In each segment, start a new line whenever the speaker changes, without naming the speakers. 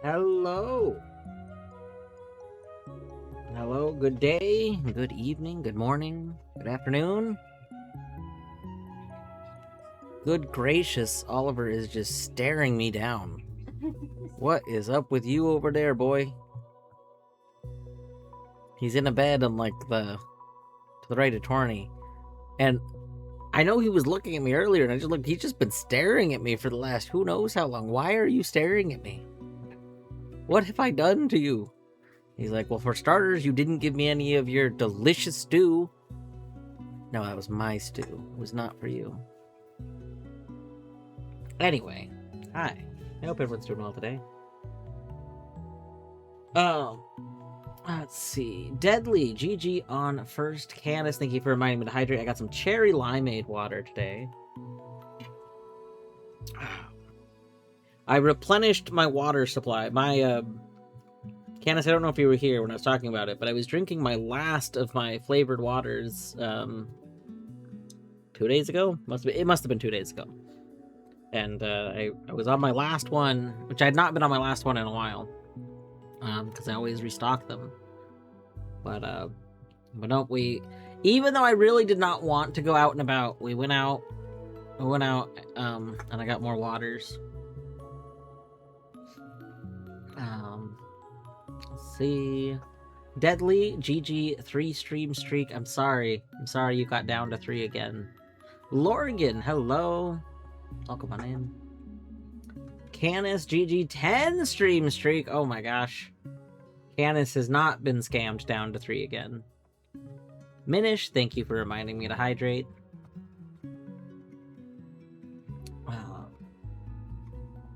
Hello. Hello, good day, good evening, good morning, good afternoon. Good gracious, Oliver is just staring me down. What is up with you over there, boy? He's in a bed on like to the right of Torny. And I know he was looking at me earlier, and I just looked, he's just been staring at me for the last who knows how long. Why are you staring at me? What have I done to you? He's like, well, for starters, you didn't give me any of your delicious stew. No, that was my stew. It was not for you. Anyway, hi. I hope everyone's doing well today. Let's see. Deadly, GG on first. Candace, thank you for reminding me to hydrate. I got some cherry limeade water today. I replenished my water supply. Candace, I don't know if you were here when I was talking about it, but I was drinking my last of my flavored waters 2 days ago. It must have been 2 days ago. And I was on my last one, which I had not been on my last one in a while, because I always restock them. But no, even though I really did not want to go out and about, we went out, and I got more waters. Let's see. Deadly, GG, 3-stream streak. I'm sorry you got down to 3 again. Lorgan, hello. Welcome on in. Canis, GG, 10-stream streak. Oh my gosh. Canis has not been scammed down to 3 again. Minish, thank you for reminding me to hydrate.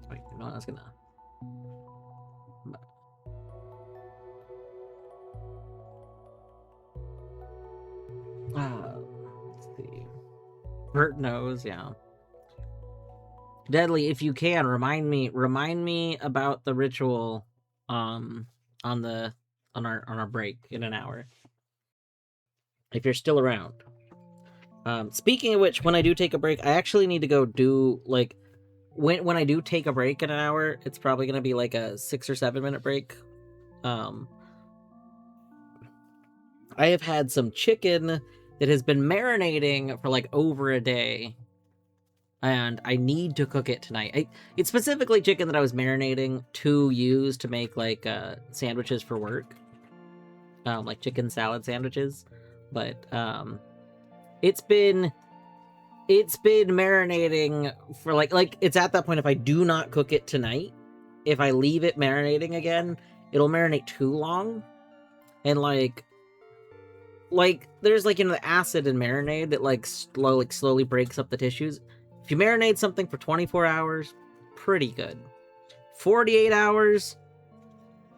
Wait, you know what? I was gonna... let's see. Bert knows, yeah. Deadly, if you can, remind me about the ritual on our break in an hour. If you're still around. Speaking of which, when I do take a break, I actually need to go do like when I do take a break in an hour, it's probably gonna be like a 6 or 7 minute break. I have had some chicken that has been marinating for like over a day, and I need to cook it tonight. It's specifically chicken that I was marinating to use to make like sandwiches for work, like chicken salad sandwiches. But it's been marinating for like it's at that point. If I do not cook it tonight, if I leave it marinating again, it'll marinate too long, and like there's like, you know, the acid in marinade that like slowly breaks up the tissues. If you marinate something for 24 hours, pretty good. 48 hours,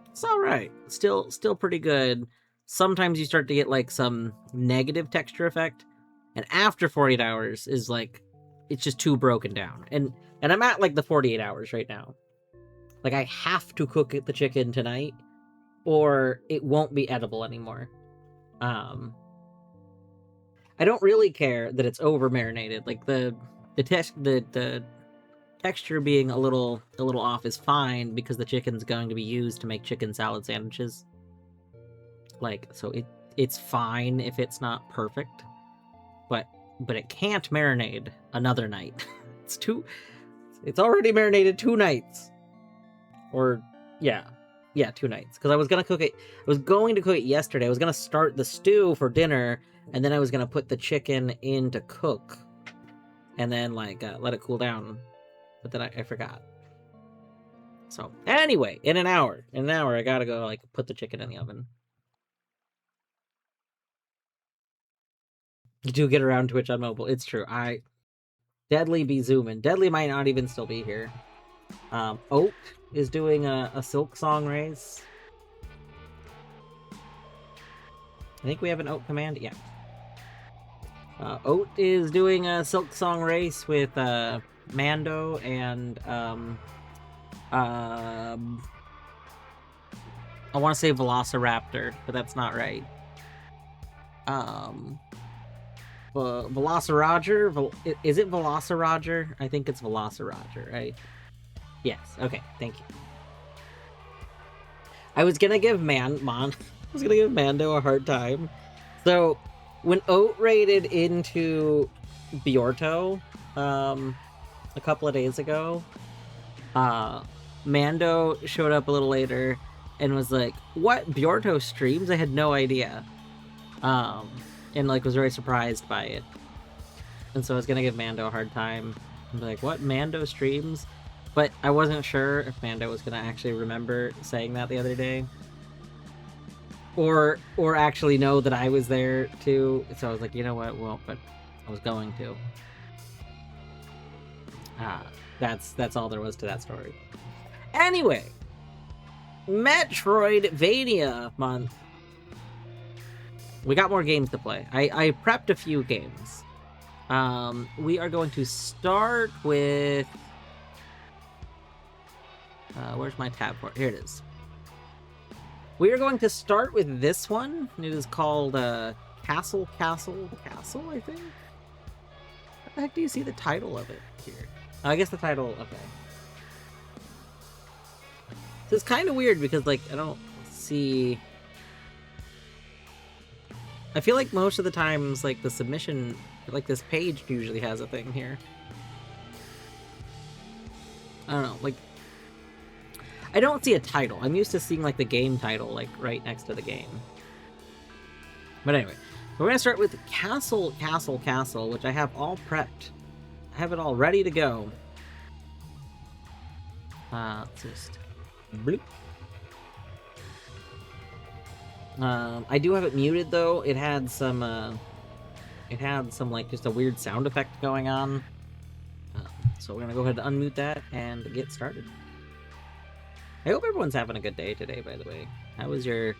it's all right. Still pretty good. Sometimes you start to get like some negative texture effect, and after 48 hours is like it's just too broken down. And I'm at like the 48 hours right now. Like I have to cook the chicken tonight, or it won't be edible anymore. I don't really care that it's over marinated. Like the texture being a little off is fine, because the chicken's going to be used to make chicken salad sandwiches. Like, so it's fine if it's not perfect, but it can't marinate another night. It's already marinated 2 nights, or yeah, 2 nights, because I was going to cook it yesterday. I was going to start the stew for dinner, and then I was going to put the chicken in to cook, and then like let it cool down, but then I forgot. So anyway, in an hour I gotta go like put the chicken in the oven. You do get around Twitch on mobile. It's true. Deadly be zooming. Deadly might not even still be here. Oak is doing a Silk Song race. I think we have an Oak command. Yeah. Oat is doing a Silk Song race with Mando and I want to say Velociraptor, but that's not right. Velociraptor? Is it Velociraptor? I think it's Velociraptor, right? Yes. Okay. Thank you. I was gonna give I was gonna give Mando a hard time. So when Oat raided into Bjorto, a couple of days ago, uh, Mando showed up a little later and was like, "What, Bjorto streams? I had no idea." Um, and like was very surprised by it. And so I was gonna give Mando a hard time and be like, "What, Mando streams?" But I wasn't sure if Mando was gonna actually remember saying that the other day, or actually know that I was there too. So I was like, you know what? Well, but I was going to. Ah, that's all there was to that story. Anyway, Metroidvania month. We got more games to play. I prepped a few games. We are going to start with. Where's my tab for it? Here it is. We are going to start with this one. It is called Castle, I think? What the heck do you see the title of it here? Oh, I guess the title, okay. So it's kind of weird because, like, I don't see... I feel like most of the times, like, the submission, like, this page usually has a thing here. I don't know, like... I don't see a title. I'm used to seeing, like, the game title, like, right next to the game. But anyway, we're going to start with Castle, which I have all prepped. I have it all ready to go. Let's just... Bloop. I do have it muted, though. It had some, like, just a weird sound effect going on. So we're going to go ahead and unmute that and get started. I hope everyone's having a good day today, by the way. How was your...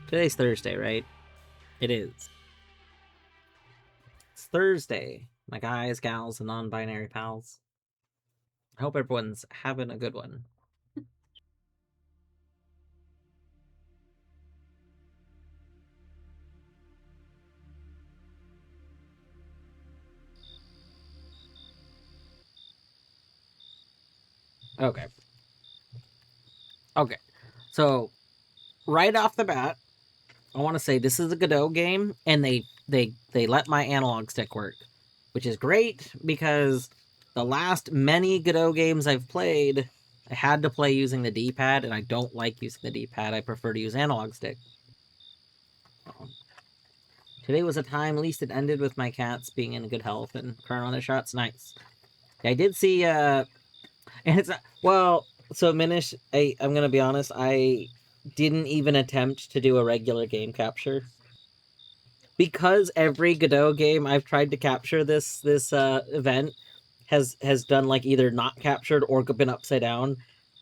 Today's Thursday, right? It is. It's Thursday, my guys, gals, and non-binary pals. I hope everyone's having a good one. Okay. Okay. So, right off the bat, I want to say this is a Godot game, and they let my analog stick work, which is great because the last many Godot games I've played, I had to play using the D-pad, and I don't like using the D-pad. I prefer to use analog stick. Today was a time, at least it ended with my cats being in good health and current on their shots. Nice. I did see, and it's, well, so Minish, I'm gonna be honest, I didn't even attempt to do a regular game capture. Because every Godot game I've tried to capture this event has done like either not captured or been upside down.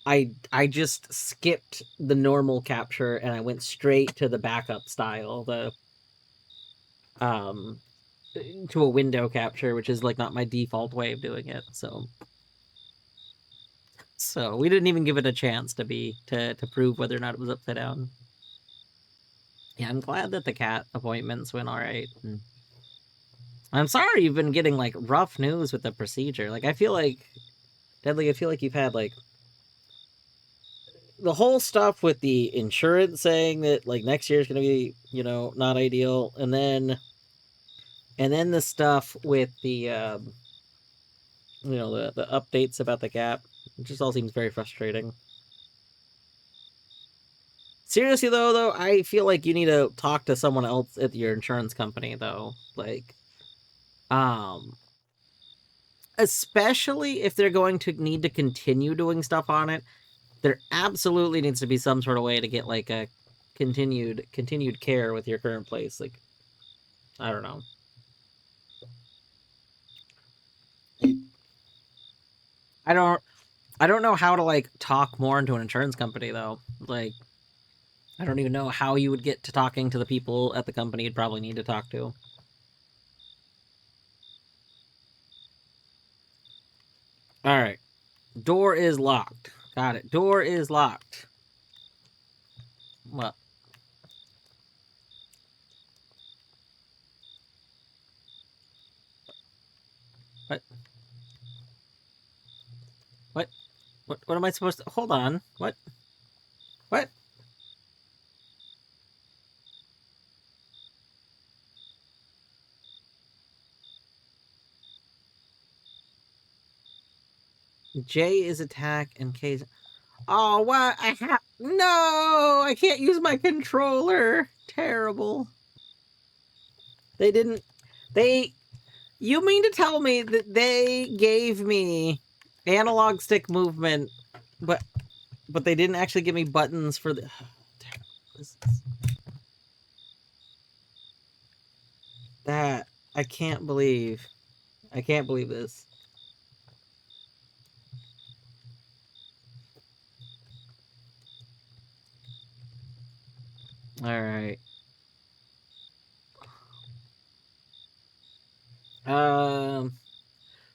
I just skipped the normal capture and I went straight to the backup style, the um to a window capture, which is like not my default way of doing it. So we didn't even give it a chance to prove whether or not it was upside down. Yeah, I'm glad that the cat appointments went all right. And I'm sorry you've been getting like rough news with the procedure. Like I feel like Deadly, I feel like you've had like the whole stuff with the insurance saying that like next year is going to be, not ideal, and then the stuff with the the updates about the gap. It just all seems very frustrating. Seriously though, I feel like you need to talk to someone else at your insurance company though. Like especially if they're going to need to continue doing stuff on it, there absolutely needs to be some sort of way to get like a continued care with your current place. Like, I don't know. I don't know how to like talk more into an insurance company though. Like, I don't even know how you would get to talking to the people at the company you'd probably need to talk to. All right. Door is locked. Got it. Door is locked. What? What? What? What am I supposed to... Hold on. What? What? J is attack and K is... Oh, what? No! I can't use my controller! Terrible. They didn't... You mean to tell me that they gave me analog stick movement, but they didn't actually give me buttons for the... That... I can't believe this. Alright.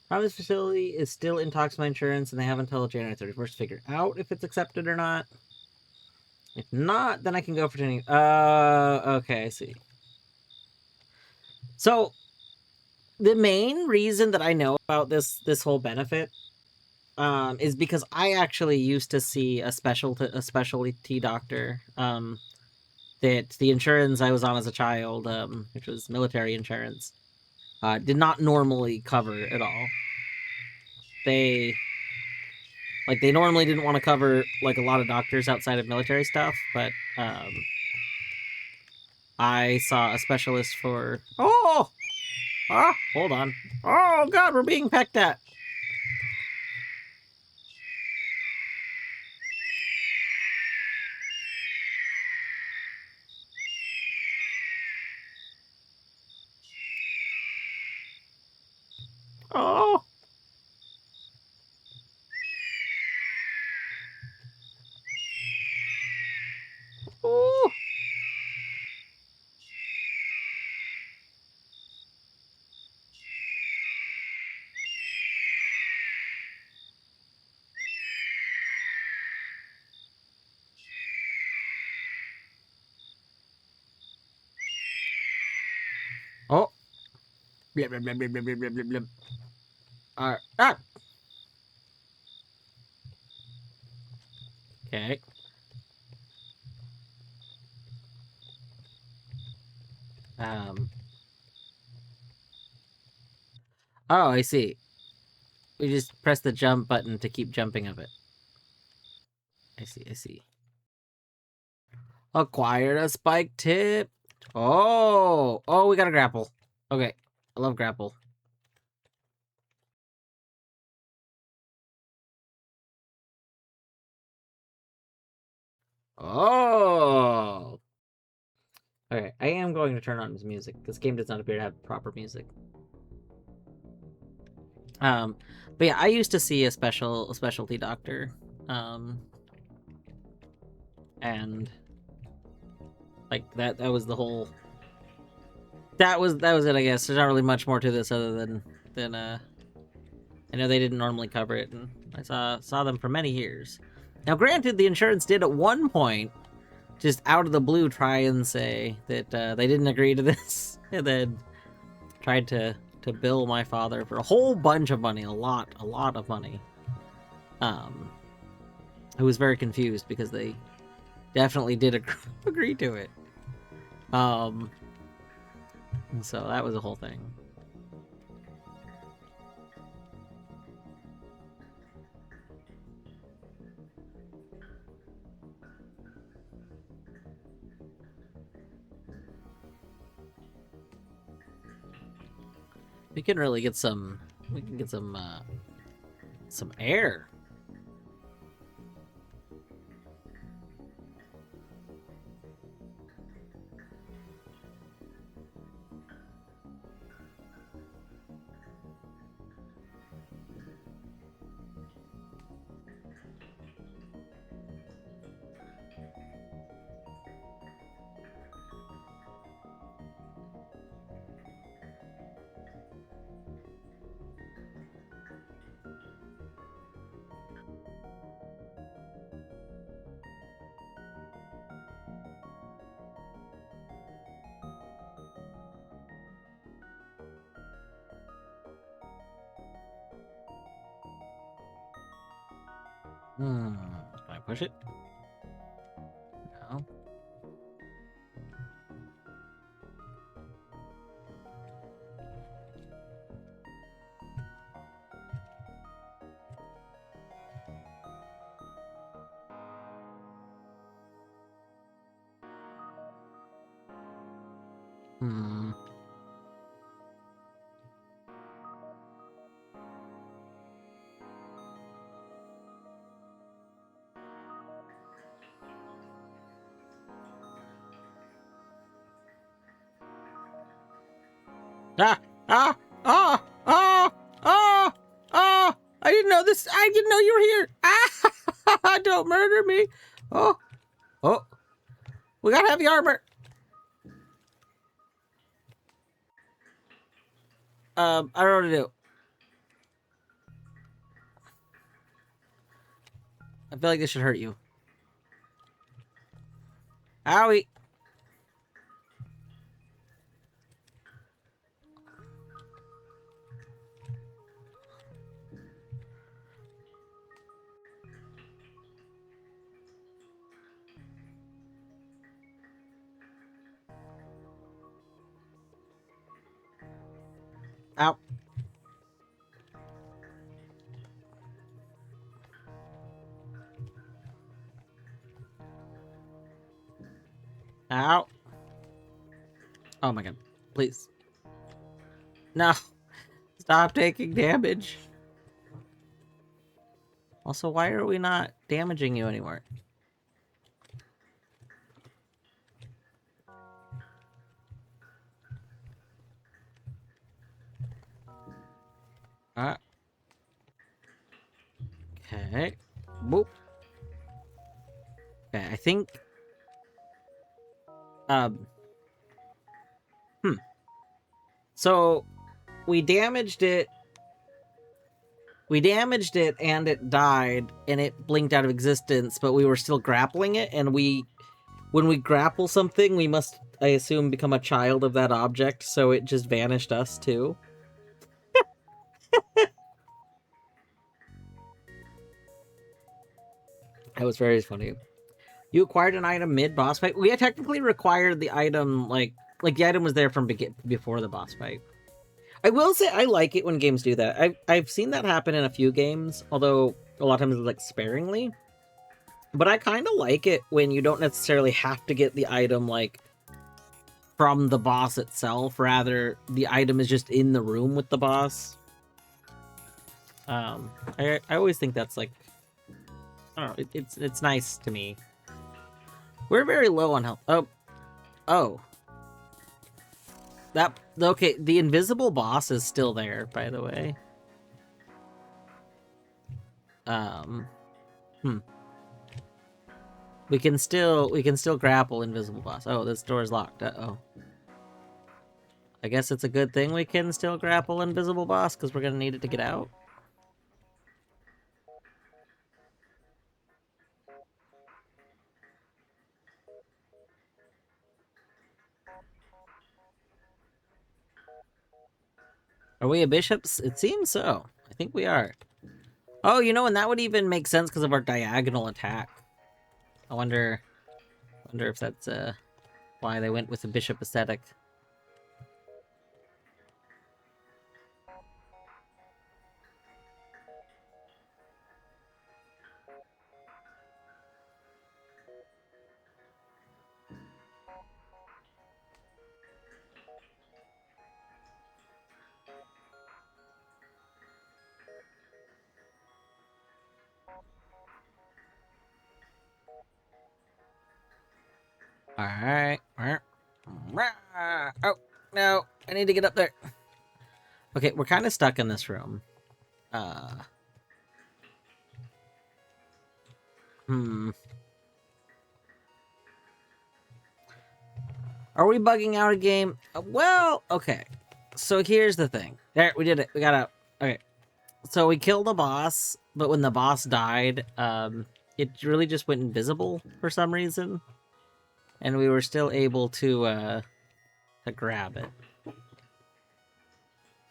Promise facility is still in talks with my insurance, and they have until January 31st to figure out if it's accepted or not. If not, then I can go for 10. Okay, I see. So, the main reason that I know about this whole benefit is because I actually used to see a specialty doctor that the insurance I was on as a child, which was military insurance, did not normally cover at all. They normally didn't want to cover like a lot of doctors outside of military stuff, but I saw a specialist for... Oh! Ah, hold on. Oh god, we're being pecked at. Oh! Oh! Oh! Blip, blip, blip, blip, blip, blip, blip, blip. Ah! Okay. Oh, I see. We just press the jump button to keep jumping of it. I see. Acquired a spike tip. Oh! Oh, we got a grapple. Okay. I love grapple. Oh! Okay, I am going to turn on his music. This game does not appear to have proper music. But yeah, I used to see a specialty doctor, and like that was the whole. That was it. I guess there's not really much more to this other than I know they didn't normally cover it, and I saw them for many years. Now, granted, the insurance did at one point, just out of the blue, try and say that they didn't agree to this, and then tried to bill my father for a whole bunch of money, a lot of money. Who was very confused because they definitely did agree to it. And so that was a whole thing. We can really get some. We can get some air. Can I push it? No. Hmm. Ah! Ah! Ah! Ah! Ah! Ah! I didn't know this. I didn't know you were here. Ah! Don't murder me. Oh! Oh! We got heavy armor. I don't know what to do. I feel like this should hurt you. Owie! Ow! Ow! Oh my god! Please! No! Stop taking damage. Also, why are we not damaging you anymore? Okay. Boop. Okay, I think... Um... So, we damaged it... We damaged it, and it died, and it blinked out of existence, but we were still grappling it, and we... When we grapple something, we must, I assume, become a child of that object, so it just vanished us, too. That was very funny. You acquired an item mid-boss fight? We had technically required the item, like the item was there from before the boss fight. I will say I like it when games do that. I've seen that happen in a few games, although a lot of times it's like sparingly. But I kind of like it when you don't necessarily have to get the item like from the boss itself. Rather, the item is just in the room with the boss. I always think that's like, I don't know, it's nice to me. We're very low on health. Oh. That, okay, the invisible boss is still there, by the way. We can still grapple invisible boss. Oh, this door is locked. Uh-oh. I guess it's a good thing we can still grapple invisible boss, because we're gonna need it to get out. Are we a bishops? It seems so. I think we are. Oh, you know, and that would even make sense because of our diagonal attack. I wonder if that's why they went with the bishop aesthetic. Alright. Oh, no. I need to get up there. Okay, we're kind of stuck in this room. Are we bugging out a game? Well, okay. So here's the thing. There, we did it. We got out. Okay. So we killed a boss, but when the boss died, it really just went invisible for some reason. And we were still able to grab it.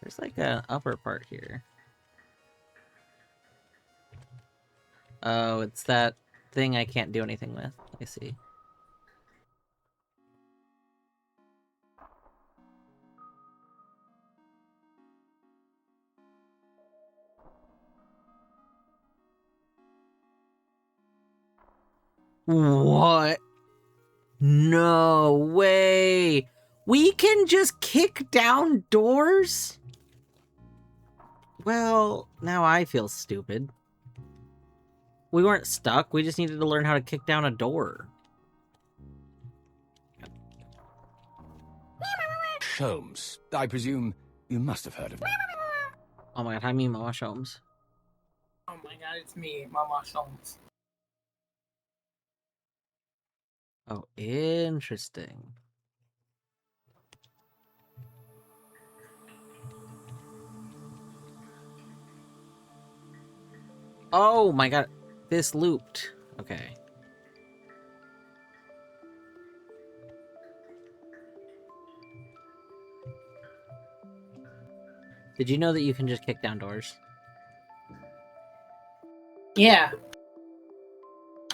There's like an upper part here. Oh, it's that thing I can't do anything with. I see. What? No way! We can just kick down doors? Well, now I feel stupid. We weren't stuck, we just needed to learn how to kick down a door.
Sholmes. I presume you must have heard of me.
Oh my god, hi me, Mama Sholmes.
Oh my god, it's me, Mama Sholmes.
Oh, interesting. Oh my god, this looped. Okay. Did you know that you can just kick down doors?
Yeah.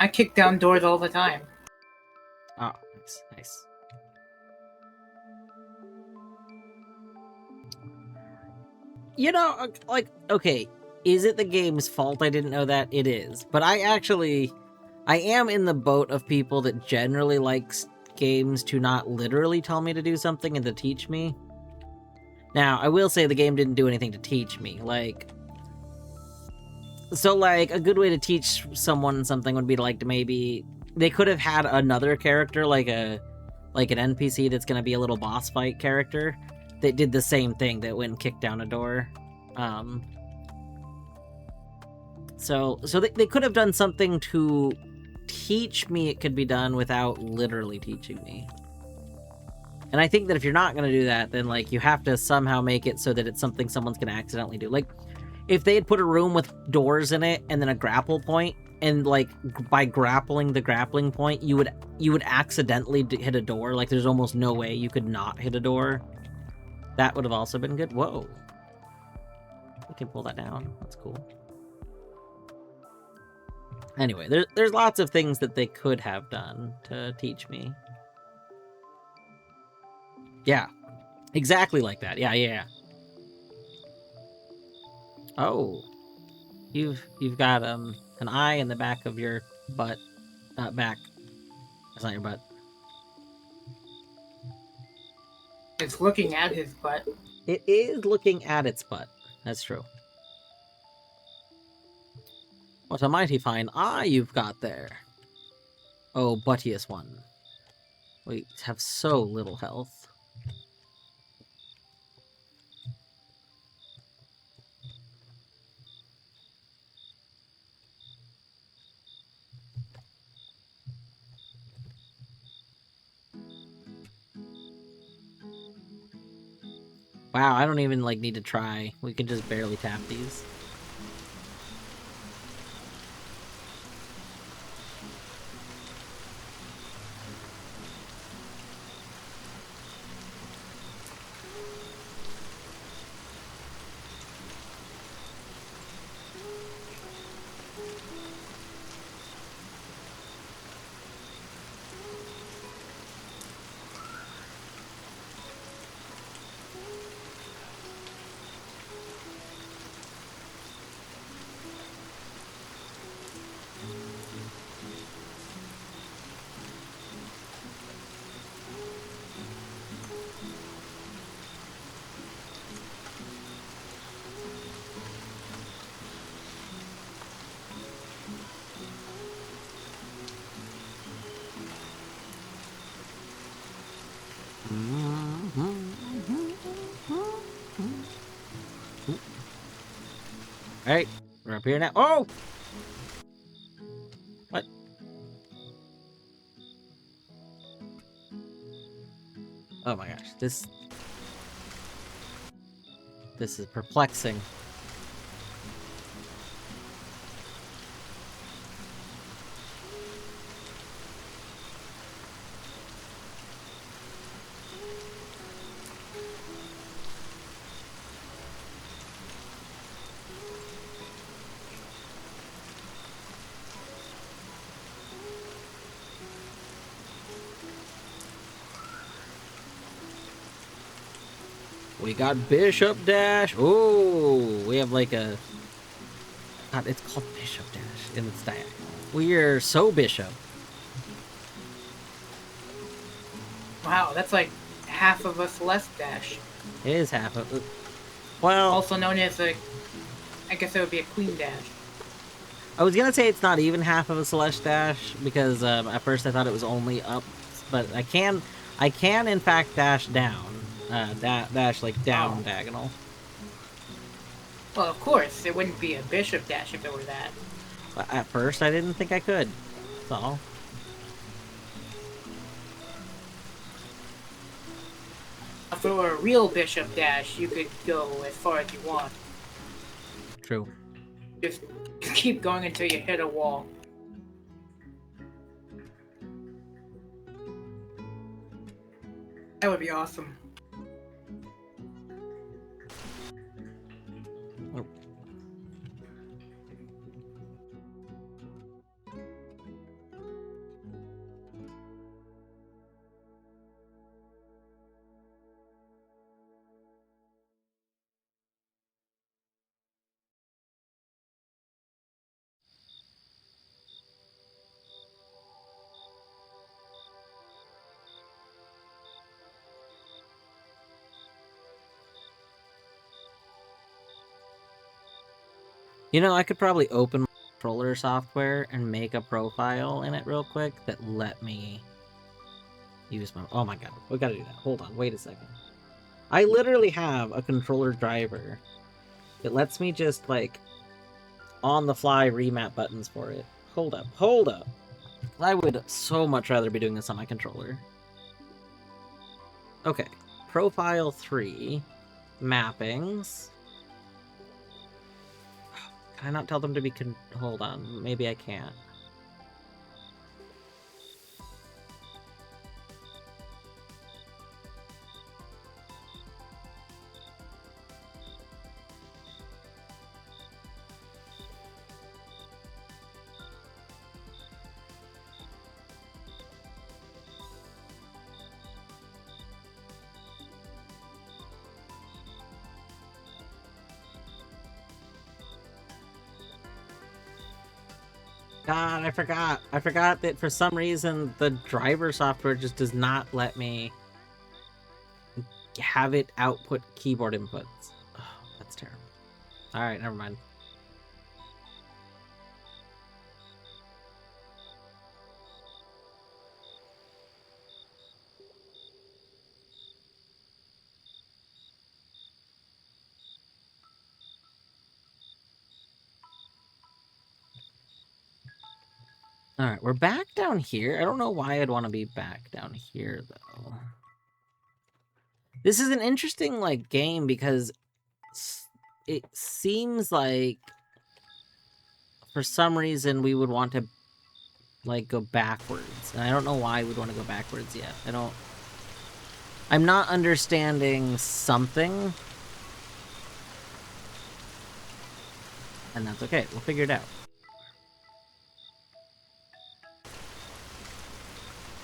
I kick down doors all the time.
Oh, nice, nice. You know, like, okay, is it the game's fault I didn't know that? It is. But I am in the boat of people that generally likes games to not literally tell me to do something and to teach me. Now, I will say the game didn't do anything to teach me. Like, so, like, a good way to teach someone something would be, like, to maybe... They could have had another character, like an NPC that's gonna be a little boss fight character, that did the same thing, that went and kicked down a door. So they could have done something to teach me it could be done without literally teaching me. And I think that if you're not gonna do that, then, like, you have to somehow make it so that it's something someone's gonna accidentally do. Like, if they had put a room with doors in it and then a grapple point, and, like, by grappling the grappling point, you would accidentally hit a door. Like, there's almost no way you could not hit a door. That would have also been good. Whoa. We can pull that down. That's cool. Anyway, there's lots of things that they could have done to teach me. Yeah. Exactly like that. Yeah. Oh. You've got an eye in the back of your butt. Back. That's not your butt.
It's looking at his butt.
It is looking at its butt. That's true. What a mighty fine eye you've got there. Oh, buttiest one. We have so little health. Wow, I don't even, like, need to try. We can just barely tap these. Alright, we're up here now. Oh! What? Oh my gosh, this is perplexing. We got Bishop Dash. Oh, we have like a... God, it's called Bishop Dash in its diagonal. We are so Bishop.
Wow, that's like half of a Celeste dash,
It is half of it. Well,
also known as a. I guess it would be a Queen dash.
I was gonna say it's not even half of a Celeste dash because at first I thought it was only up, but I can in fact dash down, dash like down
Oh.
diagonal.
Well, of course, it wouldn't be a bishop dash if it were that.
But at first I didn't think I could. That's all.
If it were a real bishop dash, you could go as far as you want.
True.
Just keep going until you hit a wall. That would be awesome.
Oh. You know, I could probably open my controller software and make a profile in it real quick that let me use my... Oh my god, we gotta do that. Hold on, wait a second. I literally have a controller driver that lets me just, like, on the fly remap buttons for it. Hold up, hold up. I would so much rather be doing this on my controller. Okay, profile 3, mappings. Can I not tell them to be hold on, maybe I can't. God, I forgot. I forgot that for some reason the driver software just does not let me have it output keyboard inputs. Oh, that's terrible. Alright, never mind. Alright, we're back down here. I don't know why I'd want to be back down here, though. This is an interesting, like, game because it seems like for some reason we would want to, like, go backwards. And I don't know why we'd want to go backwards yet. I'm not understanding something. And that's okay. We'll figure it out.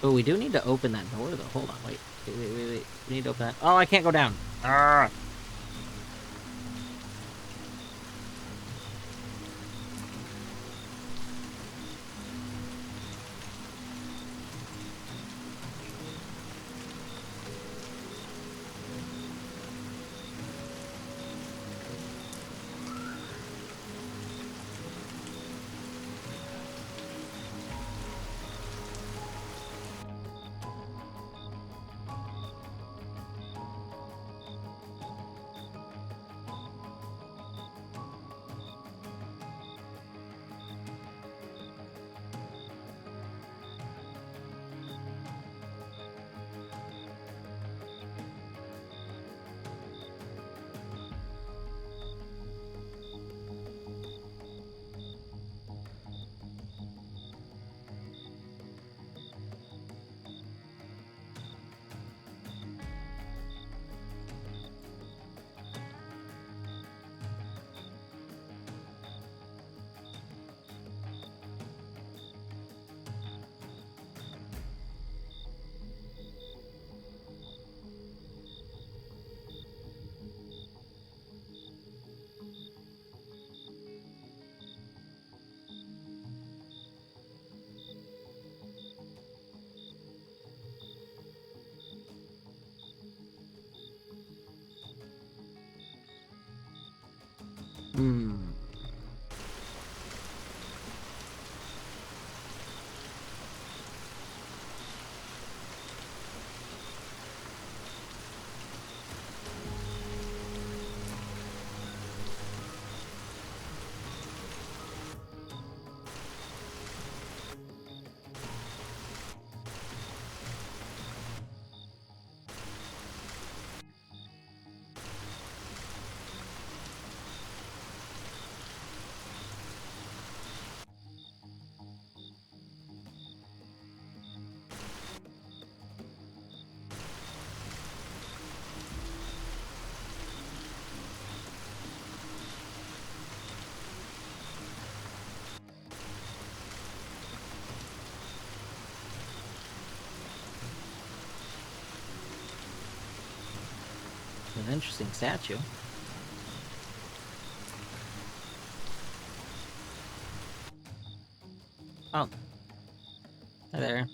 Oh, we do need to open that door, though. Hold on, wait. Wait. We need to open that. Oh, I can't go down. Arrgh. Hmm. An interesting statue. Oh. Hi there.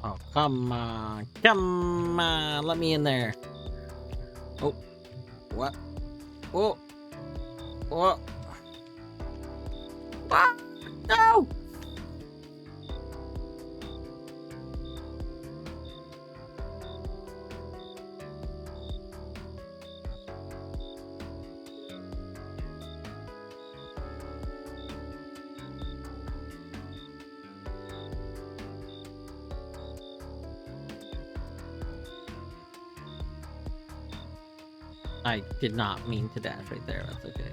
Oh, come on. Come on. Let me in there. Oh. What? Oh. Oh. Ah! No! I did not mean to dash right there. That's okay.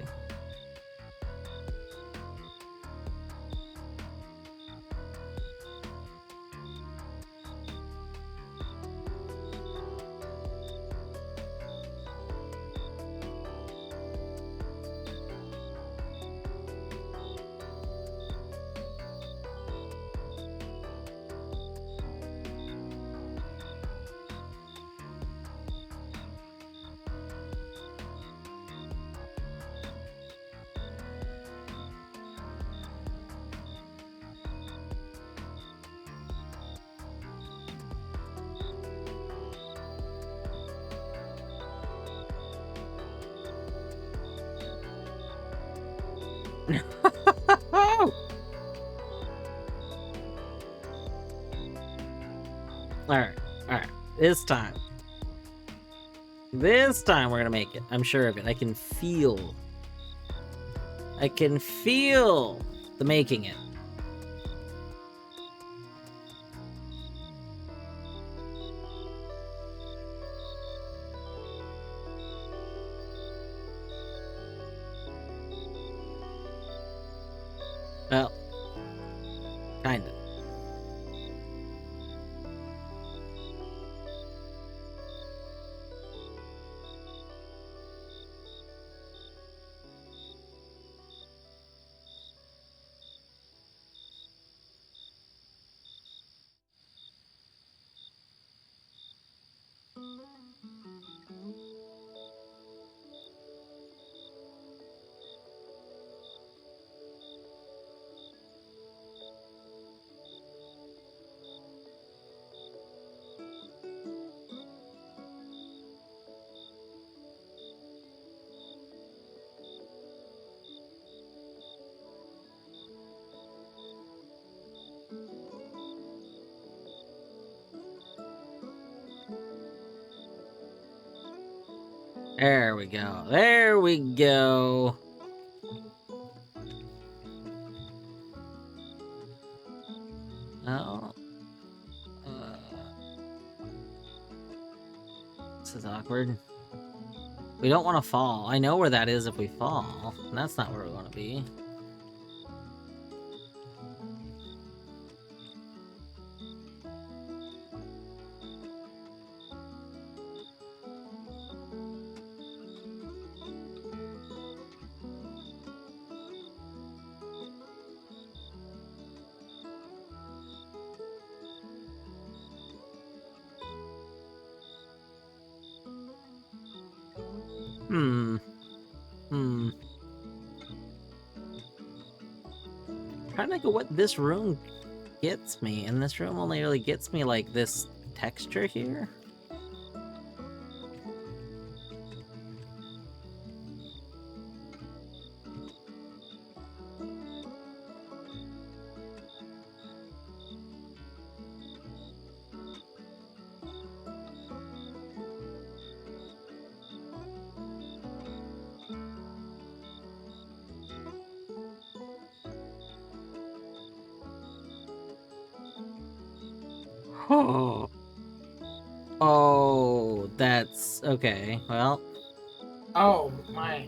Alright, alright. This time we're gonna make it. I'm sure of it. I can feel the making it. Well, kinda. There we go. There we go. Oh. This is awkward. We don't want to fall. I know where that is if we fall. And that's not where we want to be. Trying to think of what this room gets me, and this room only really gets me like this texture here. Oh. Oh, that's okay. Well.
Oh my.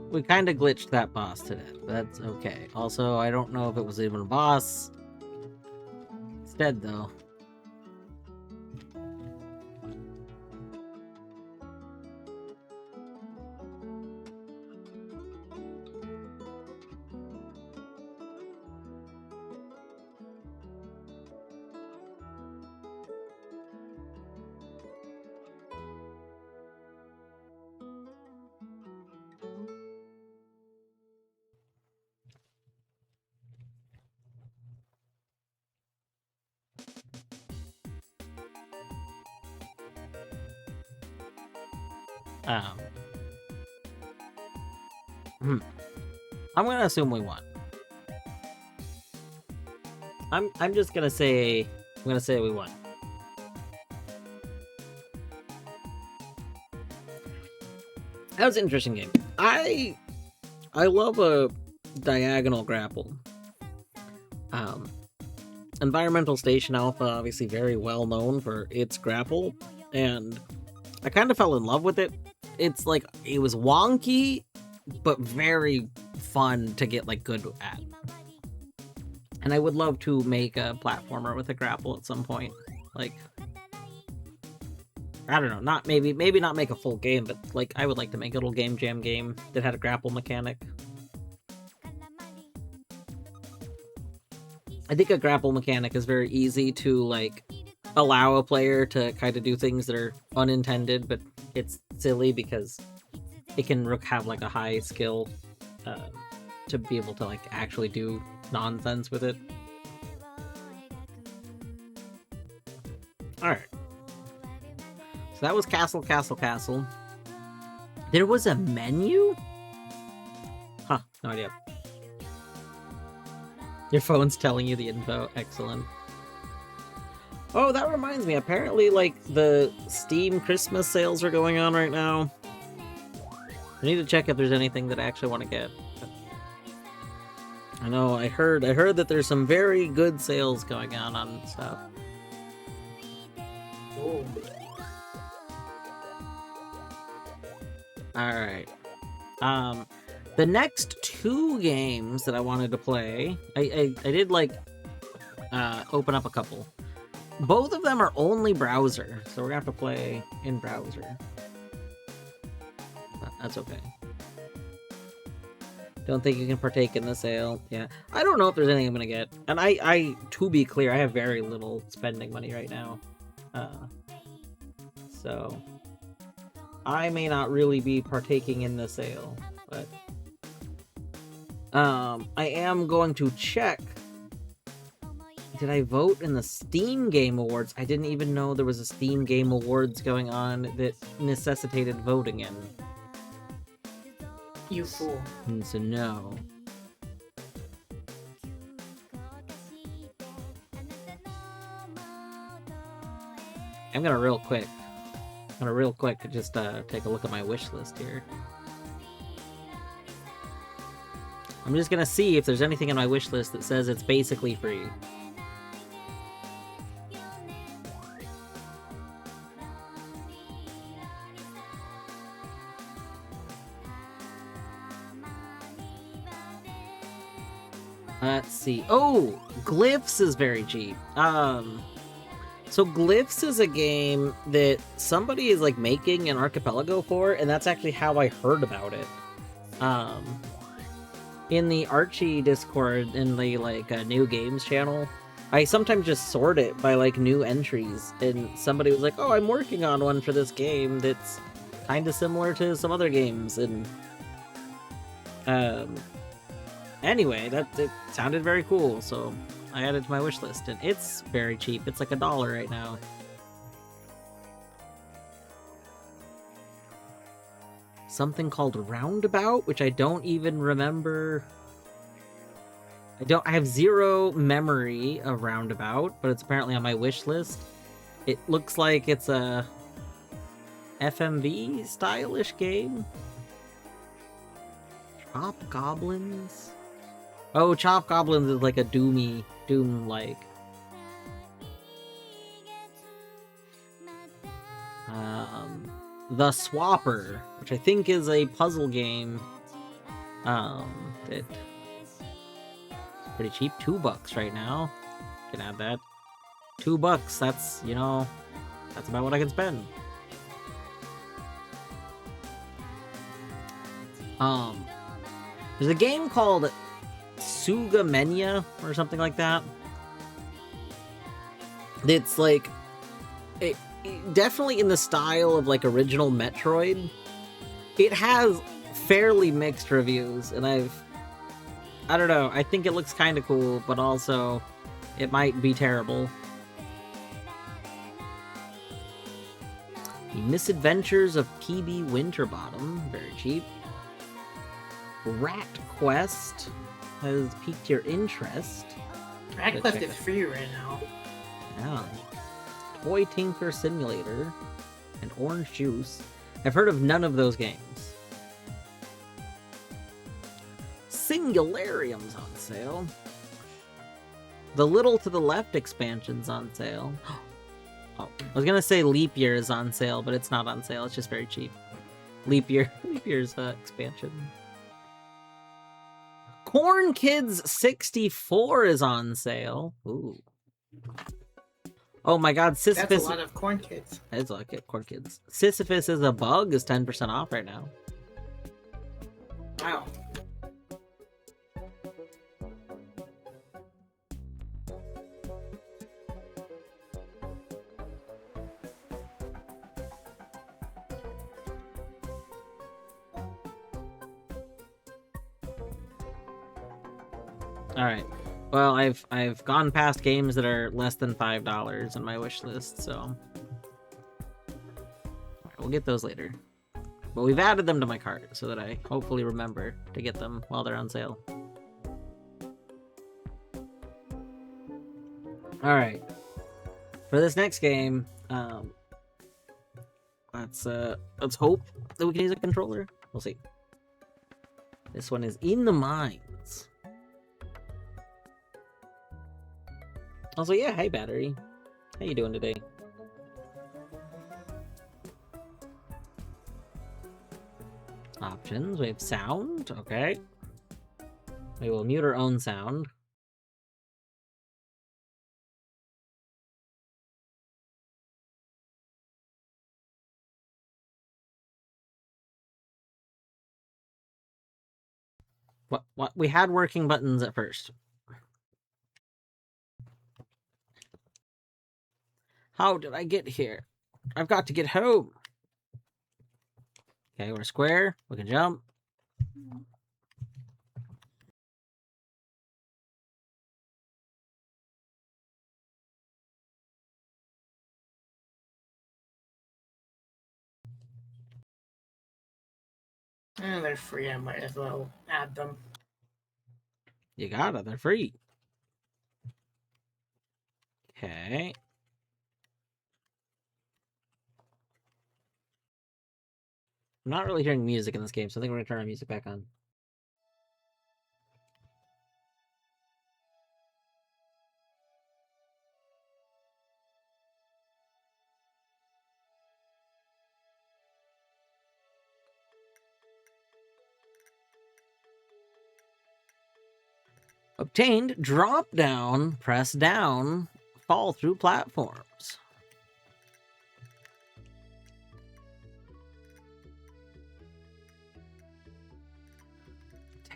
We kind of glitched that boss to death. That's okay. Also, I don't know if it was even a boss. It's dead, though. I'm gonna assume we won. I'm just gonna say we won. That was an interesting game. I love a diagonal grapple. Environmental Station Alpha, obviously very well known for its grapple, and I kind of fell in love with it. It's like, it was wonky, but very fun to get like good at. And I would love to make a platformer with a grapple at some point. Like, I don't know, not maybe not make a full game, but like I would like to make a little game jam game that had a grapple mechanic. I think a grapple mechanic is very easy to like allow a player to kind of do things that are unintended, but it's silly because it can have like a high skill to be able to like actually do nonsense with it. Alright. So that was Castle, Castle, Castle. There was a menu? Huh, no idea. Your phone's telling you the info. Excellent. Oh, that reminds me. Apparently, like, the Steam Christmas sales are going on right now. I need to check if there's anything that I actually want to get. I know, I heard that there's some very good sales going on stuff.
Ooh.
Alright. The next two games that I wanted to play, I did like open up a couple. Both of them are only browser, so we're gonna have to play in browser. But that's okay. Don't think you can partake in the sale. Yeah, I don't know if there's anything I'm gonna get. And I to be clear, I have very little spending money right now. So I may not really be partaking in the sale, but I am going to check. Did I vote in the Steam Game Awards? I didn't even know there was a Steam Game Awards going on that necessitated voting in.
You fool.
So no. I'm gonna real quick just take a look at my wish list here. I'm just gonna see if there's anything in my wish list that says it's basically free. Let's see. Oh, Glyphs is very cheap. So Glyphs is a game that somebody is like making an archipelago for, and that's actually how I heard about it. In the Archie Discord in the like new games channel, I sometimes just sort it by like new entries, and somebody was like, "Oh, I'm working on one for this game that's kind of similar to some other games," and anyway, it sounded very cool, so I added it to my wish list, and it's very cheap. It's like $1 right now. Something called Roundabout, which I don't even remember. I have zero memory of Roundabout, but it's apparently on my wish list. It looks like it's a FMV stylish game. Chop Goblins? Oh, Chop Goblins is like a Doom-like. The Swapper, which I think is a puzzle game. It's pretty cheap, $2 right now. Can add that. $2, that's, you know, that's about what I can spend. There's a game called Sugamenia or something like that. It's like definitely in the style of like original Metroid. It has fairly mixed reviews, and I don't know, I think it looks kind of cool, but also it might be terrible. The Misadventures of PB Winterbottom, very cheap. Rat Quest has piqued your interest.
Rat Quest is free right now.
Yeah. Toy Tinker Simulator and Orange Juice. I've heard of none of those games. Singularium's on sale. The Little to the Left expansion's on sale. Oh, I was gonna say Leap Year is on sale, but it's not on sale. It's just very cheap. Leap Year's expansion. Corn Kids 64 is on sale. Ooh. Oh my god, Sisyphus.
That's a lot of Corn Kids.
It's like it, Corn Kids. Sisyphus is a Bug is 10% off right now.
Wow.
All right. Well, I've gone past games that are less than $5 in my wish list, so all right, we'll get those later. But we've added them to my cart so that I hopefully remember to get them while they're on sale. All right. For this next game, let's hope that we can use a controller. We'll see. This one is In the Mines. Also, yeah, hey, Battery. How you doing today? Options. We have sound. Okay. We will mute our own sound. What? We had working buttons at first. How did I get here? I've got to get home. Okay, we're square. We can jump.
They're free. I might as well add them.
You got it. They're free. Okay. I'm not really hearing music in this game, so I think we're gonna turn our music back on. Obtained drop down, press down, fall through platforms.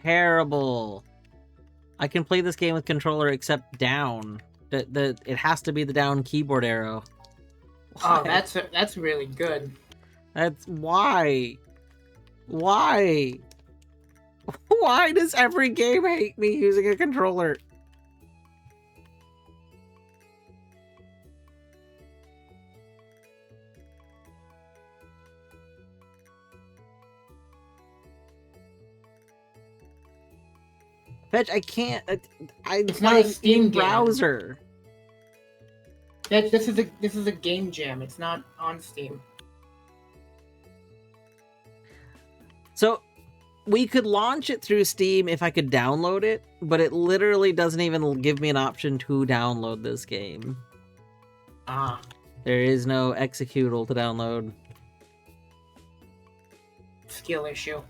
Terrible. I can play this game with controller except down. It has to be the down keyboard arrow.
Oh,
Why?
that's really good.
That's why. Why? Why does every game hate me using a controller? Fetch, I can't.
It's not a Steam
in
game.
browser.
This is a game jam. It's not on Steam.
So we could launch it through Steam if I could download it, but it literally doesn't even give me an option to download this game.
Ah.
There is no executable to download.
Skill issue.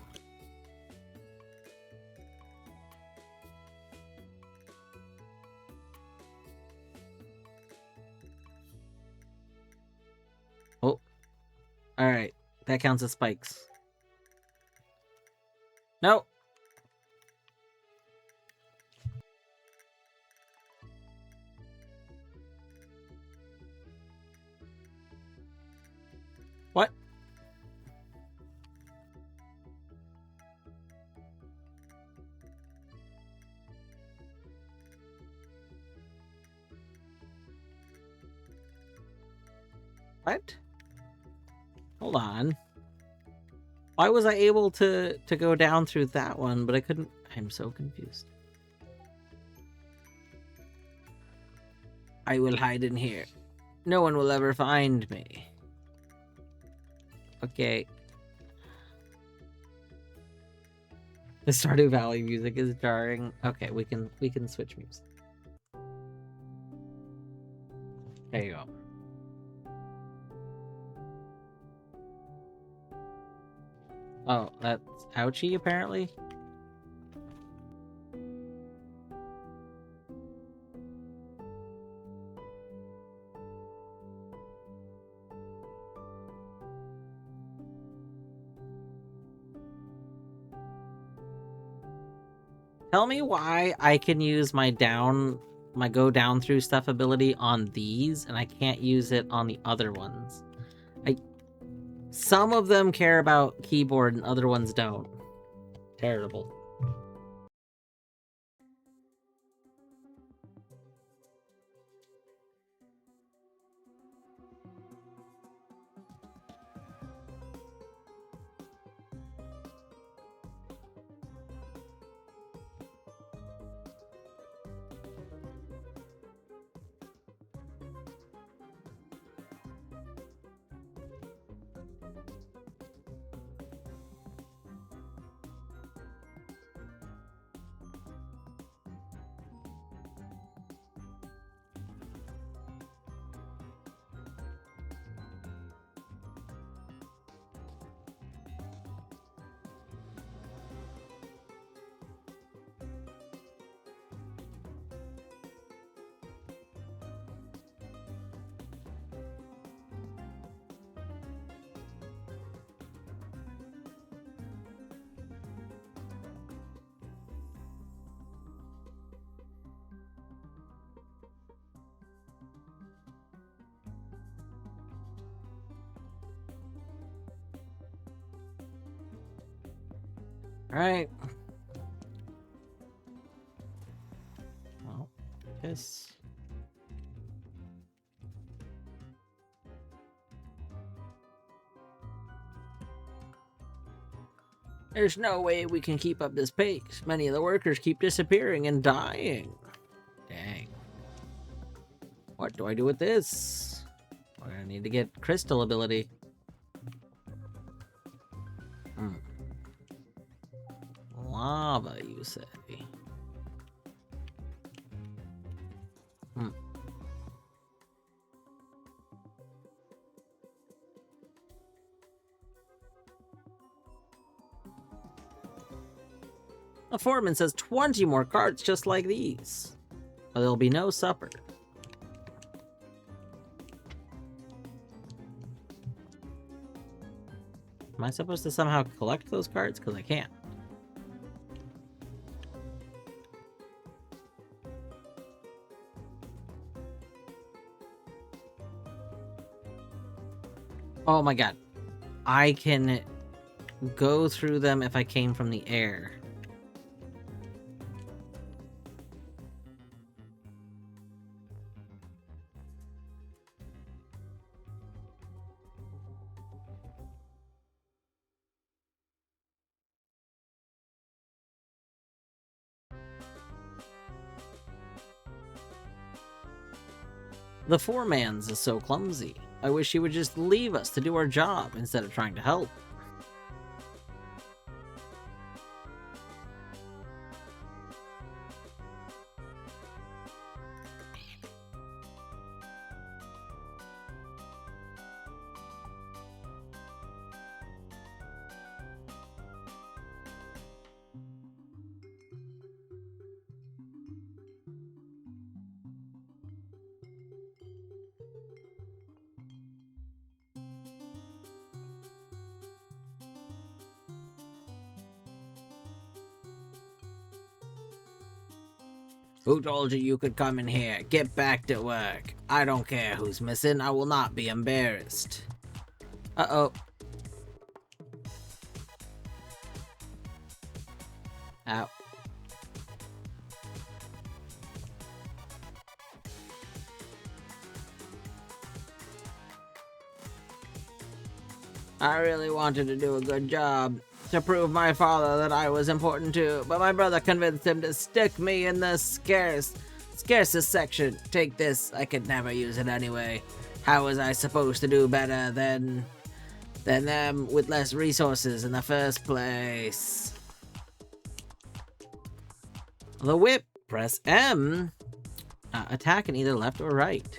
Oh. Alright. That counts as spikes. No. What? What? Hold on. Why was I able to go down through that one, but I couldn't? I'm so confused. I will hide in here. No one will ever find me. Okay. The Stardew Valley music is jarring. Okay, we can switch music. There you go. Oh, that's ouchie apparently. Tell me why I can use my go down through stuff ability on these, and I can't use it on the other ones. Some of them care about keyboard and other ones don't. Terrible. Alright. Well, piss. There's no way we can keep up this pace. Many of the workers keep disappearing and dying. Dang. What do I do with this? We're gonna need to get crystal ability. Lava, you say? The foreman says 20 more carts just like these. But there'll be no supper. Am I supposed to somehow collect those cards? Because I can't. Oh my god. I can go through them if I came from the air. The foreman's is so clumsy. I wish he would just leave us to do our job instead of trying to help. Who told you you could come in here? Get back to work. I don't care who's missing. I will not be embarrassed. Uh-oh. Ow. I really wanted to do a good job, to prove my father that I was important too, but my brother convinced him to stick me in the scarcest section. Take this, I could never use it anyway. How was I supposed to do better than them with less resources in the first place? The whip, press M. Attack in either left or right.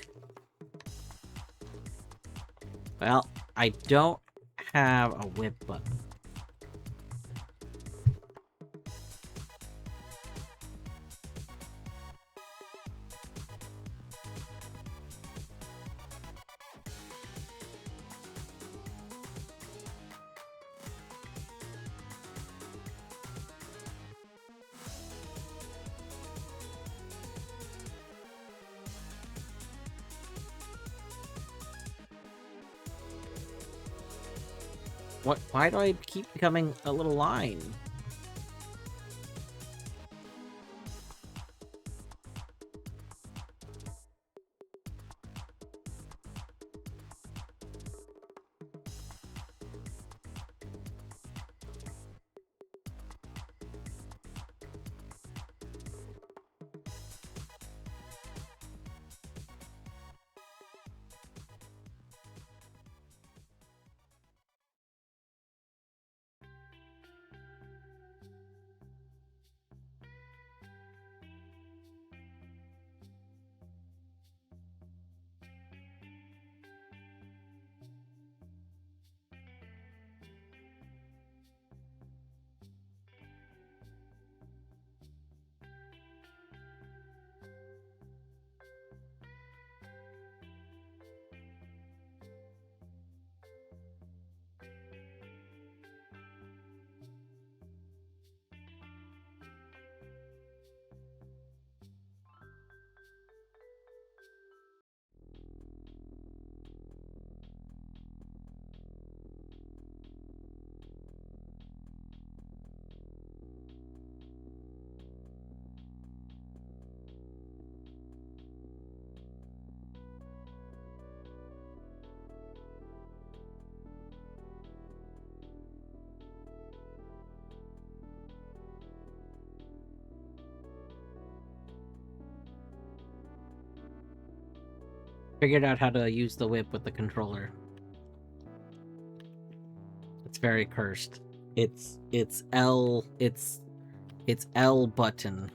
Well, I don't have a whip button. What? Why do I keep becoming a little line? Figured out how to use the whip with the controller. It's very cursed. It's L button.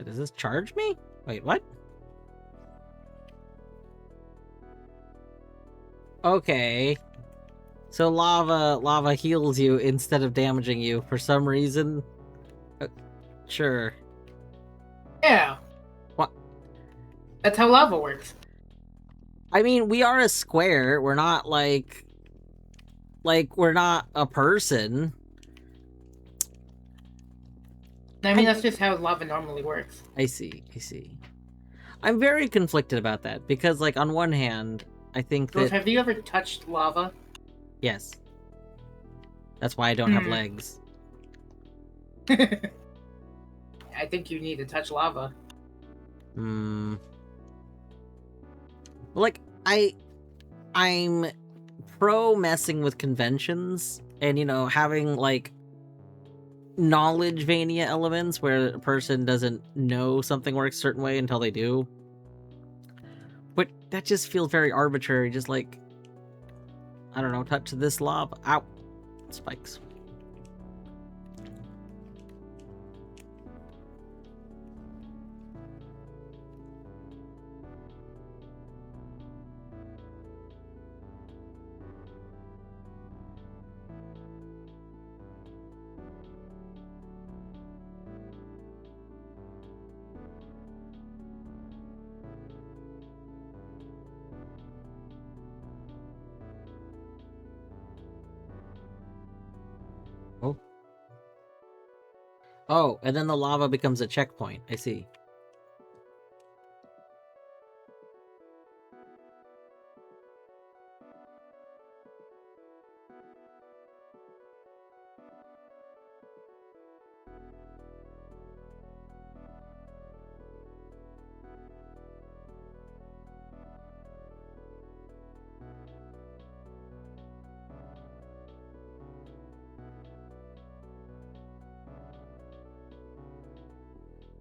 Does this charge me? Wait, what? Okay. So lava heals you instead of damaging you for some reason. Sure.
Yeah.
What?
That's how lava works.
I mean, we are a square. We're not like we're not a person.
I mean, that's just how lava normally works.
I see. I'm very conflicted about that because, like, on one hand, I think
George,
that
have you ever touched lava?
yes, that's why I don't have legs.
I think you need to touch lava.
Like, I'm pro messing with conventions and, you know, having like knowledge-vania elements where a person doesn't know something works a certain way until they do. But that just feels very arbitrary, just like, I don't know, touch this lava. Ow. Spikes. Oh, and then the lava becomes a checkpoint. I see.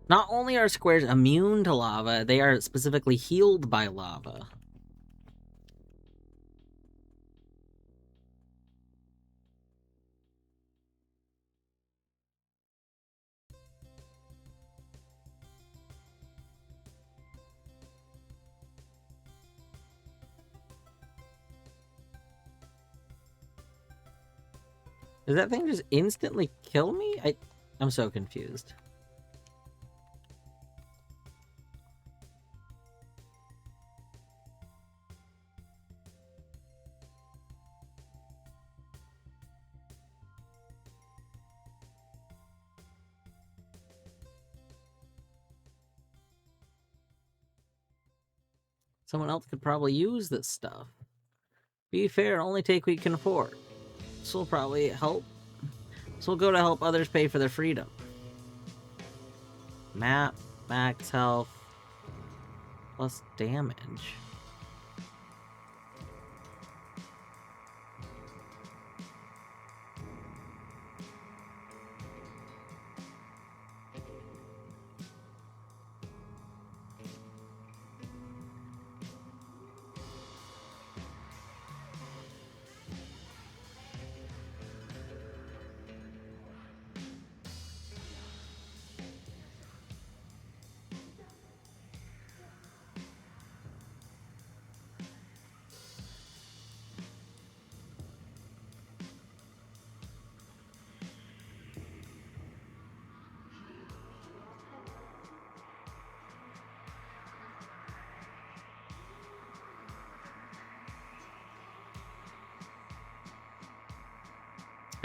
Not only are squares immune to lava, they are specifically healed by lava. Does that thing just instantly kill me? I'm so confused. Someone else could probably use this stuff. Be fair, only take what you can afford. This will probably help. This will go to help others pay for their freedom. Map, max health, plus damage.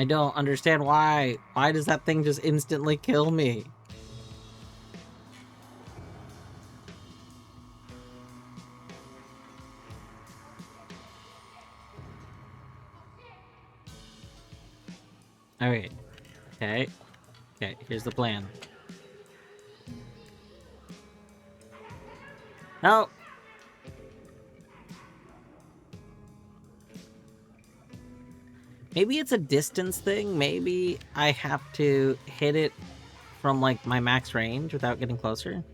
I don't understand why. Why does that thing just instantly kill me? Alright. Okay. Okay, here's the plan. No! Maybe it's a distance thing. Maybe I have to hit it from, like, my max range without getting closer.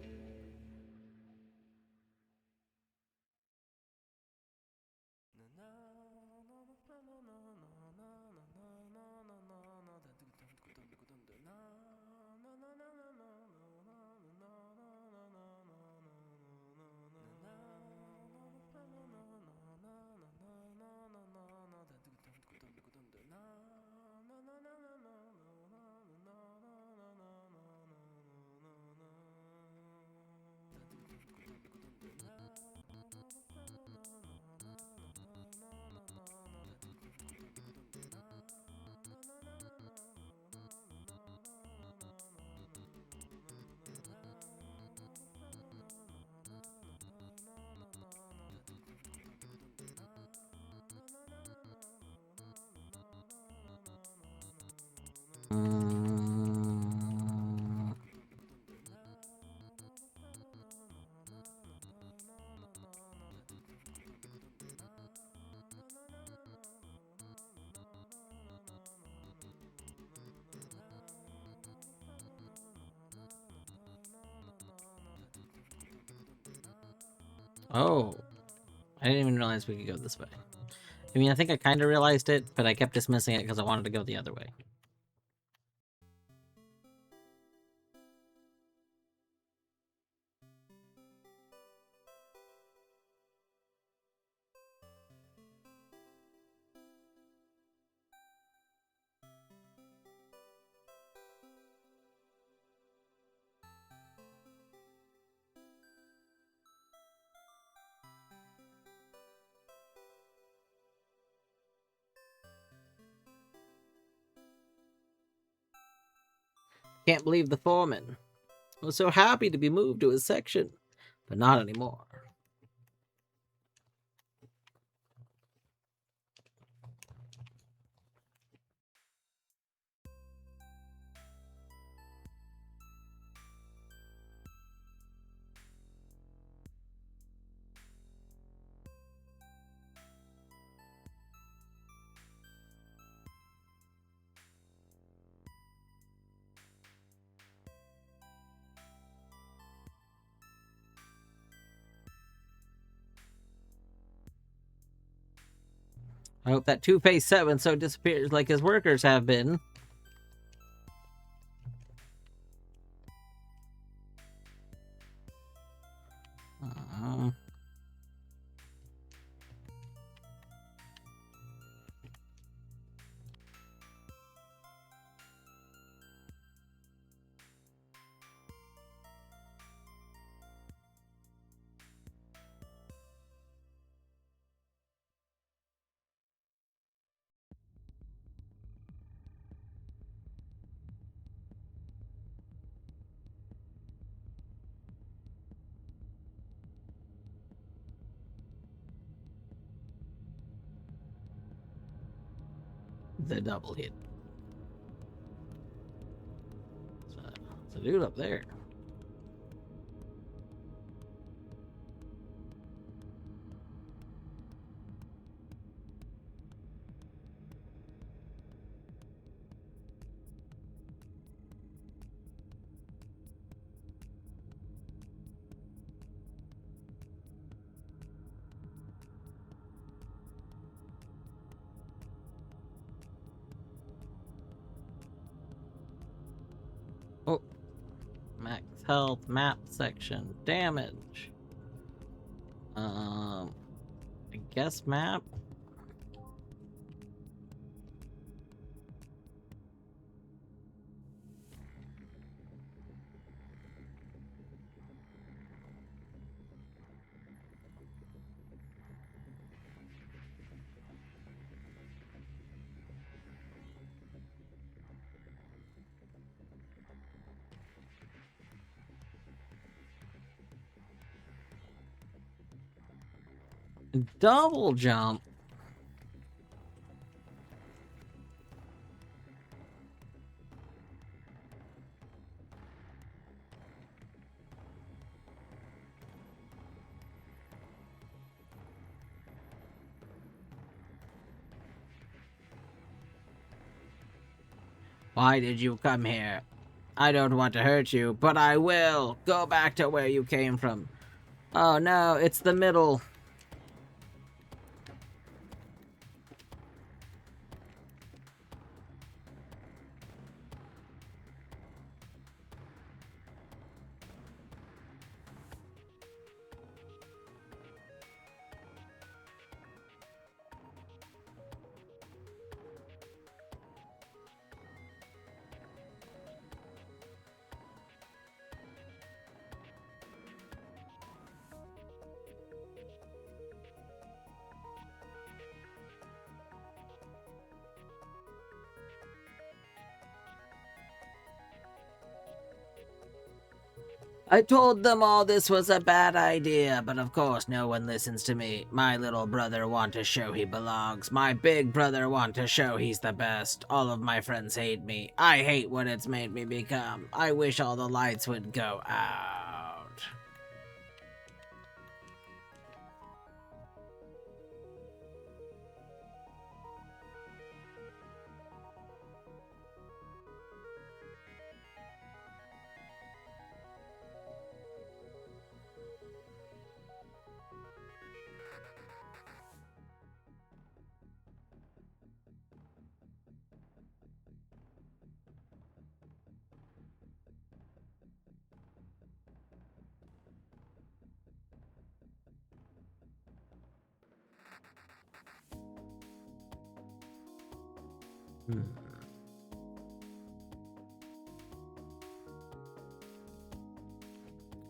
Oh. I didn't even realize we could go this way. I mean, I think I kind of realized it, but I kept dismissing it because I wanted to go the other way. Can't believe the foreman was so happy to be moved to his section, but not anymore. I hope that Two-Face 7 so disappears like his workers have been. Uh, the double hit. It's a dude up there. Oh, max health, map section, damage. I guess map. Double jump. Why did you come here? I don't want to hurt you, but I will. Go back to where you came from. Oh no, it's the middle. I told them all this was a bad idea, but of course no one listens to me. My little brother want to show he belongs. My big brother want to show he's the best. All of my friends hate me. I hate what it's made me become. I wish all the lights would go out.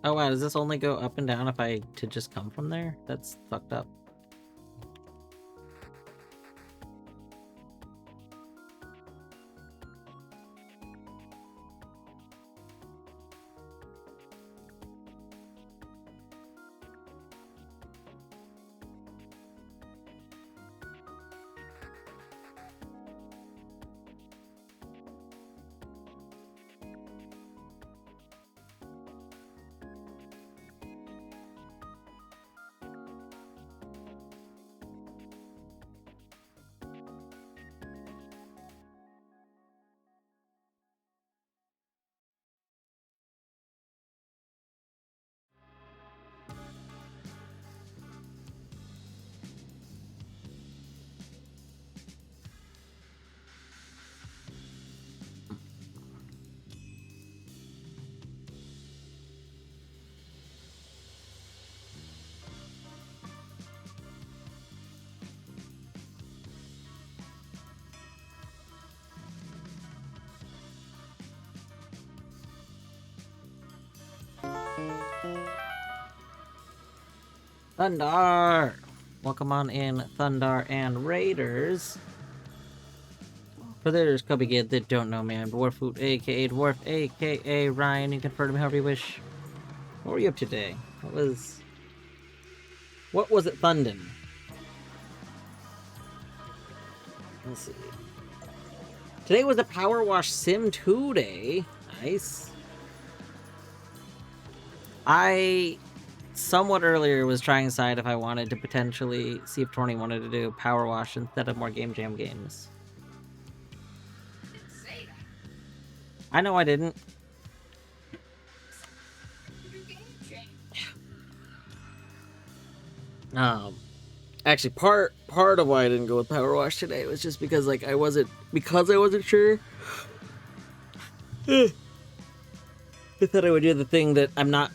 Oh wow, does this only go up and down if I to just come from there? That's fucked up. Thundar! Welcome on in, Thundar and Raiders. For those Cubby Kid that don't know me, I'm Dwarfoot, aka Dwarf, aka Ryan. You can refer to me however you wish. What were you up to today? What was it Thundin? Let's see. Today was a Power Wash Sim 2 day. Nice. I somewhat earlier was trying to decide if I wanted to potentially see if Torny wanted to do Power Wash instead of more Game Jam games. I know I didn't. Actually, part of why I didn't go with Power Wash today was just because I wasn't sure. I thought I would do the thing that I'm not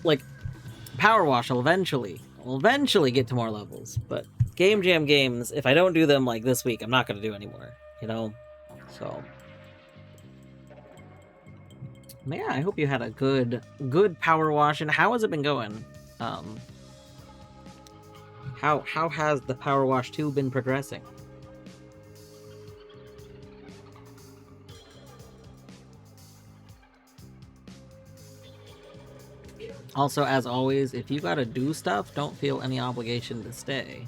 Power Wash will eventually get to more levels, but Game Jam games, if I don't do them this week, I'm not going to do anymore, so yeah, I hope you had a good Power Wash. And how has it been going? How has the Power Wash 2 been progressing? Also, as always, if you gotta do stuff, don't feel any obligation to stay.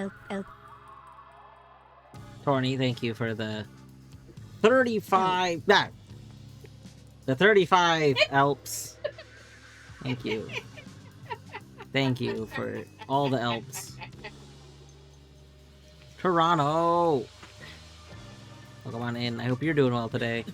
Torny, thank you for the 35. Ah, the 35 Alps. Thank you. Thank you for all the Alps. Toronto! Welcome on in. I hope you're doing well today.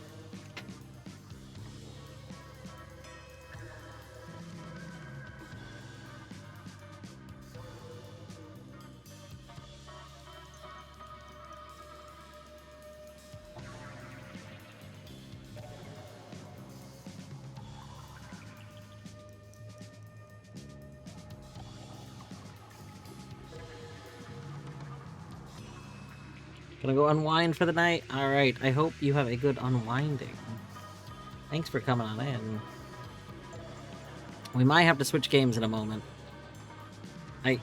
Gonna go unwind for the night? Alright, I hope you have a good unwinding. Thanks for coming on in. We might have to switch games in a moment. I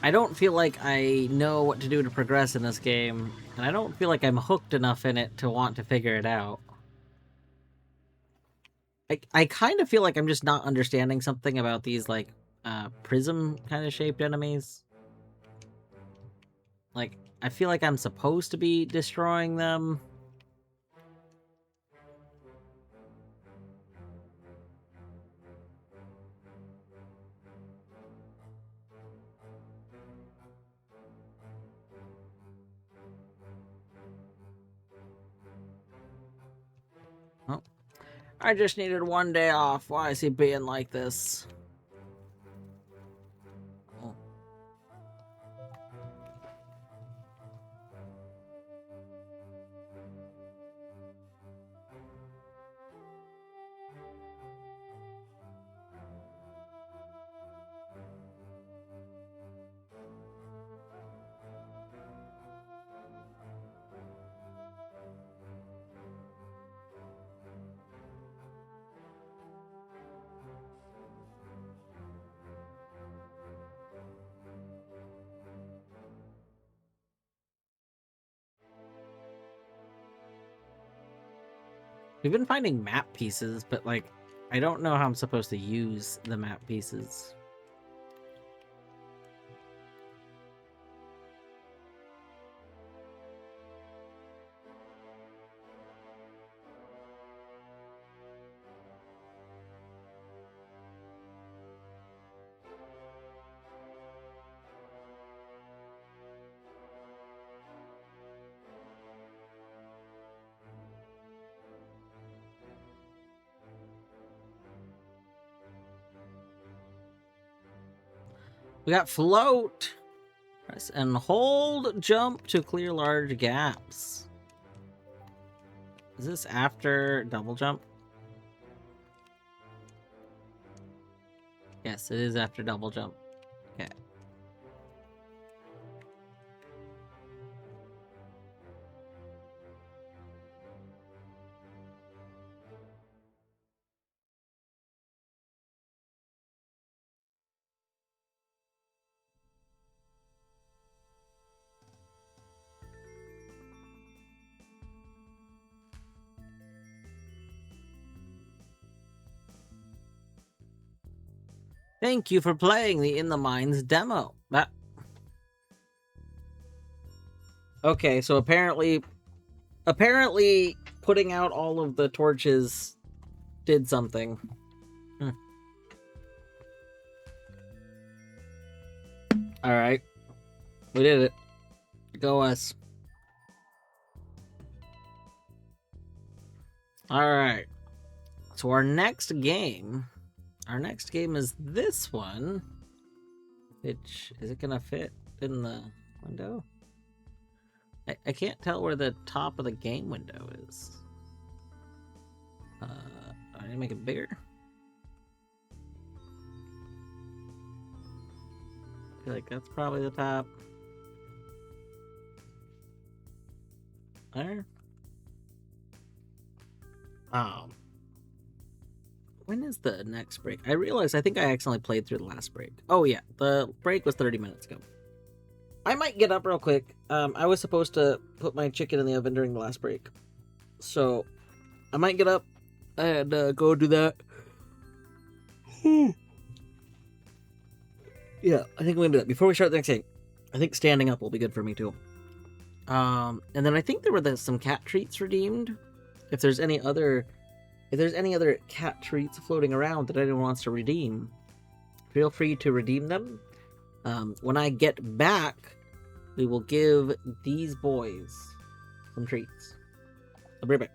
don't feel like I know what to do to progress in this game, and I don't feel like I'm hooked enough in it to want to figure it out. I kind of feel like I'm just not understanding something about these, like, prism kind of shaped enemies. Like, I feel like I'm supposed to be destroying them. Oh, I just needed one day off. Why is he being like this? Oh. We've been finding map pieces, but, like, I don't know how I'm supposed to use the map pieces. We got float. Press and hold jump to clear large gaps. Is this after double jump? Yes, it is after double jump. Okay. Thank you for playing the In the Mines demo. Okay, so apparently putting out all of the torches did something. All right, we did it. Go us. All right. So our next game is this one. Which, is it gonna fit in the window? I can't tell where the top of the game window is. I need to make it bigger. I feel like that's probably the top. There. When is the next break? I realized I think I accidentally played through the last break. Oh yeah, the break was 30 minutes ago. I might get up real quick. I was supposed to put my chicken in the oven during the last break. So, I might get up and go do that. Yeah, I think I'm gonna do that. Before we start the next game, I think standing up will be good for me too. And then I think there were some cat treats redeemed. If there's any other cat treats floating around that anyone wants to redeem, feel free to redeem them. When I get back, we will give these boys some treats. I'll be right back.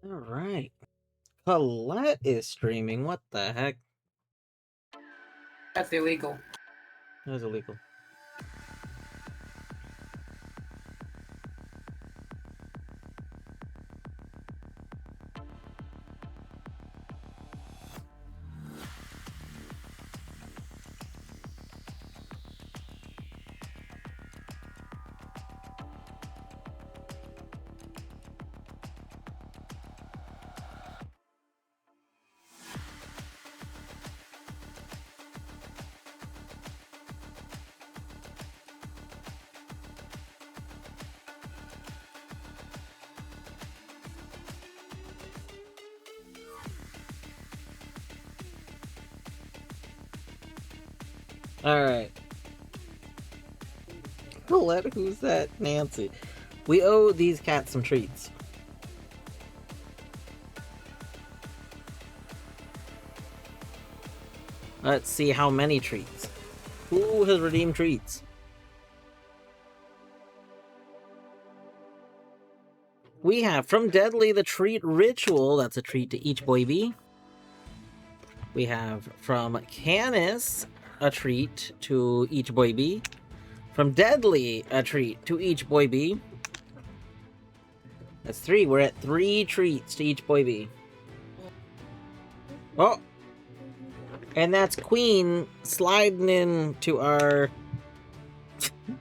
All right. Colette is streaming. What the heck?
That's illegal.
That was illegal. All right. Colette, who's that? Nancy. We owe these cats some treats. Let's see how many treats. Who has redeemed treats? We have from Deadly the Treat Ritual. That's a treat to each boy bee. We have from Canis a treat to each boy bee. From Deadly a treat to each boy bee. That's 3. We're at 3 treats to each boy bee. Oh! And that's Queen sliding into our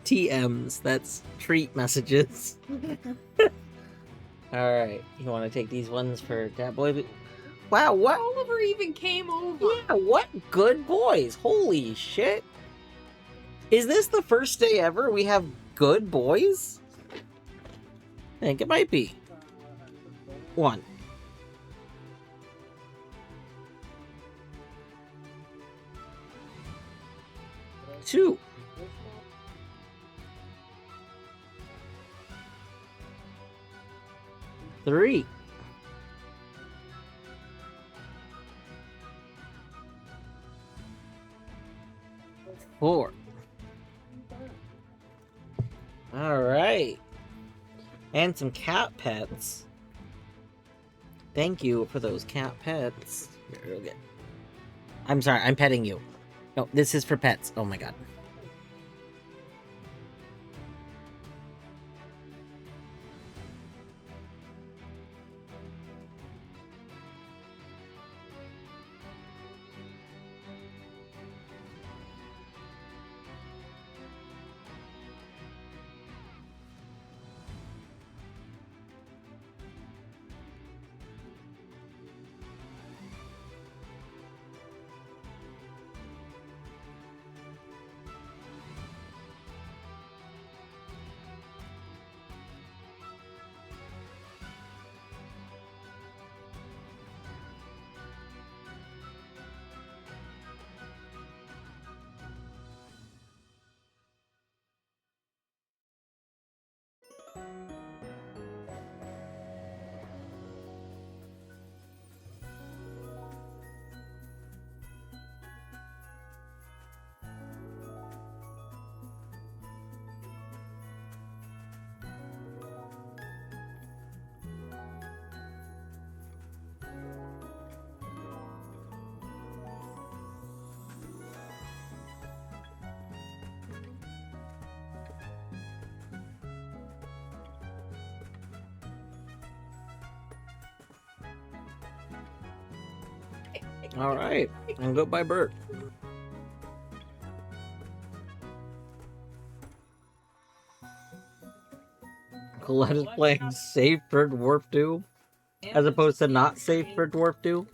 TMs. That's treat messages. Alright, you want to take these ones for that boy? Wow, what?
Oliver even came over.
Yeah, what good boys. Holy shit. Is this the first day ever we have good boys? I think it might be. 1. 2. 3. 4. Alright. And some cat pets. Thank you for those cat pets. Here, go get. I'm sorry, I'm petting you. No, this is for pets. Oh my god. Alright, and goodbye, Bert. Colette is playing safe for Dwarf 2, as opposed to not safe for Dwarf 2.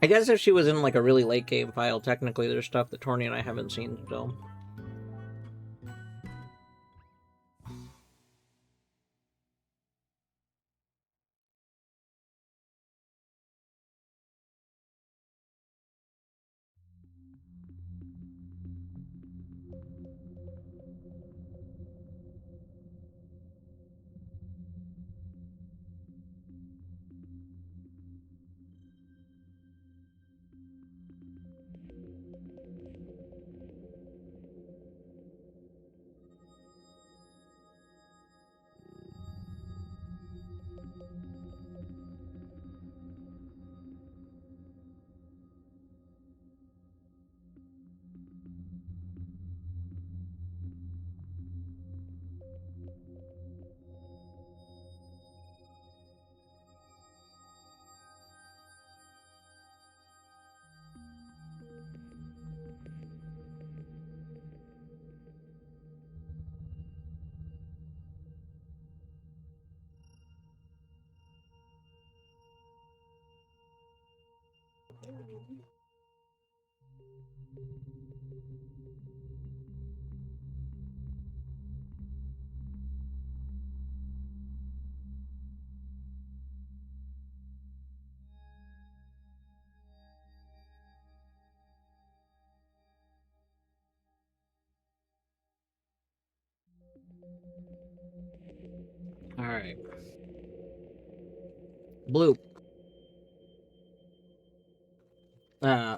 I guess if she was in like a really late game file, technically there's stuff that Torny and I haven't seen still. All right. Bloop.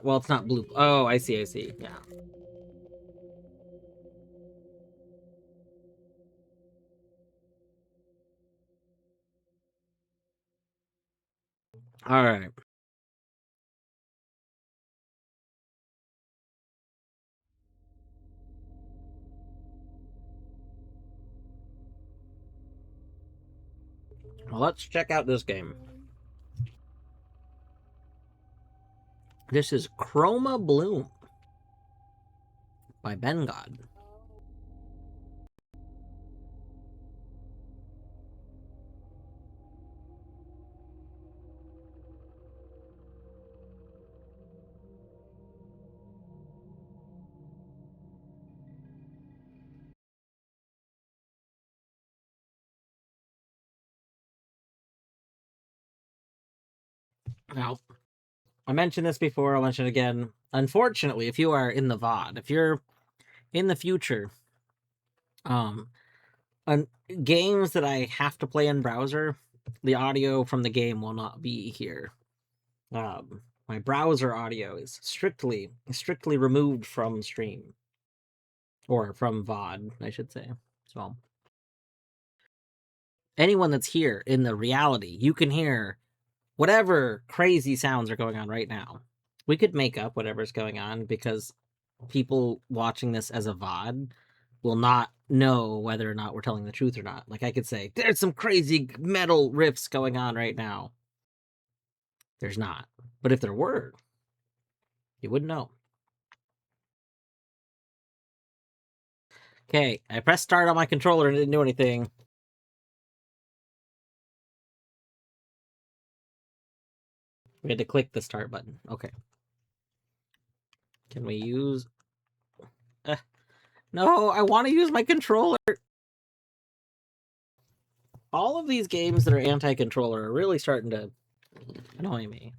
Well, it's not bloop. Oh, I see. Yeah. All right. Well, let's check out this game. This is Chroma Bloom by Ben God. Now, I mentioned this before, I'll mention it again. Unfortunately, if you are in the VOD, if you're in the future, um, on games that I have to play in browser, the audio from the game will not be here. My browser audio is strictly removed from stream. Or from VOD, I should say. So anyone that's here in the reality, you can hear whatever crazy sounds are going on right now. We could make up whatever's going on because people watching this as a VOD will not know whether or not we're telling the truth or not. Like I could say, there's some crazy metal riffs going on right now. There's not. But if there were, you wouldn't know. Okay, I pressed start on my controller and it didn't do anything. We had to click the start button. Okay. Can we use... No, I want to use my controller. All of these games that are anti-controller are really starting to annoy me.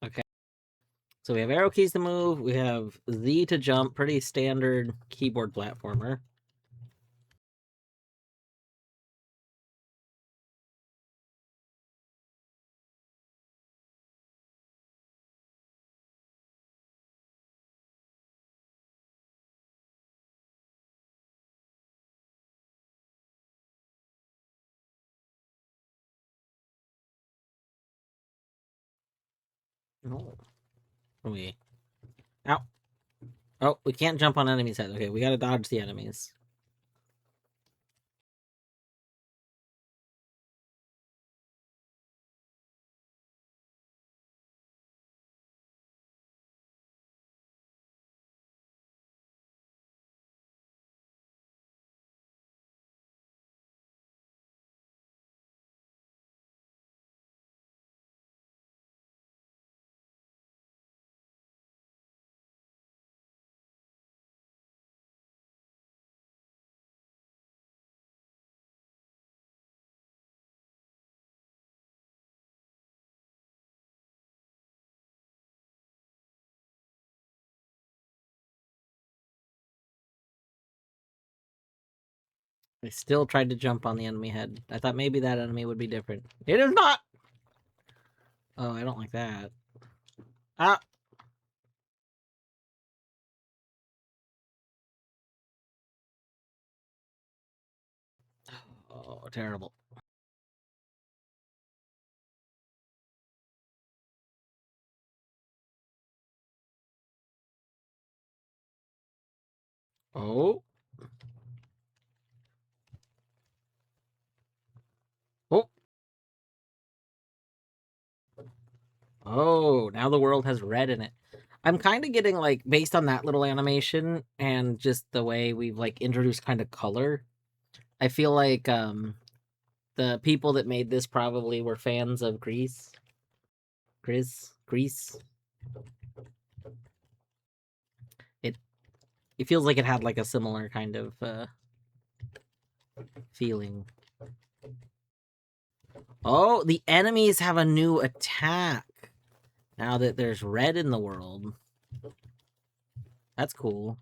Okay. So we have arrow keys to move. We have Z to jump. Pretty standard keyboard platformer. Oh. We... Ow. Oh, we can't jump on enemies' heads. Okay, we gotta dodge the enemies. I still tried to jump on the enemy head. I thought maybe that enemy would be different. It is not! Oh, I don't like that. Ah! Oh, terrible. Oh. Oh. Oh, now the world has red in it. I'm kind of getting, like, based on that little animation and just the way we've, like, introduced kind of color, I feel like, The people that made this probably were fans of Grease. Grease. It feels like it had like a similar kind of feeling. Oh, the enemies have a new attack now that there's red in the world. That's cool.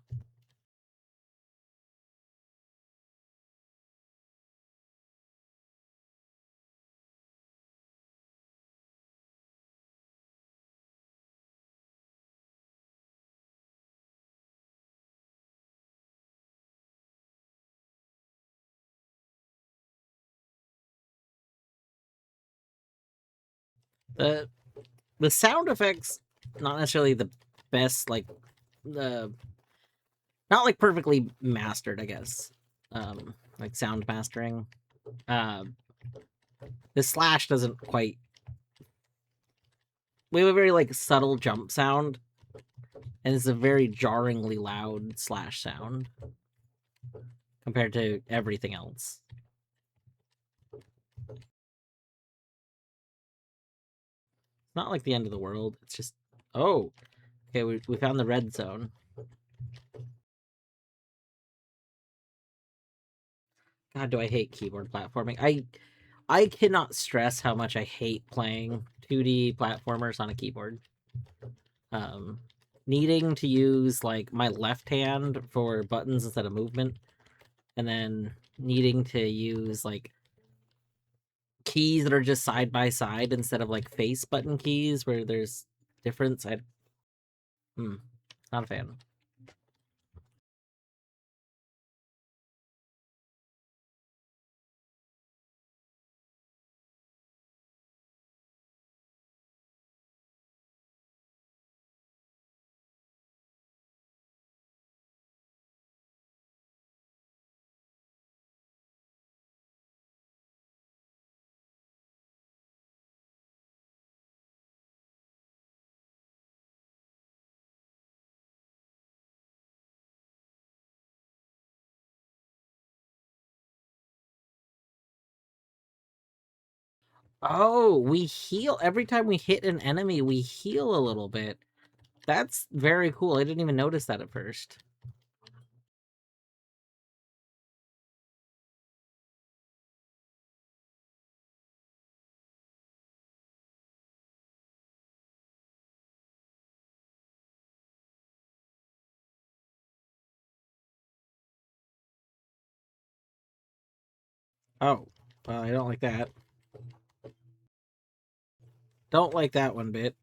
The the sound effects, not necessarily the best, like the not like perfectly mastered, I guess. Like sound mastering. Uh, the slash doesn't quite. We have a very like subtle jump sound, and it's a very jarringly loud slash sound compared to everything else. It's not like the end of the world. It's just okay. We found the red zone. God, do I hate keyboard platforming? I cannot stress how much I hate playing 2D platformers on a keyboard. Um, Needing to use like my left hand for buttons instead of movement, and then needing to use like keys that are just side by side instead of like face button keys where there's difference. Not a fan. Oh, we heal every time we hit an enemy. We heal a little bit. That's very cool. I didn't even notice that at first. Oh, well, I don't like that. Don't like that one bit.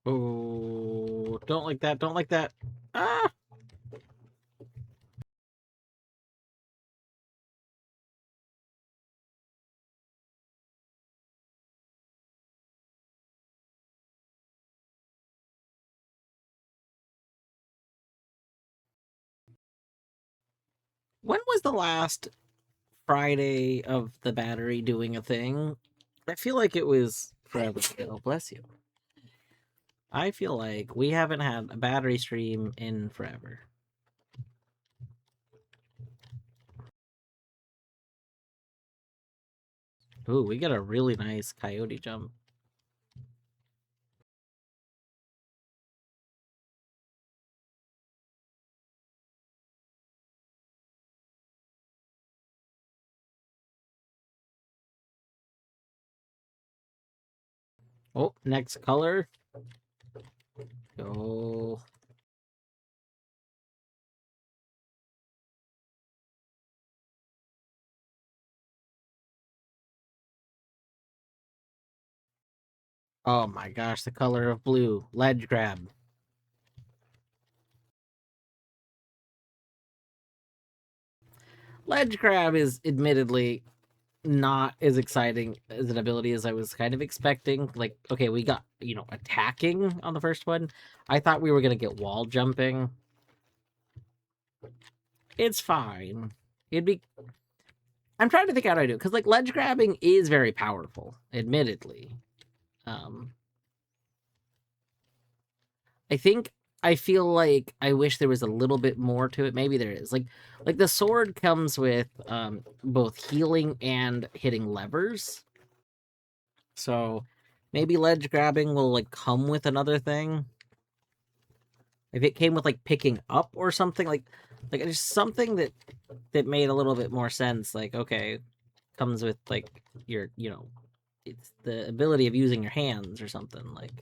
Oh, don't like that. Don't like that. Ah! When was the last Friday of the battery doing a thing? I feel like it was forever ago. Bless you. I feel like we haven't had a battery stream in forever. Ooh, we got a really nice coyote jump. Oh, next color. Go. Oh my gosh, the color of blue. Ledge grab. Ledge grab is admittedly not as exciting as an ability as I was kind of expecting. Like, okay, we got, attacking on the first one. I thought we were going to get wall jumping. It's fine. It'd be. I'm trying to think how to do it because, like, ledge grabbing is very powerful, admittedly. Um, I think I feel like I wish there was a little bit more to it. Maybe there is. Like the sword comes with both healing and hitting levers. So maybe ledge grabbing will like come with another thing. If it came with like picking up or something like just something that made a little bit more sense. Like, okay, comes with like your, it's the ability of using your hands or something like.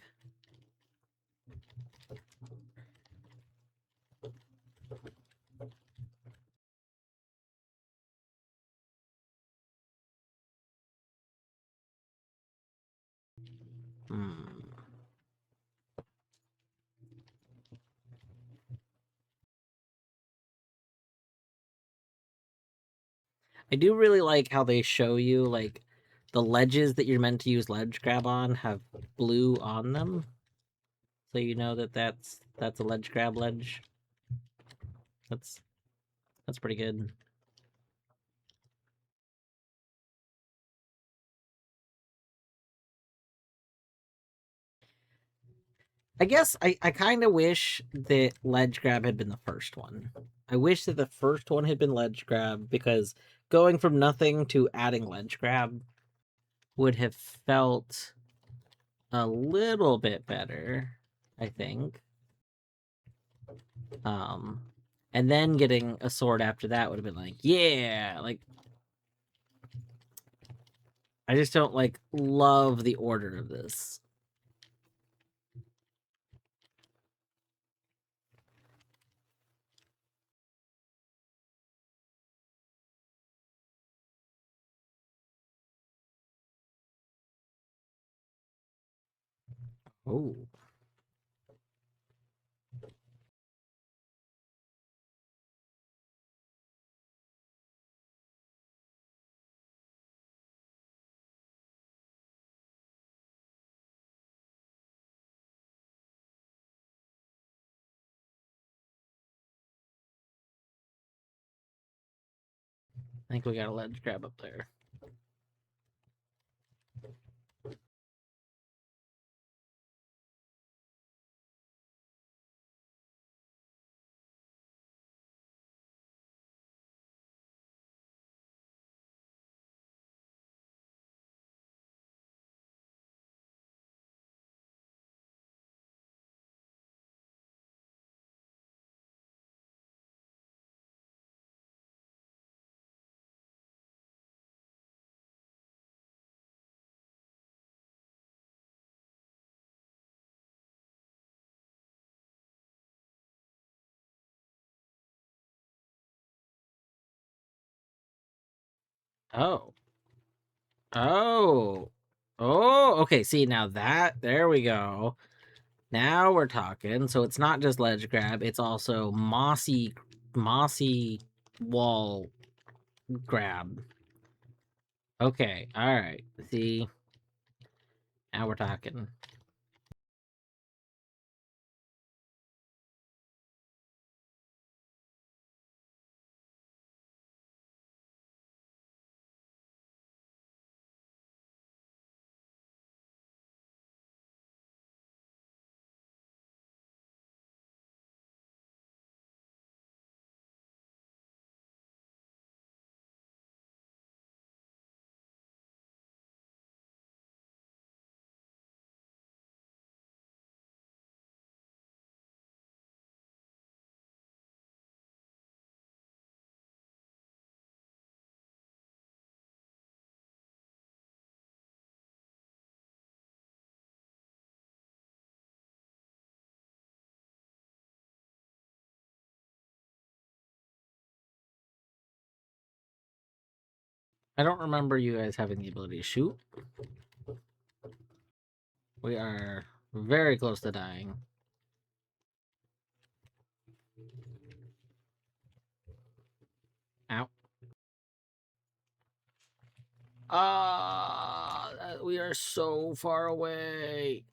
Hmm. I do really like how they show you like the ledges that you're meant to use ledge grab on have blue on them, so you know that that's a ledge grab ledge. That's that's pretty good. I guess I kind of wish that ledge grab had been the first one. I wish that the first one had been ledge grab because going from nothing to adding ledge grab would have felt a little bit better, I think. Um, and then getting a sword after that would have been like, yeah, like I just don't like love the order of this. Oh, I think we got a ledge grab up there. Oh. Oh. Oh, okay. See, now there we go. Now we're talking. So it's not just ledge grab, it's also mossy wall grab. Okay, all right. See, now we're talking. I don't remember you guys having the ability to shoot. We are very close to dying. Ow. We are so far away.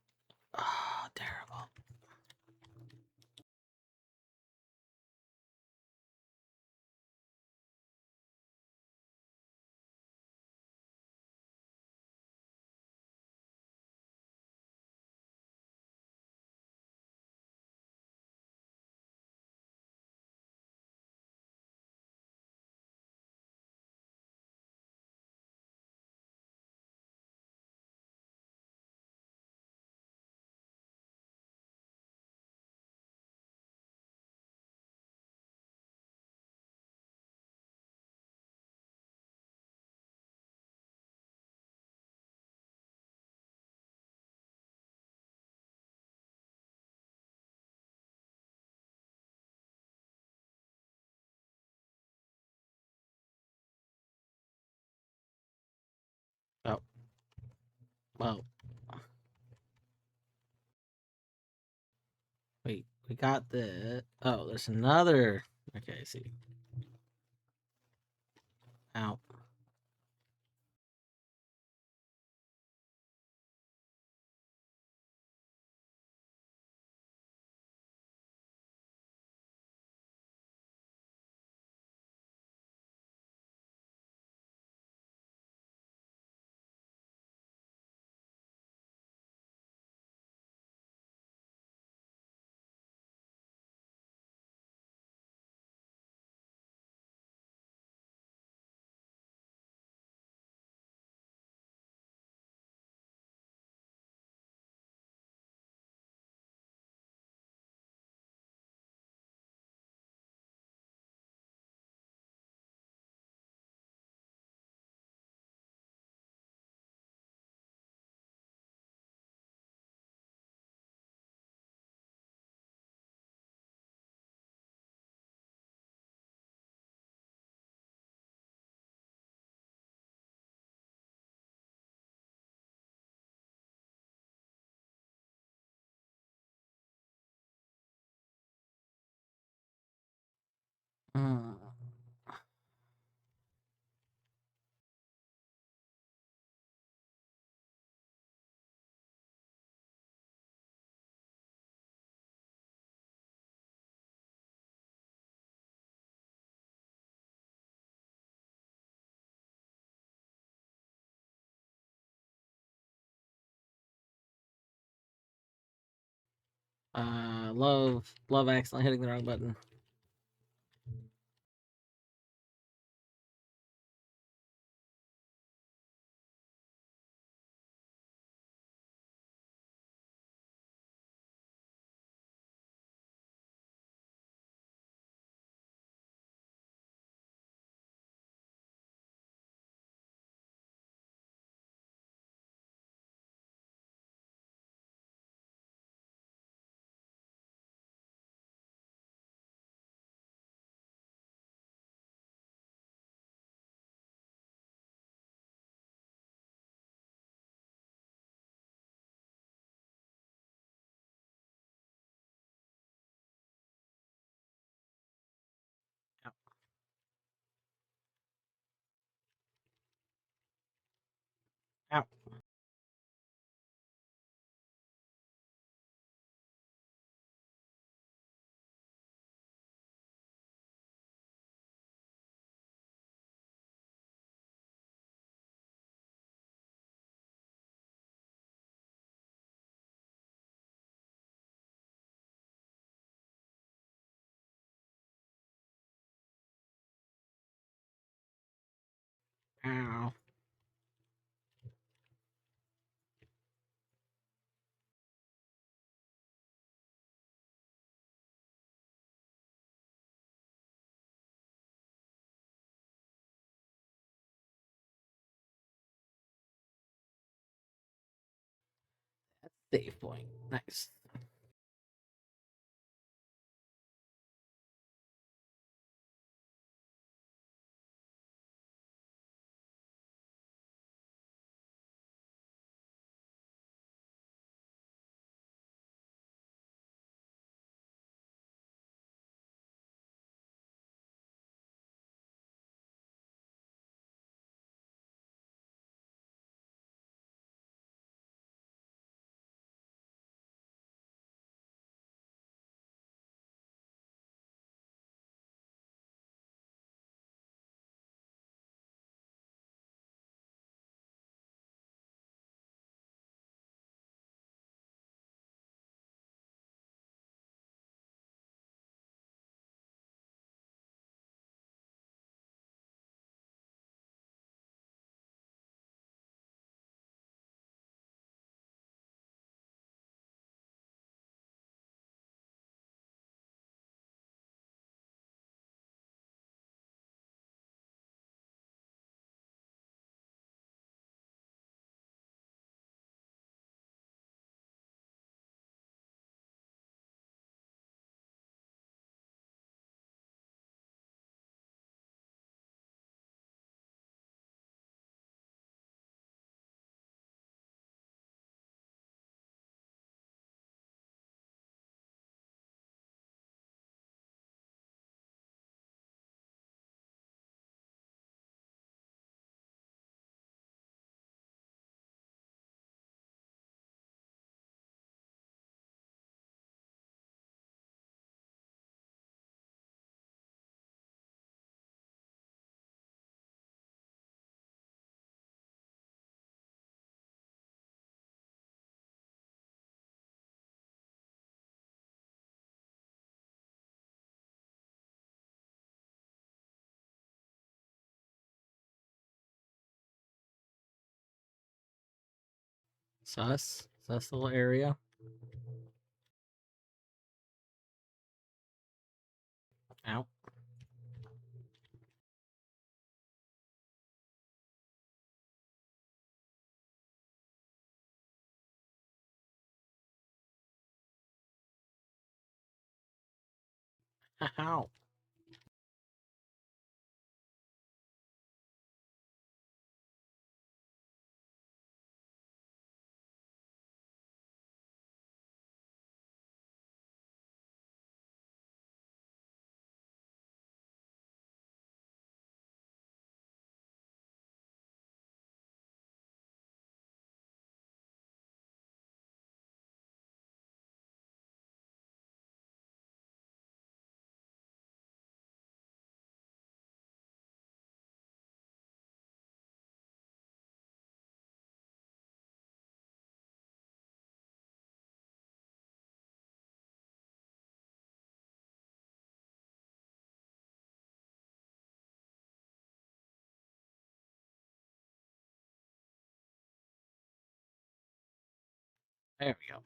Ah, terrible. Oh, well. Wait, we got the. Oh, there's another. Okay, I see. Ow. Mm. Love accidentally hitting the wrong button. Ow. Ow. Ow. Save point. Nice. Sus. Sus little area. Ow. Ow. There we go.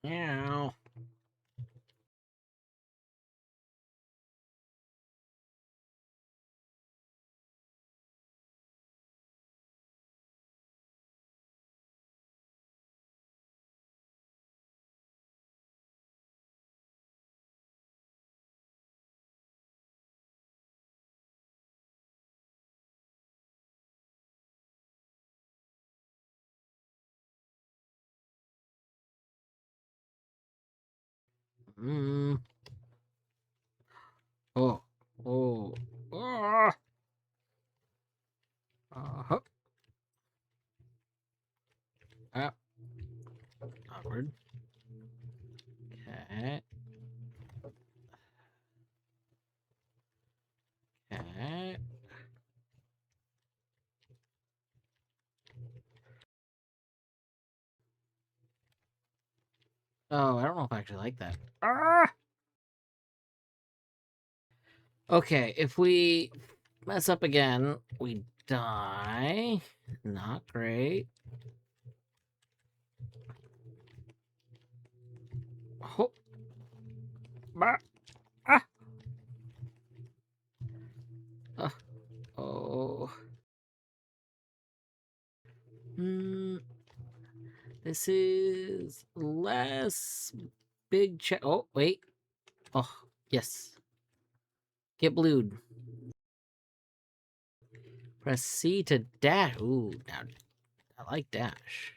Ow. Mm. Oh. Oh. Ah. Uh-huh. Ah. Awkward. Okay. Okay. Oh, I don't know if I actually like that. Ah! Okay, if we mess up again, we die. Not great. Oh. Bah. Ah. Oh. Hmm. This is less big check. Oh, wait. Oh, yes. Get blued. Press C to dash. Ooh, now I like dash.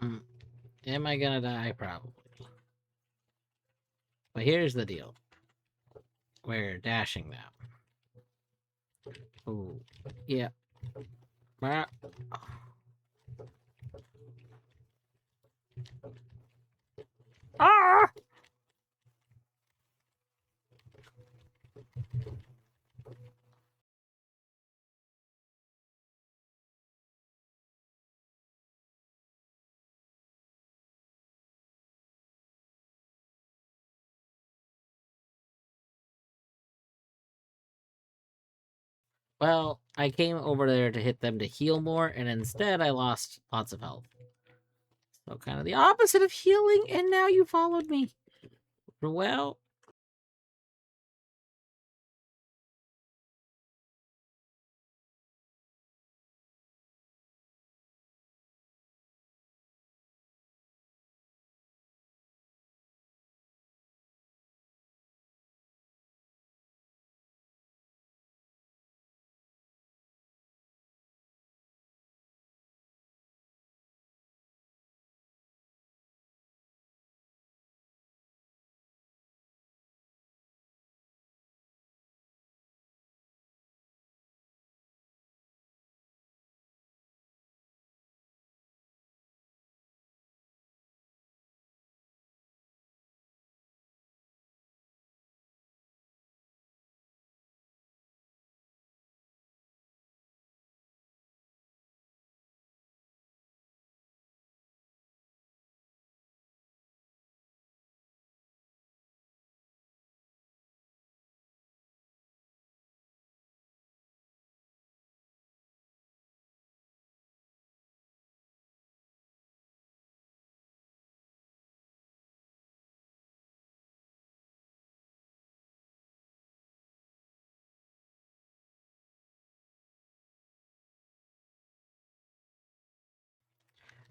Mm, Am I gonna die? Probably. But here's the deal. We're dashing now. Oh, yeah. Ah. Ah! Well, I came over there to hit them to heal more, and instead I lost lots of health. So kind of the opposite of healing, and now you followed me. Well,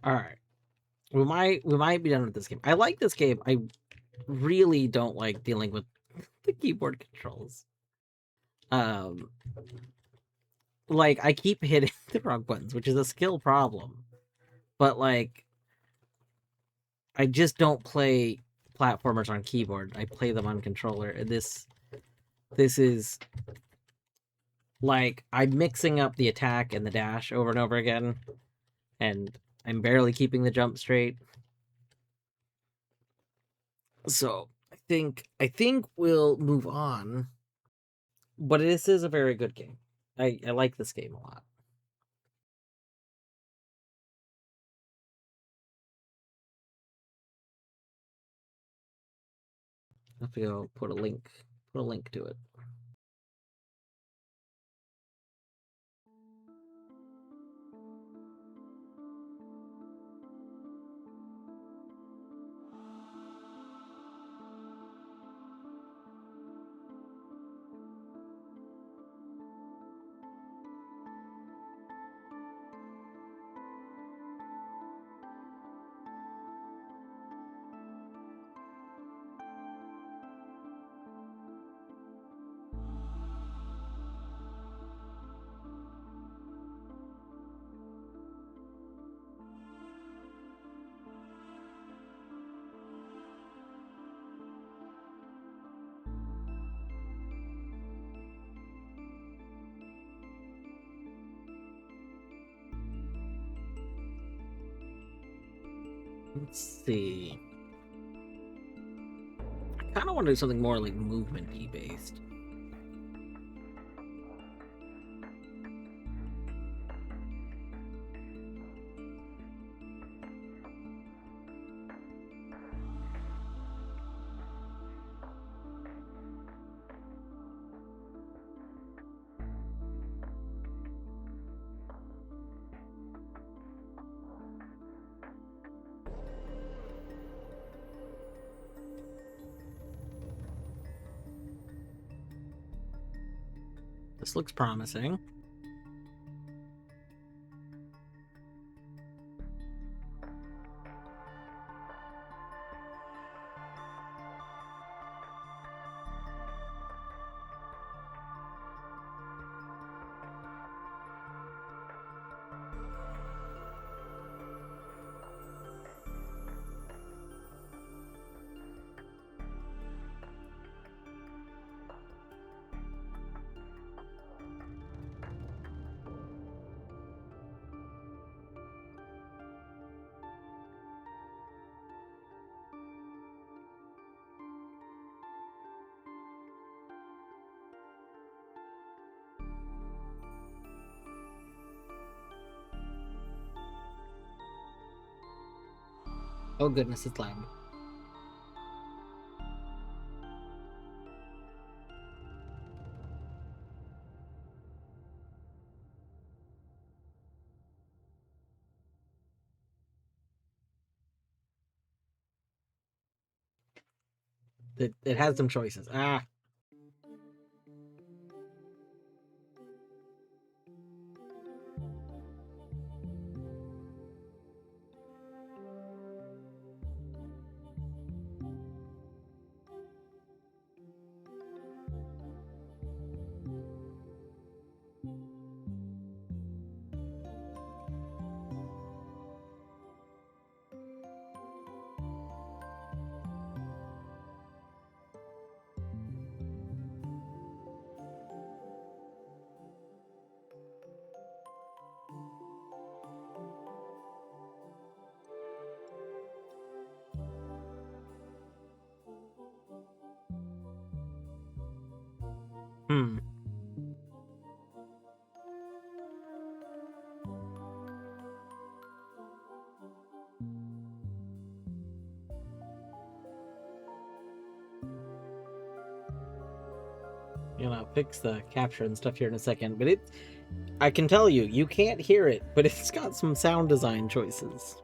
all right. We might be done with this game. I like this game. I really don't like dealing with the keyboard controls. Um, like I keep hitting the wrong buttons, which is a skill problem. But like, I just don't play platformers on keyboard. I play them on controller. And this is like I'm mixing up the attack and the dash over and over again, and I'm barely keeping the jump straight. So I think we'll move on. But this is a very good game. I like this game a lot. I have to go put a link to it. Let's see. I kind of want to do something more like movement-y based. This looks promising. Oh goodness, it's loud. It has some choices. Ah. Hmm. Fix the capture and stuff here in a second, but I can tell you, you can't hear it, but it's got some sound design choices.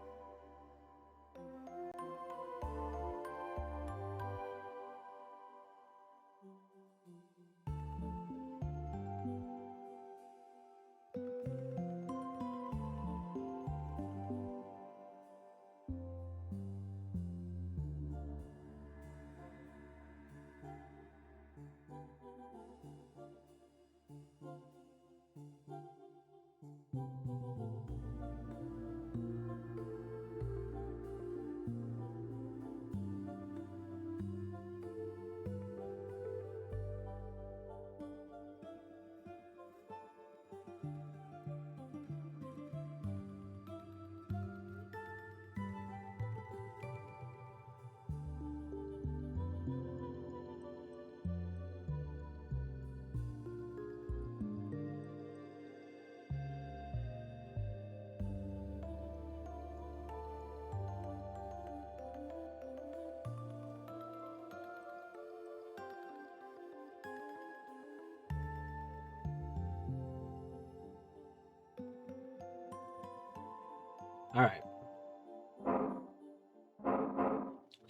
All right.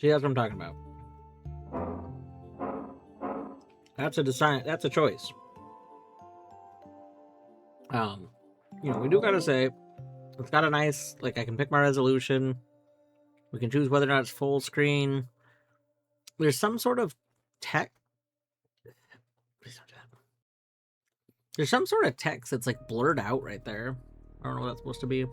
See, that's what I'm talking about. That's a design. That's a choice. We do gotta say, it's got a nice, like, I can pick my resolution. We can choose whether or not it's full screen. There's some sort of tech. Please don't do that. There's some sort of text that's like blurred out right there. I don't know what that's supposed to be.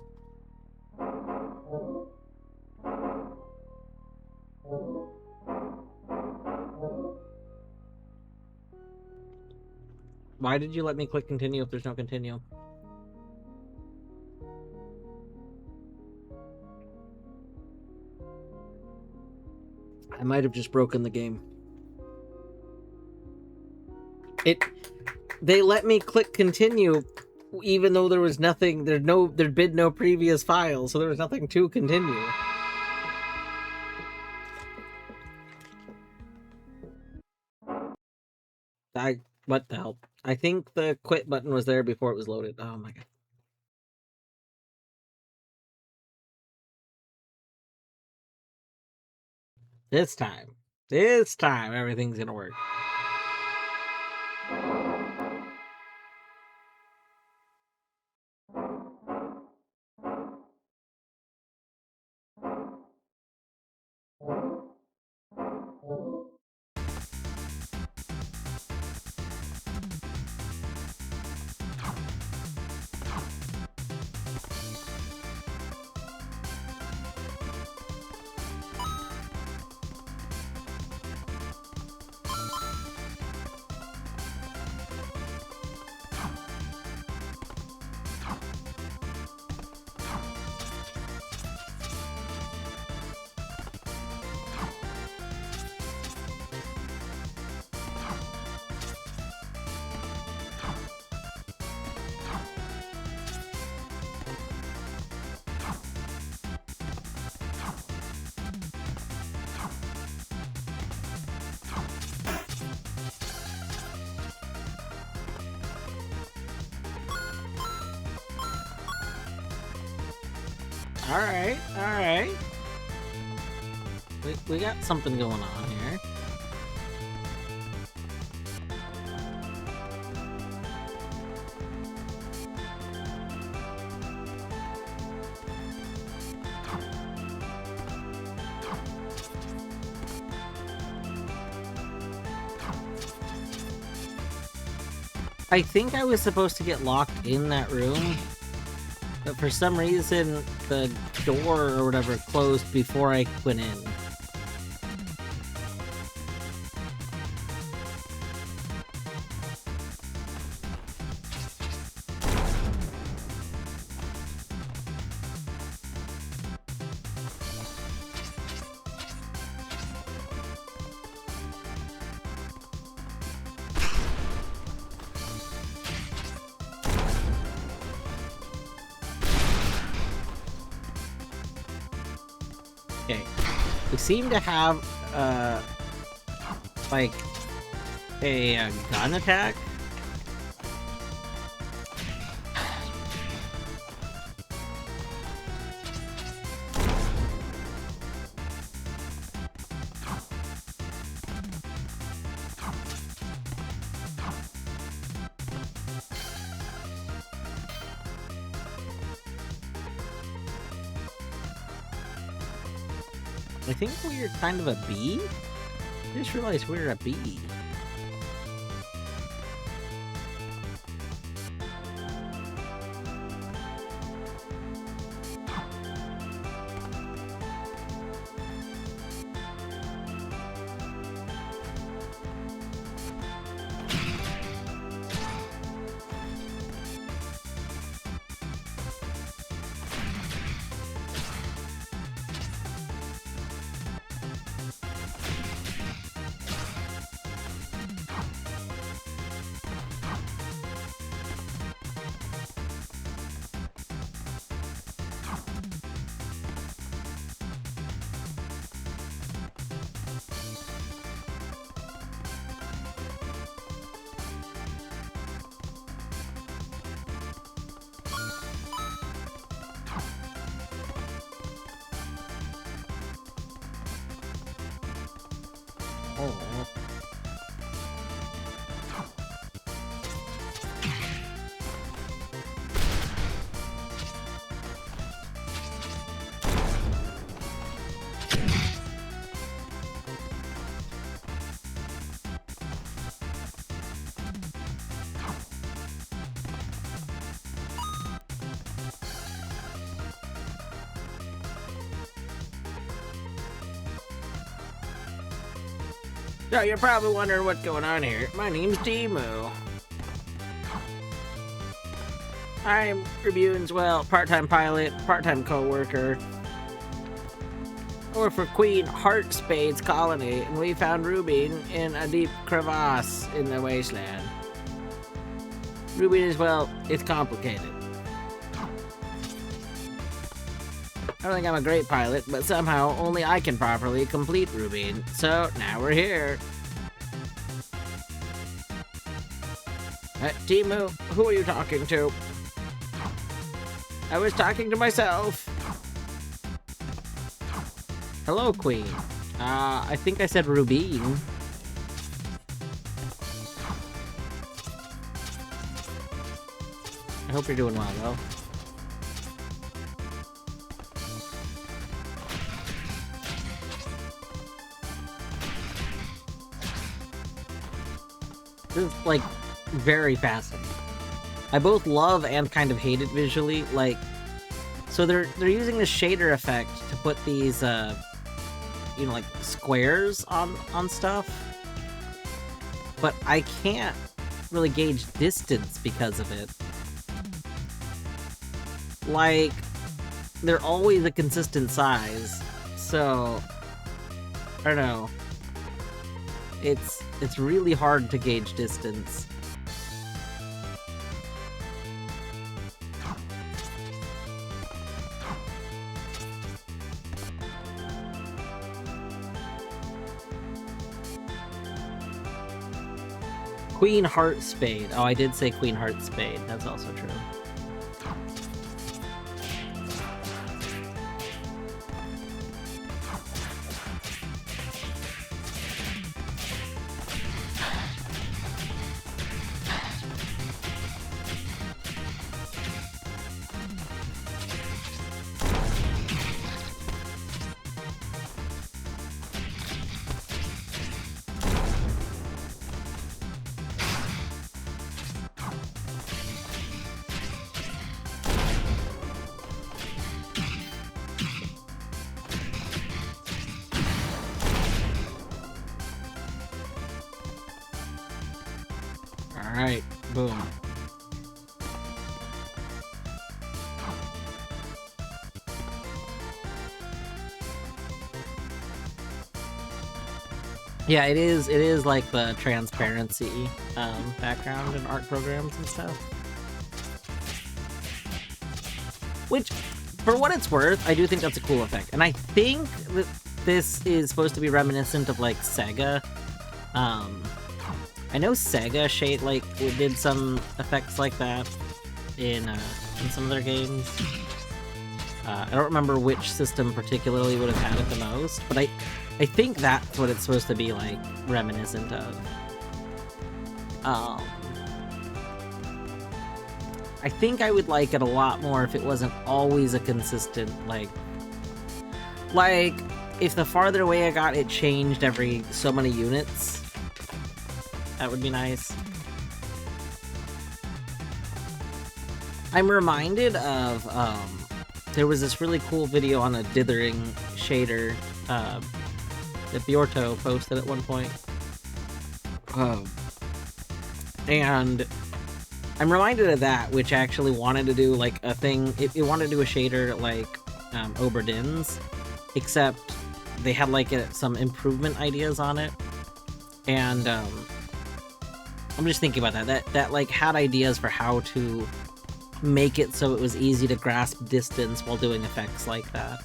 Why did you let me click continue if there's no continue? I might have just broken the game. They let me click continue even though there was nothing, there'd been no previous file, so there was nothing to continue. What the hell? I think the quit button was there before it was loaded. Oh my god. This time, everything's gonna work. Alright, alright. We got something going on here. I think I was supposed to get locked in that room, but for some reason the door or whatever closed before I went in. Okay, we seem to have, like, a gun attack. I think we're kind of a bee? I just realized we're a bee. Oh. So you're probably wondering what's going on here. My name's Timu. I'm Rebune's, well, part-time pilot, part-time co-worker. I work for Queen Heartspade's colony, and we found Rubine in a deep crevasse in the wasteland. Rubine is, well, it's complicated. I don't think I'm a great pilot, but somehow only I can properly complete Rubine. So now we're here. Timu, who are you talking to? I was talking to myself. Hello, Queen. I think I said Rubine. I hope you're doing well, though. This is, like, very fascinating. I both love and kind of hate it visually. Like, so they're using the shader effect to put these, you know, like, squares on stuff. But I can't really gauge distance because of it. Like, they're always a consistent size. So, I don't know. It's really hard to gauge distance. Queen Heartspade. Oh, I did say Queen Heartspade. That's also true. Alright, boom. Yeah, it is like the transparency background in art programs and stuff. Which, for what it's worth, I do think that's a cool effect. And I think that this is supposed to be reminiscent of like Sega. I know Sega did some effects like that in some of their games. I don't remember which system particularly would have had it the most, but I think that's what it's supposed to be like reminiscent of. I think I would like it a lot more if it wasn't always a consistent like if the farther away I got, it changed every so many units. That would be nice. I'm reminded of, there was this really cool video on a dithering shader that Bjorto posted at one point. And I'm reminded of that, which actually wanted to do like a thing, it wanted to do a shader like Oberdins, except they had like some improvement ideas on it. And I'm just thinking about that like had ideas for how to make it so it was easy to grasp distance while doing effects like that.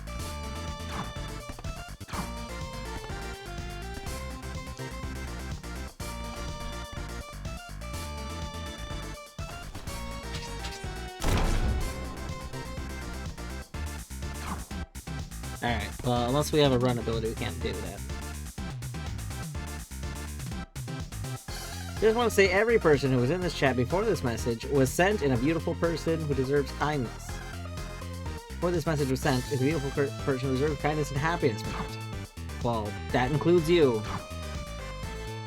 Alright, well, unless we have a run ability, we can't do that. I just want to say every person who was in this chat before this message was sent in a beautiful person who deserves kindness. Before this message was sent, is a beautiful person who deserves kindness and happiness. Well, that includes you.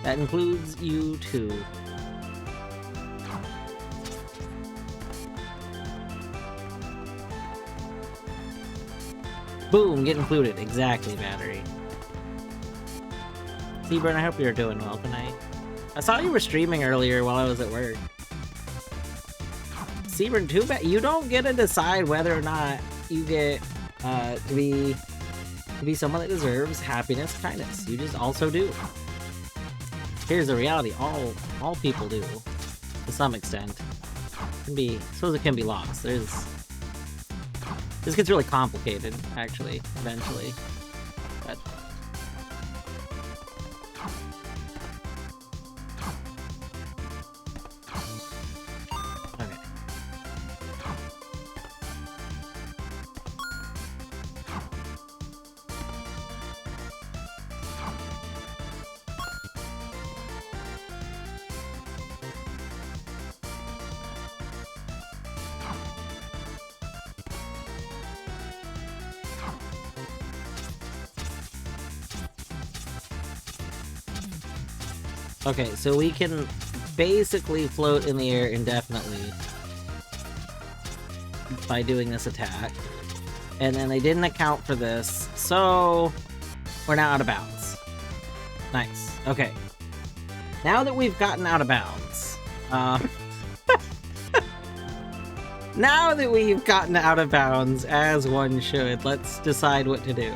That includes you too. Boom, get included. Exactly, Battery. Seaburn, I hope you're doing well tonight. I saw you were streaming earlier while I was at work. Seaburn, too bad. You don't get to decide whether or not you get to be someone that deserves happiness, kindness. You just also do. Here's the reality: all people do, to some extent. I suppose it can be lost. This gets really complicated, actually, eventually. But okay, so we can basically float in the air indefinitely by doing this attack. And then they didn't account for this, so we're now out of bounds. Nice. Okay. Now that we've gotten out of bounds, now that we've gotten out of bounds, as one should, let's decide what to do.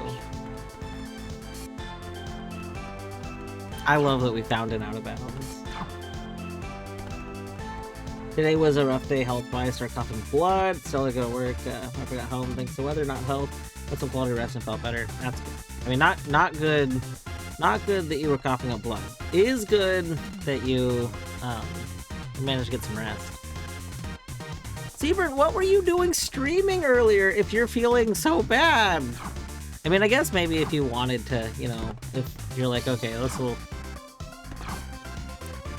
I love that we found an out of bounds. Today was a rough day health-wise, start coughing blood, still gonna work, I got home thanks to weather, not health, got some quality rest and felt better. That's good. I mean, not good that you were coughing up blood. It is good that you managed to get some rest. Seabird, what were you doing streaming earlier if you're feeling so bad? I mean, I guess maybe if you wanted to, you know, if you're like, okay, let's little...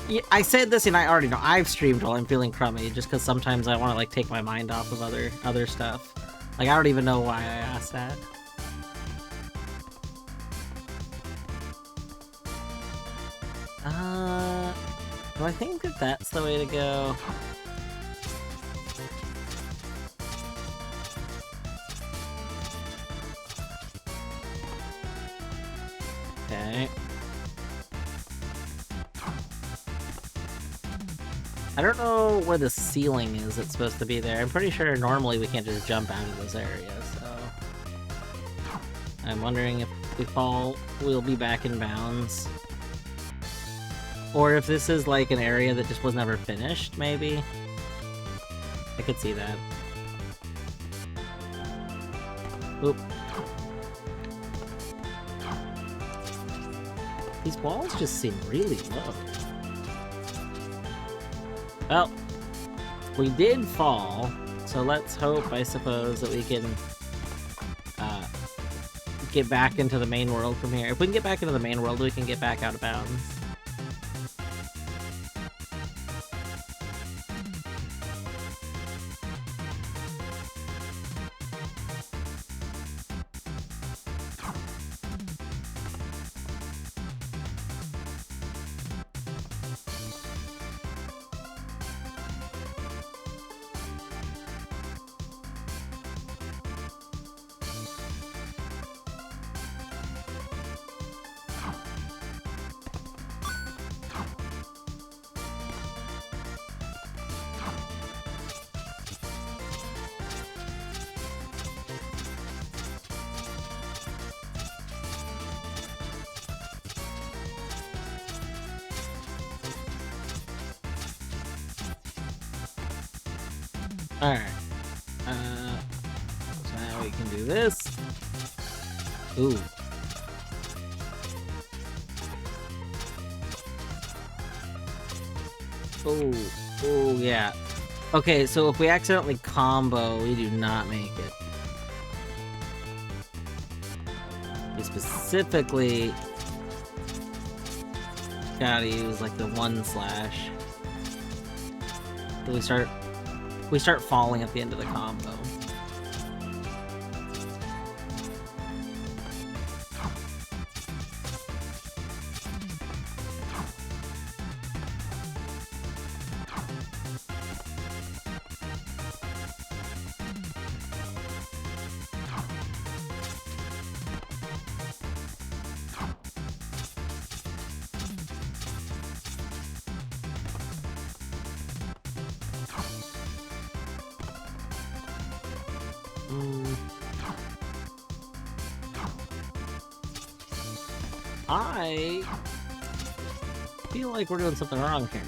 Yeah, I said this and I already know, I've streamed while I'm feeling crummy, just because sometimes I want to, like, take my mind off of other stuff. Like, I don't even know why I asked that. Do I think that that's the way to go? Okay. I don't know where the ceiling is that's supposed to be there. I'm pretty sure normally we can't just jump out of this area, so... I'm wondering if we fall, we'll be back in bounds. Or if this is like an area that just was never finished, maybe? I could see that. Oop. These walls just seem really low. Well, we did fall, so let's hope, I suppose, that we can get back into the main world from here. If we can get back into the main world, we can get back out of bounds. Alright. So now we can do this. Ooh. Oh, oh yeah. Okay, so if we accidentally combo, we do not make it. We specifically gotta use like the 1 slash. So we start falling at the end of the combo. I feel like we're doing something wrong here.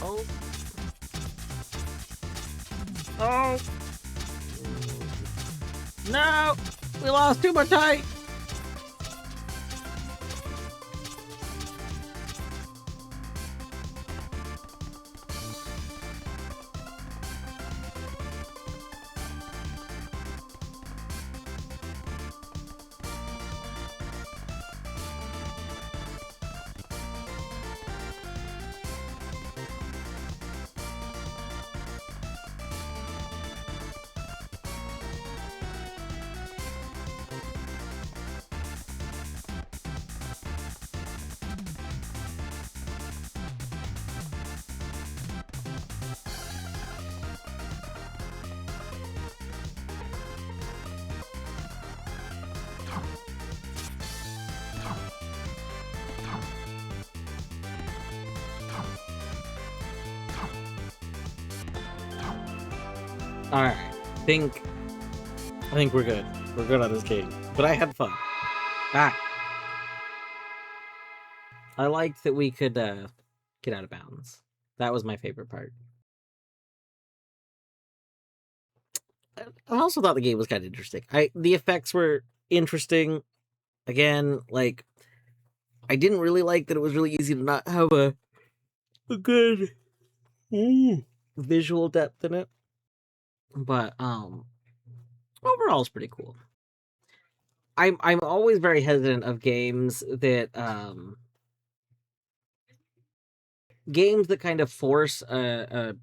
Oh. Oh. No! We lost too much height! Alright. I think we're good. We're good on this game. But I had fun. Ah. I liked that we could get out of bounds. That was my favorite part. I also thought the game was kind of interesting. The effects were interesting. Again, like, I didn't really like that it was really easy to not have a good visual depth in it. But overall it's pretty cool. I'm always very hesitant of games that kind of force an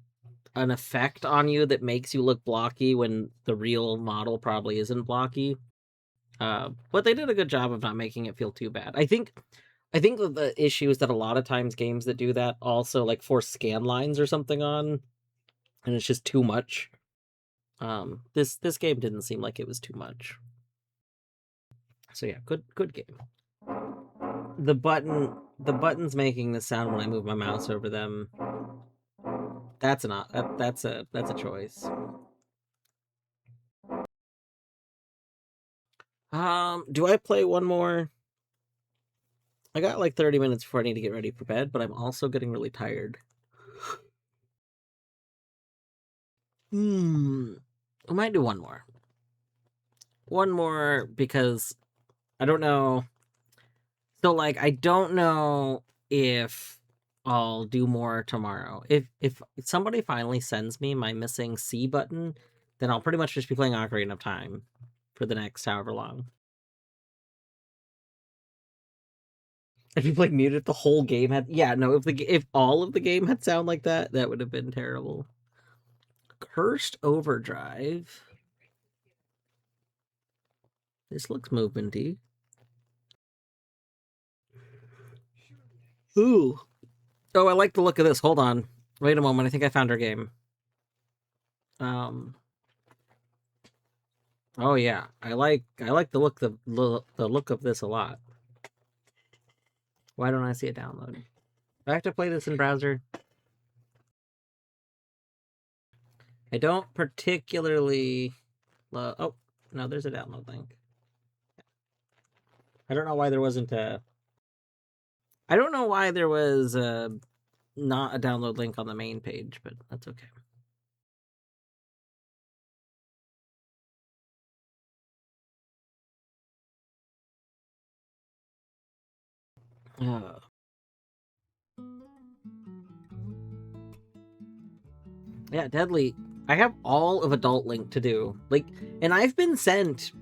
effect on you that makes you look blocky when the real model probably isn't blocky. But they did a good job of not making it feel too bad. I think that the issue is that a lot of times games that do that also like force scan lines or something on, and it's just too much. This game didn't seem like it was too much. So yeah, good game. The buttons making the sound when I move my mouse over them. That's a choice. Do I play one more? I got like 30 minutes before I need to get ready for bed, but I'm also getting really tired. I might do one more. One more because I don't know. So like I don't know if I'll do more tomorrow. If somebody finally sends me my missing C button, then I'll pretty much just be playing Ocarina of Time for the next however long. If you like muted the whole game had if all of the game had sound like that, that would have been terrible. Cursed Overdrive. This looks movementy. Ooh. Oh, I like the look of this. Hold on. Wait a moment. I think I found our game. Oh yeah. I like the look of this a lot. Why don't I see it download? Do I have to play this in browser? I don't particularly love... Oh, no, there's a download link. I don't know why there wasn't a... I don't know why there was not a download link on the main page, but that's okay. Yeah, Deadly. I have all of Adult Link to do. Like, and I've been sent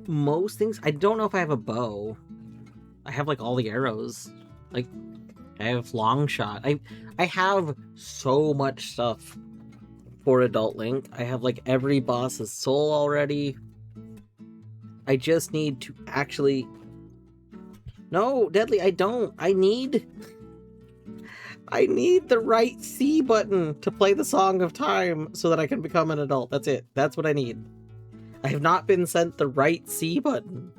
most things. I don't know if I have a bow. I have like all the arrows. Like, I have long shot. I have so much stuff for Adult Link. I have like every boss's soul already. I just need to actually... No, Deadly, I don't. I need the right C button to play the Song of Time so that I can become an adult. That's it. That's what I need. I have not been sent the right C button.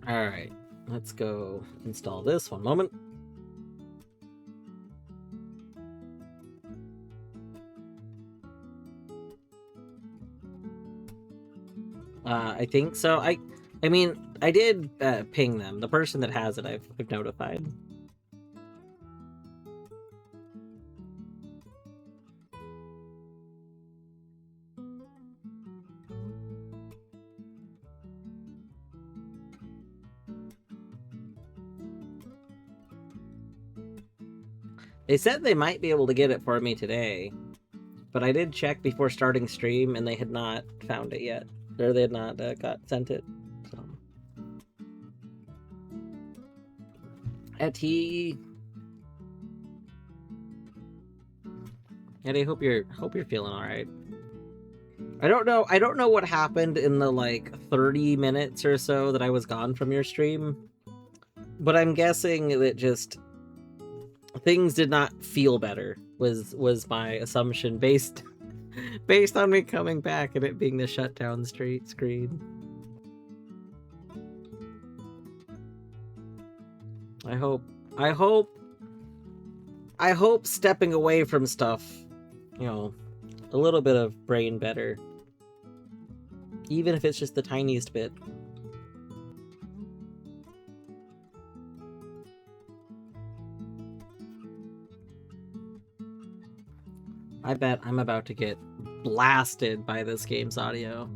Alright, let's go install this. One moment. I think so. I mean, I did ping them. The person that has it, I've notified. They said they might be able to get it for me today, but I did check before starting stream, and they had not found it yet. Or they had not sent it. So. Etty. Eddie, hope you're feeling all right. I don't know what happened in the like 30 minutes or so that I was gone from your stream, but I'm guessing that just things did not feel better was my assumption based on me coming back and it being the shutdown screen. I hope stepping away from stuff, you know, a little bit of brain better. Even if it's just the tiniest bit. I bet I'm about to get blasted by this game's audio.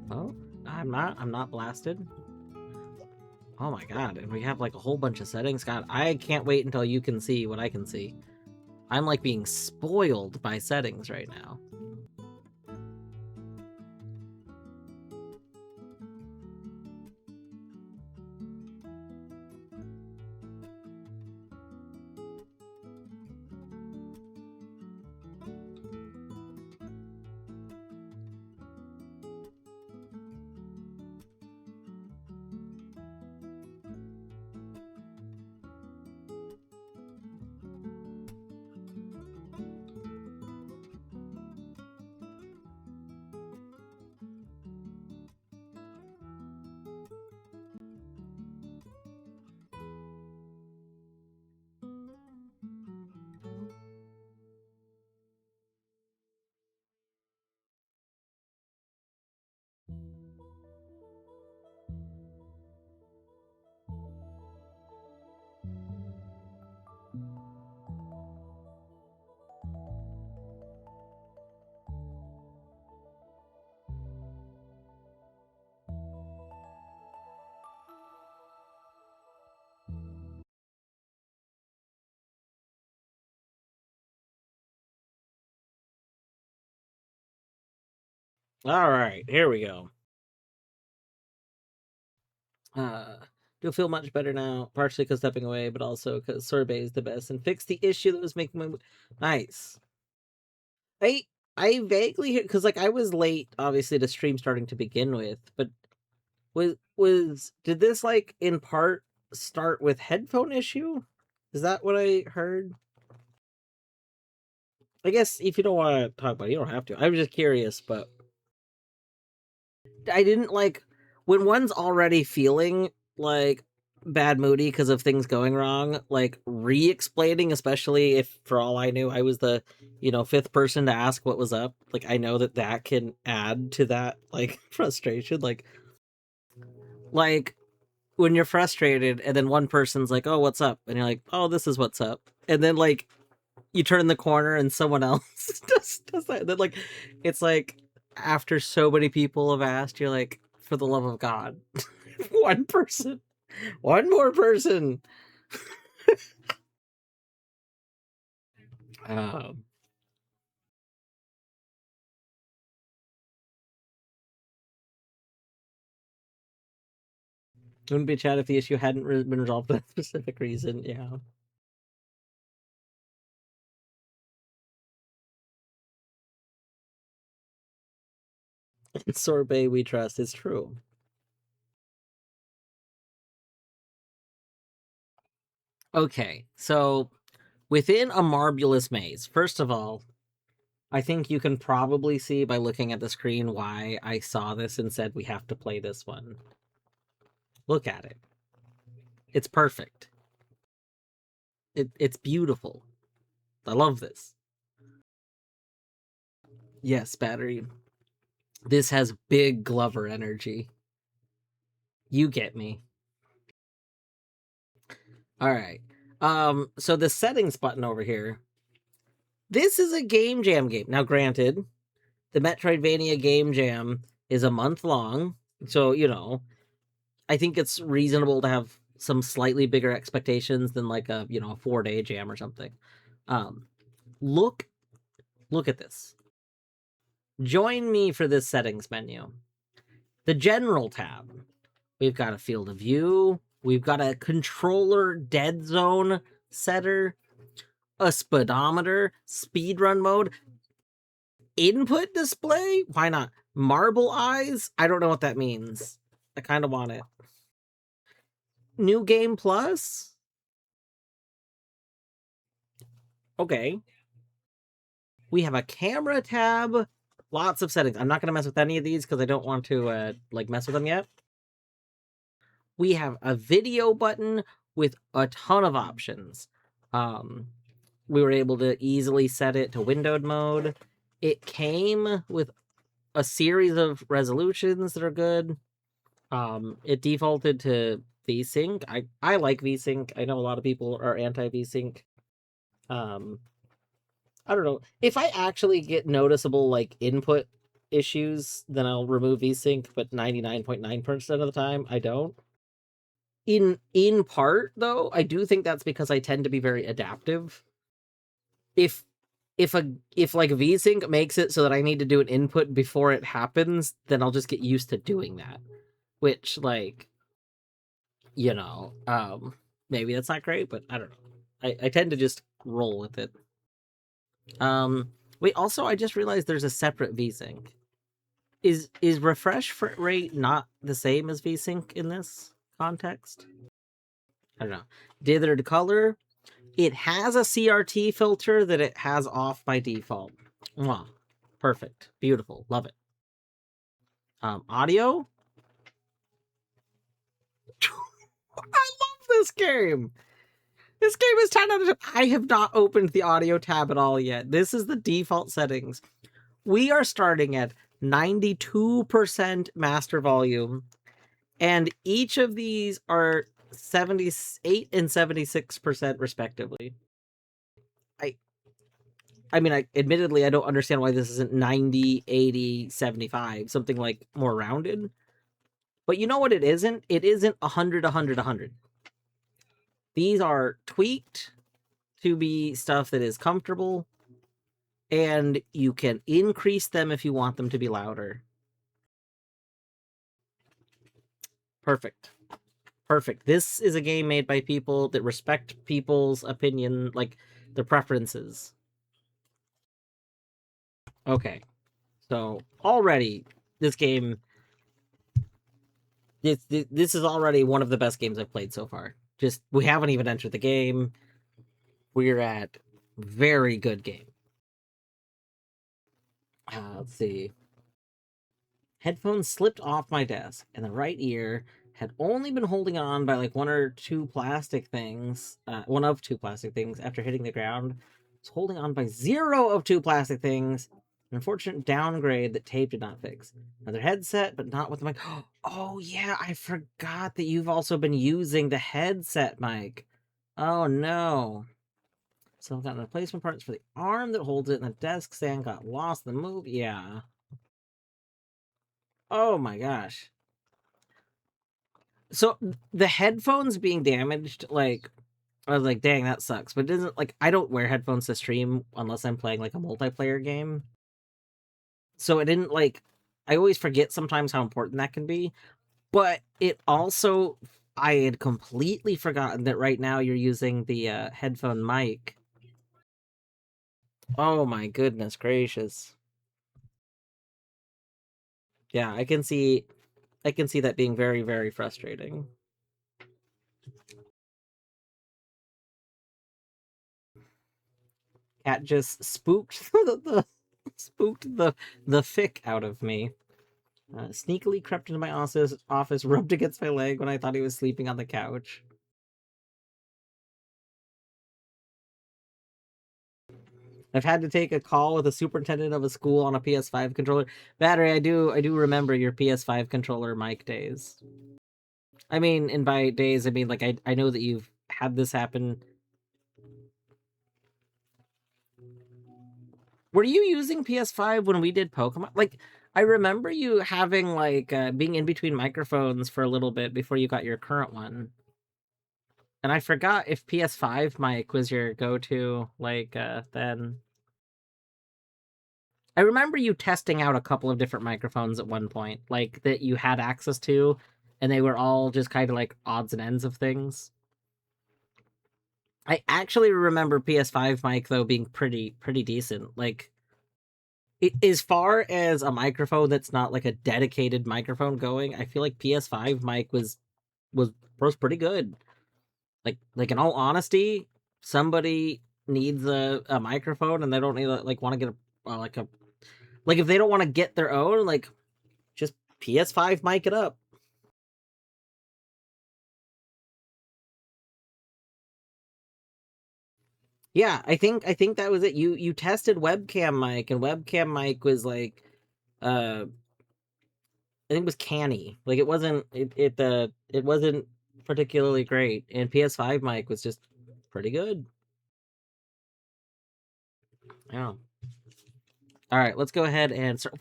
Oh, I'm not blasted. Oh my god, and we have like a whole bunch of settings. God, I can't wait until you can see what I can see. I'm like being spoiled by settings right now. Alright, here we go. Do feel much better now, partially because stepping away, but also because sorbet is the best and fixed the issue that was making my nice. I I vaguely hear because like I was late, obviously, to stream starting to begin with, but did this like in part start with headphone issue? Is that what I heard? I guess if you don't want to talk about it, you don't have to. I was just curious, but I didn't like when one's already feeling like bad moody because of things going wrong, like re-explaining, especially if for all I knew I was the, fifth person to ask what was up. Like I know that can add to that like frustration. Like when you're frustrated and then one person's like, "Oh, what's up?" and you're like, "Oh, this is what's up." And then like you turn the corner and someone else does that. Then like it's like after so many people have asked, you're like, for the love of God, one person, one more person. Um, wouldn't be Chad if the issue hadn't been resolved for that specific reason. Yeah. Sorbet we trust is true. Okay, so within a Marbulous maze, first of all, I think you can probably see by looking at the screen why I saw this and said we have to play this one. Look at it. It's perfect. It's beautiful. I love this. Yes, battery. This has big Glover energy. You get me. All right. So the settings button over here. This is a Game Jam game. Now, granted, the Metroidvania Game Jam is a month long, so I think it's reasonable to have some slightly bigger expectations than like a 4-day jam or something. Um, look at this. Join me for this settings menu. The General tab. We've got a field of view. We've got a controller dead zone setter, a speedometer, speedrun mode, input display. Why not? Marble eyes. I don't know what that means. I kind of want it. New game plus. Okay. We have a camera tab. Lots of settings. I'm not going to mess with any of these because I don't want to like mess with them yet. We have a video button with a ton of options. We were able to easily set it to windowed mode. It came with a series of resolutions that are good. It defaulted to VSync. I like VSync. I know a lot of people are anti VSync. I don't know. If I actually get noticeable like input issues, then I'll remove VSync, but 99.9% of the time I don't. In part though, I do think that's because I tend to be very adaptive. If if like VSync makes it so that I need to do an input before it happens, then I'll just get used to doing that. Which like maybe that's not great, but I don't know. I tend to just roll with it. Wait, also I just realized there's a separate VSync. Is refresh rate not the same as VSync in this context? I don't know. Dithered color. It has a CRT filter that it has off by default. Mwah. Perfect. Beautiful. Love it. Audio. I love this game. This game is 10 out of 10. I have not opened the audio tab at all yet. This is the default settings. We are starting at 92% master volume, and each of these are 78 and 76% respectively. I mean, admittedly, I don't understand why this isn't 90, 80, 75, something like more rounded. But you know what it isn't? It isn't 100, 100, 100. These are tweaked to be stuff that is comfortable, and you can increase them if you want them to be louder. Perfect. Perfect. This is a game made by people that respect people's opinion, like their preferences. Okay. So already this game, this is already one of the best games I've played so far. Just, we haven't even entered the game. We're at very good game. Let's see. Headphones slipped off my desk, and the right ear had only been holding on by like one of two plastic things after hitting the ground. It's holding on by 0 of 2 plastic things. An unfortunate downgrade that tape did not fix. Another headset, but not with the mic. Oh yeah, I forgot that you've also been using the headset mic. Oh no. So I've gotten replacement parts for the arm that holds it, and the desk stand got lost in the move. Yeah. Oh my gosh. So the headphones being damaged, like, I was like, dang, that sucks. But it doesn't, like, I don't wear headphones to stream unless I'm playing like a multiplayer game. So it didn't, like, I always forget sometimes how important that can be. But it also, I had completely forgotten that right now you're using the headphone mic. Oh my goodness gracious. Yeah, I can see that being very, very frustrating. Cat just spooked the fick out of me. Sneakily crept into my office, rubbed against my leg when I thought he was sleeping on the couch. I've had to take a call with a superintendent of a school on a PS5 controller. Battery, I do remember your PS5 controller mic days. I mean, and by days, I mean, like, I know that you've had this happen. Were you using PS5 when we did Pokemon? Like, I remember you having, like, being in between microphones for a little bit before you got your current one. And I forgot if PS5 mic was your go-to, like, then. I remember you testing out a couple of different microphones at one point, like, that you had access to, and they were all just kind of like odds and ends of things. I actually remember PS5 mic, though, being pretty decent. Like, as far as a microphone that's not like a dedicated microphone going, I feel like PS5 mic was pretty good. Like in all honesty, somebody needs a microphone and they don't need like want to get like if they don't want to get their own, like, just PS5 mic it up. Yeah, I think that was it. You tested webcam mic, and webcam mic was like, I think it was canny. Like it wasn't particularly great, and PS5 mic was just pretty good. Yeah. All right, let's go ahead and start.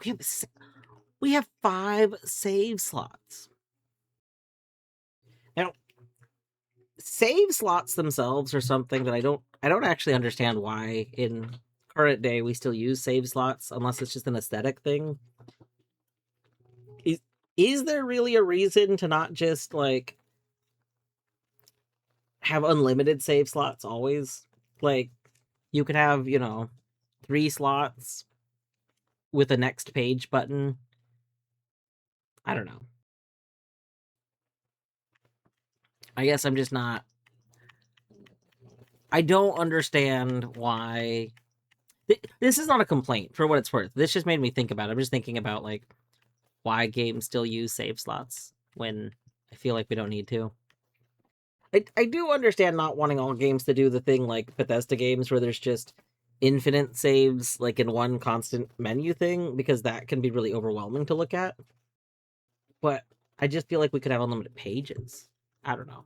We have 5 save slots. Now, save slots themselves are something that I don't actually understand why in current day we still use save slots unless it's just an aesthetic thing. Is is there really a reason to not just like have unlimited save slots always? Like you could have, 3 slots with a next page button. I don't know. I guess I'm just not I don't understand why this is not a complaint for what it's worth. This just made me think about it. I'm just thinking about like why games still use save slots when I feel like we don't need to. I do understand not wanting all games to do the thing like Bethesda games where there's just infinite saves like in one constant menu thing because that can be really overwhelming to look at. But I just feel like we could have unlimited pages. I don't know.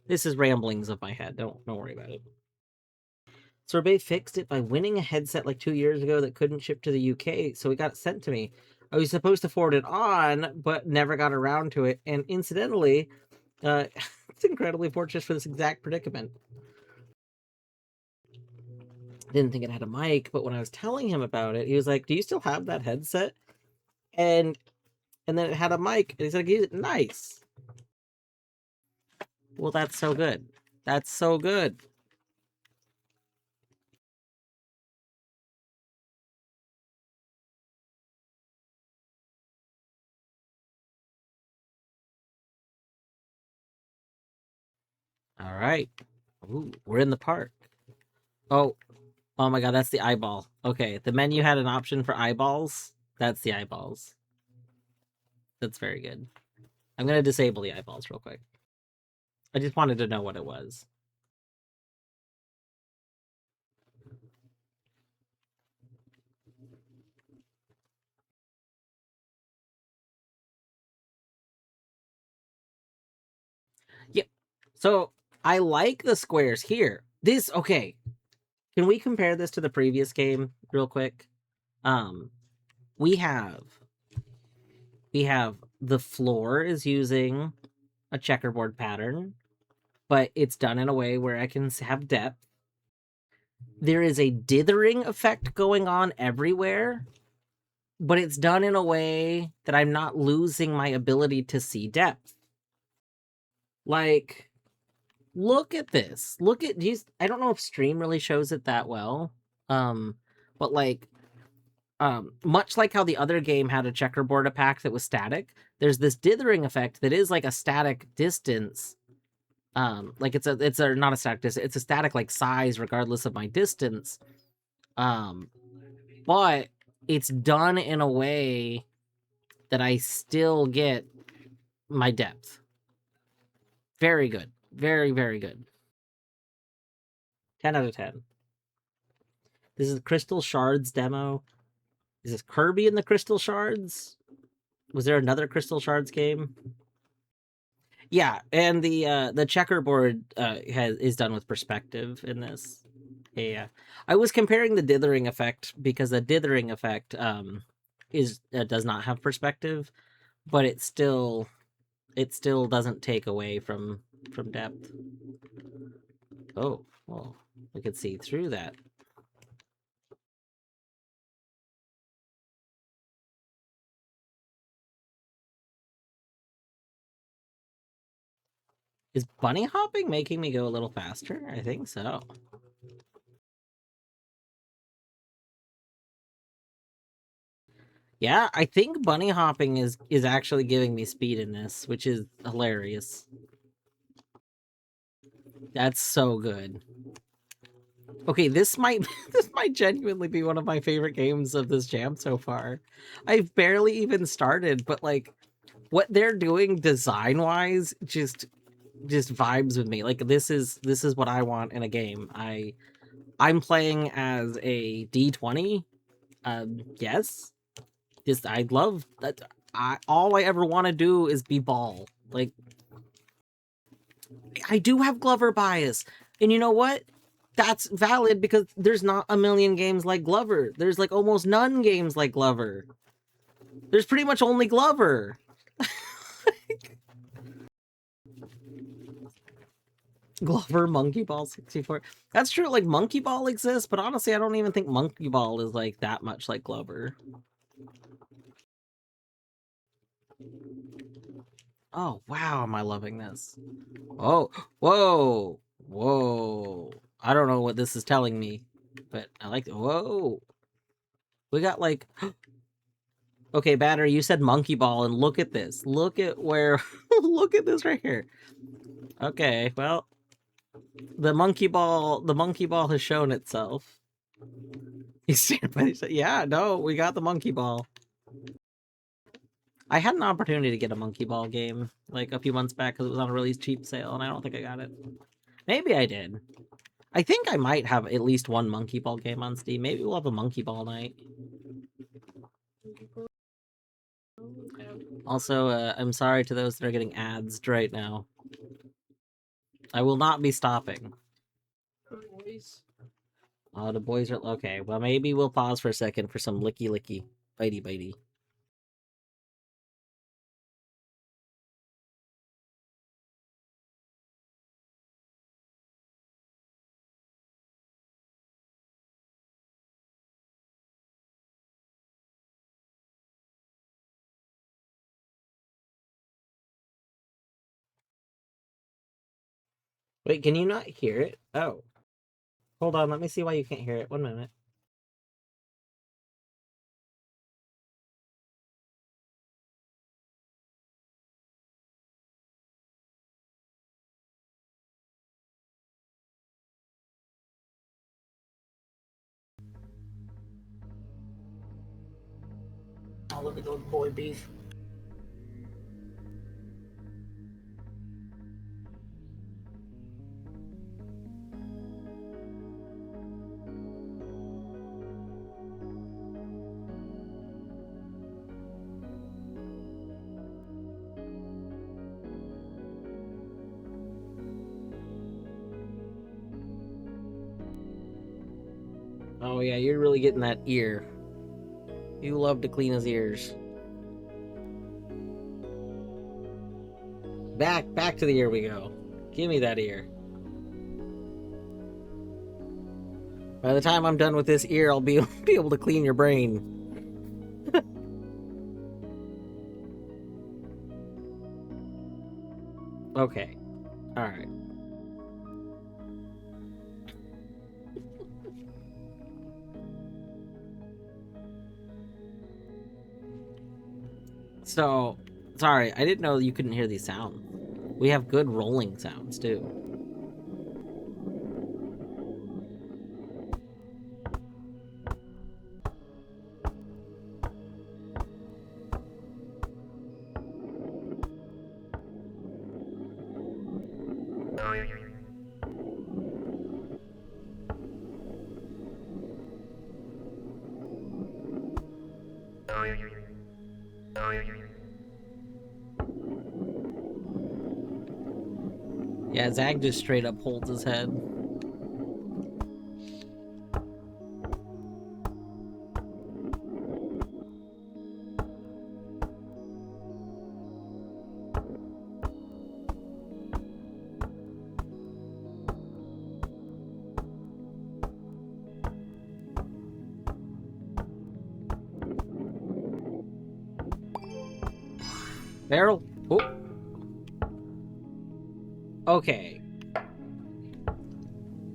This is ramblings of my head. Don't worry about it. Sorbet fixed it by winning a headset like 2 years ago that couldn't ship to the UK, so it got sent to me. I was supposed to forward it on, but never got around to it. And incidentally, it's incredibly fortunate for this exact predicament. Didn't think it had a mic, but when I was telling him about it, he was like, "Do you still have that headset?" And then it had a mic, and he's like, "Nice." Well, that's so good. That's so good. All right. Ooh, we're in the park. Oh, oh my god, that's the eyeball. Okay, the menu had an option for eyeballs. That's the eyeballs. That's very good. I'm gonna disable the eyeballs real quick. I just wanted to know what it was. Yep. So I like the squares here. Okay. Can we compare this to the previous game real quick? Um, we have the floor is using a checkerboard pattern, but it's done in a way where I can have depth. There is a dithering effect going on everywhere, but it's done in a way that I'm not losing my ability to see depth. Like, look at this. Look at these. I don't know if stream really shows it that well. But like, much like how the other game had a checkerboard pack that was static, there's this dithering effect that is like a static distance. Like it's a not a static distance, it's a static like size regardless of my distance. But it's done in a way that I still get my depth. Very good. Very, very good. 10 out of 10. This is Crystal Shards demo. Is this Kirby in the Crystal Shards? Was there another Crystal Shards game? Yeah, and the checkerboard is done with perspective in this. Yeah, I was comparing the dithering effect because the dithering effect is does not have perspective, but it still doesn't take away from depth. Oh, well, we could see through that. Is bunny hopping making me go a little faster? I think so. Yeah, I think bunny hopping is actually giving me speed in this, which is hilarious. That's so good. Okay, this might this might genuinely be one of my favorite games of this jam so far. I've barely even started, but like what they're doing design-wise just vibes with me. Like this is what I want in a game. I'm playing as a D20. Yes. Just I love that. All I ever want to do is be Ball. Like, I do have Glover bias, and you know what? That's valid because there's not a million games like Glover. There's like almost none games like Glover. There's pretty much only Glover. Glover Monkey Ball 64. That's true, like Monkey Ball exists, but honestly I don't even think Monkey Ball is like that much like Glover. Oh wow, am I loving this. Oh, whoa, whoa. I don't know what this is telling me, but I like it. Whoa. We got like okay, Battery, you said Monkey Ball, and look at this. Look at where look at this right here. Okay, well, the monkey ball has shown itself. He's standing by the yeah, no, we got the monkey ball. I had an opportunity to get a monkey ball game like a few months back because it was on a really cheap sale, and I don't think I got it. Maybe I did. I think I might have at least one monkey ball game on Steam. Maybe we'll have a monkey ball night. Also, I'm sorry to those that are getting ads right now. I will not be stopping. Oh, the boys are okay. Well, maybe we'll pause for a second for some licky licky, bitey bitey. Wait, can you not hear it? Oh. Hold on, let me see why you can't hear it. 1 minute.
Oh, look at those boy beef.
Oh yeah, you're really getting that ear. You love to clean his ears. Back to the ear we go. Give me that ear. By the time I'm done with this ear, I'll be able to clean your brain. Okay. Alright. So, sorry, I didn't know you couldn't hear these sounds. We have good rolling sounds, too. Yeah, Zag just straight up holds his head. Barrel. Oh. Okay.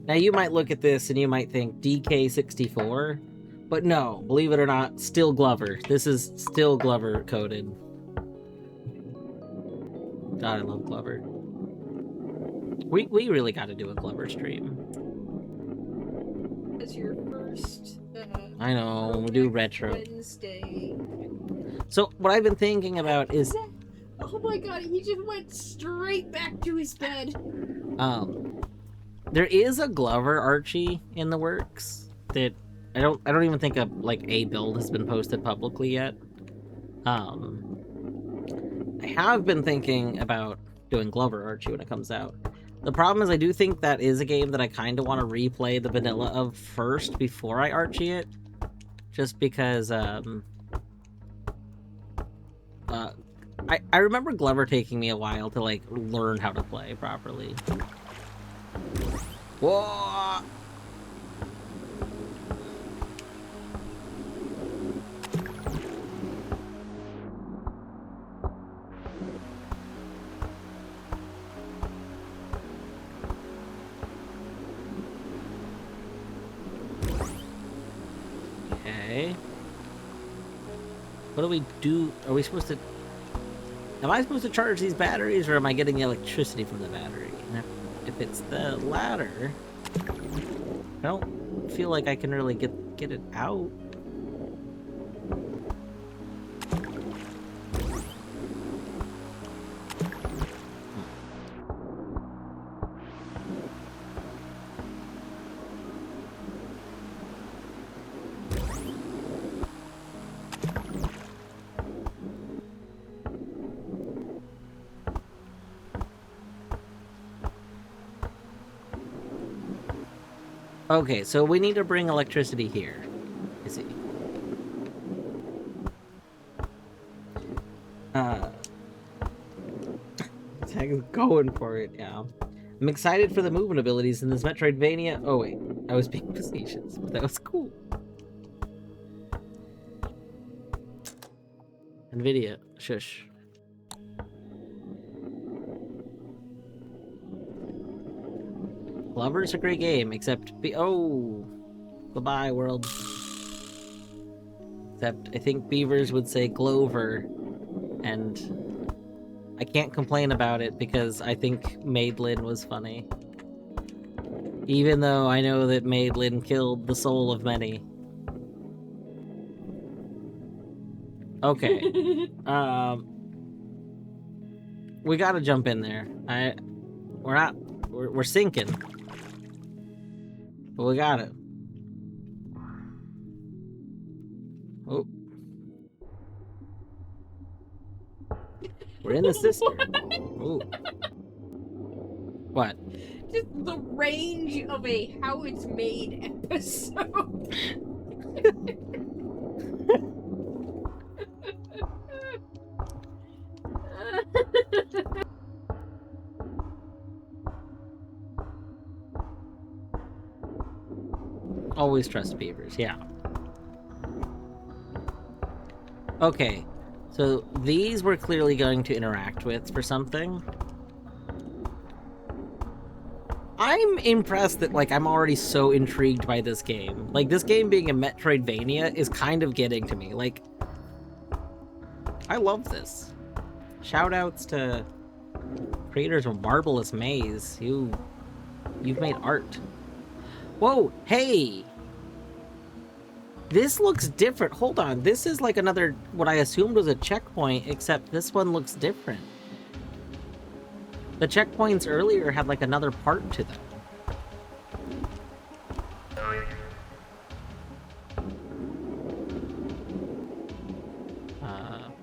Now you might look at this and you might think DK64, but no, believe it or not, still Glover. This is still Glover coded. God, I love Glover. We really got to do a Glover stream.
As your first.
I know, we do retro.
Wednesday.
So what I've been thinking about is,
Oh my god, he just went straight back to his bed.
There is a Glover Archie in the works that I don't even think a build has been posted publicly yet. I have been thinking about doing Glover Archie when it comes out. The problem is I do think that is a game that I kind of want to replay the vanilla of first before I Archie it. Just because, I remember Glover taking me a while to, like, learn how to play properly. Whoa! Okay. What do we do? Are we supposed to... Am I supposed to charge these batteries, or am I getting the electricity from the battery? And if it's the latter, I don't feel like I can really get it out. Okay, so we need to bring electricity here. I see. Tag's going for it, yeah. I'm excited for the movement abilities in this Metroidvania. Oh wait, I was being facetious, but that was cool. NVIDIA, shush. Glover's a great game, except oh, goodbye world. Except I think Beavers would say Glover, and I can't complain about it because I think Maidlin was funny. Even though I know that Maidlin killed the soul of many. Okay. We gotta jump in there. We're sinking. But we got it. Oh. We're in the cistern. Ooh. What?
Just the range of a how it's made episode.
Always trust beavers, yeah. Okay, so these we're clearly going to interact with for something. I'm impressed that, like, I'm already so intrigued by this game. Like, this game being a Metroidvania is kind of getting to me. Like, I love this. Shoutouts to creators of Marvelous Maze. You've made art. Whoa, hey! This looks different. Hold on, this is like another, what I assumed was a checkpoint, except this one looks different. The checkpoints earlier had like another part to them.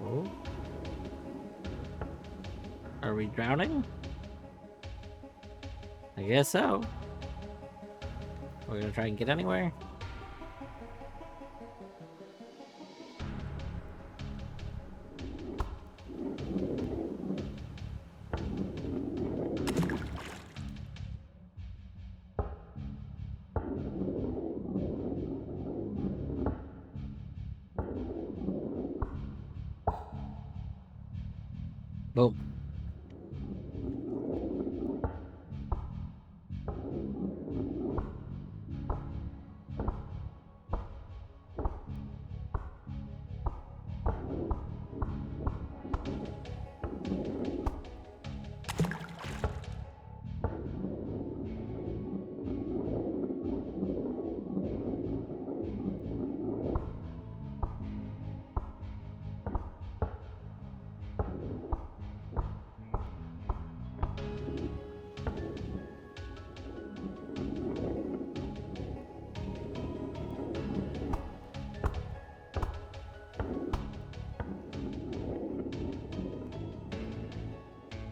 Oh. Are we drowning? I guess so. Are we gonna try and get anywhere? Boom.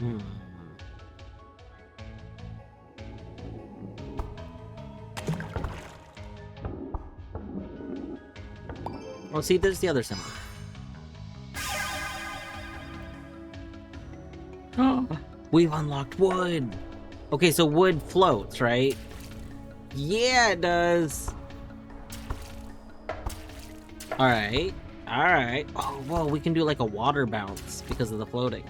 Hmm. Well, see, there's the other symbol. Oh, we've unlocked wood. Okay, so wood floats, right? Yeah, it does. All right. All right. Oh, whoa, we can do like a water bounce because of the floating.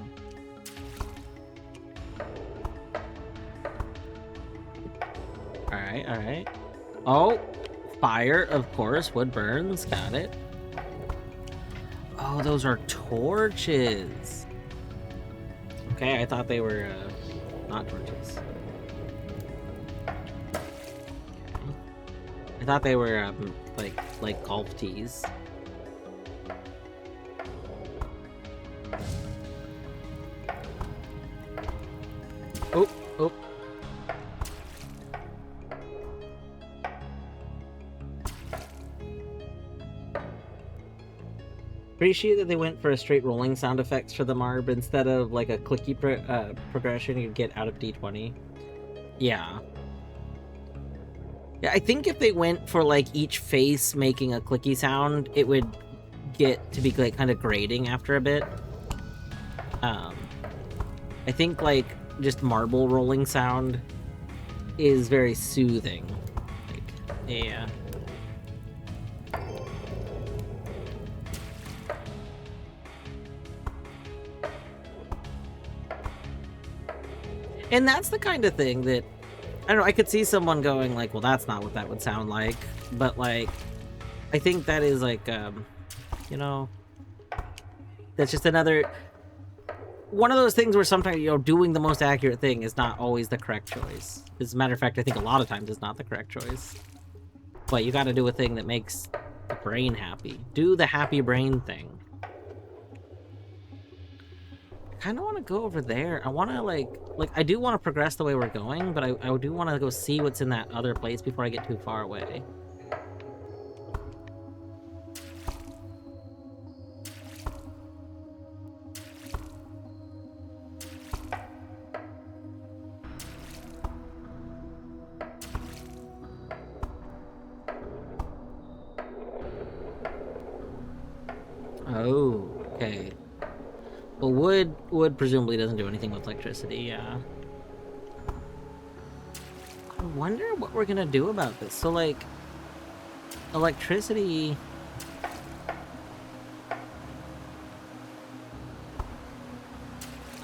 All right, all right. Oh, fire, of course. Wood burns. Got it. Oh, those are torches. Okay, I thought they were not torches. I thought they were like golf tees. Oh, oh. Appreciate that they went for a straight rolling sound effects for the Marb instead of like a clicky progression you'd get out of D20. Yeah. Yeah, I think if they went for like each face making a clicky sound, it would get to be like kind of grating after a bit. I think like just marble rolling sound is very soothing. Like, yeah. And that's the kind of thing that, I don't know, I could see someone going like, well, that's not what that would sound like. But like, I think that is like, you know, that's just another, one of those things where sometimes, you know, doing the most accurate thing is not always the correct choice. As a matter of fact, I think a lot of times it's not the correct choice. But you gotta do a thing that makes the brain happy. Do the happy brain thing. I kind of want to go over there. I want to like I do want to progress the way we're going, but I do want to go see what's in that other place before I get too far away. Oh, okay. Well, wood presumably doesn't do anything with electricity, yeah. I wonder what we're gonna do about this. So, like, electricity...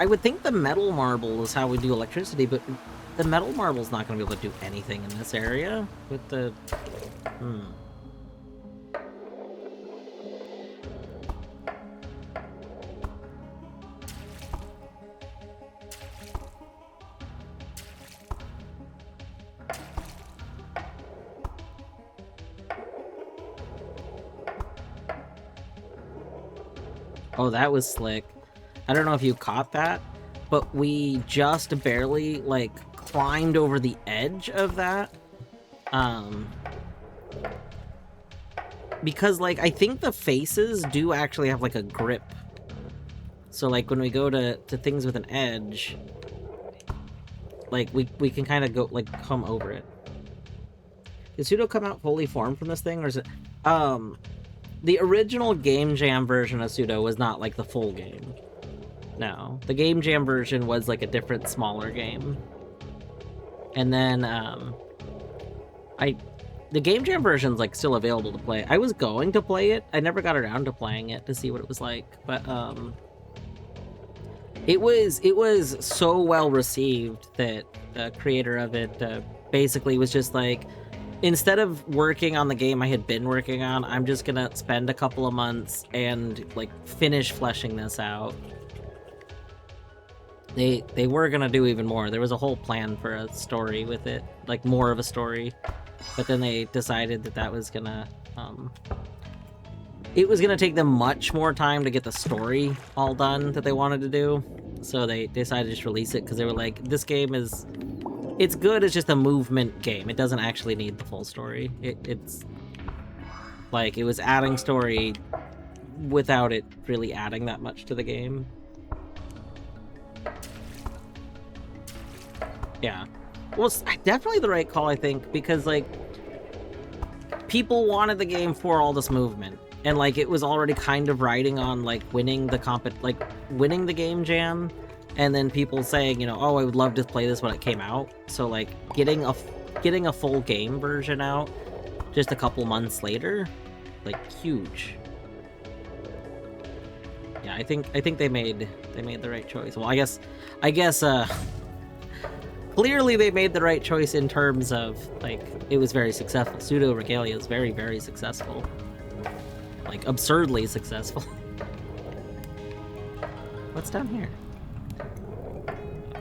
I would think the metal marble is how we do electricity, but the metal marble's not gonna be able to do anything in this area with the... Oh, that was slick. I don't know if you caught that, but we just barely, like, climbed over the edge of that. Because, like, I think the faces do actually have, like, a grip. So, like, when we go to things with an edge, like, we can kind of go, like, come over it. Did Pseudo come out fully formed from this thing, or is it... The original Game Jam version of Pseudo was not, like, the full game. No. The Game Jam version was, like, a different, smaller game. And then, the Game Jam version's, like, still available to play. I was going to play it. I never got around to playing it to see what it was like. But, it was so well received that the creator of it, basically was just like, instead of working on the game I had been working on, I'm just gonna spend a couple of months and, like, finish fleshing this out. They were gonna do even more. There was a whole plan for a story with it, like, more of a story. But then they decided that was gonna, it was gonna take them much more time to get the story all done that they wanted to do. So they decided to just release it, because they were like, this game is... It's good as just a movement game. It doesn't actually need the full story. It's like, it was adding story without it really adding that much to the game. Yeah. Well, it's definitely the right call, I think, because, like, people wanted the game for all this movement. And, like, it was already kind of riding on, like, winning the game jam. And then people saying, you know, oh, I would love to play this when it came out. So, like, getting a full game version out just a couple months later, like, huge. Yeah, I think they made the right choice. Well, I guess clearly they made the right choice in terms of, like, it was very successful. Pseudo Regalia is very, very successful. Like, absurdly successful. What's down here?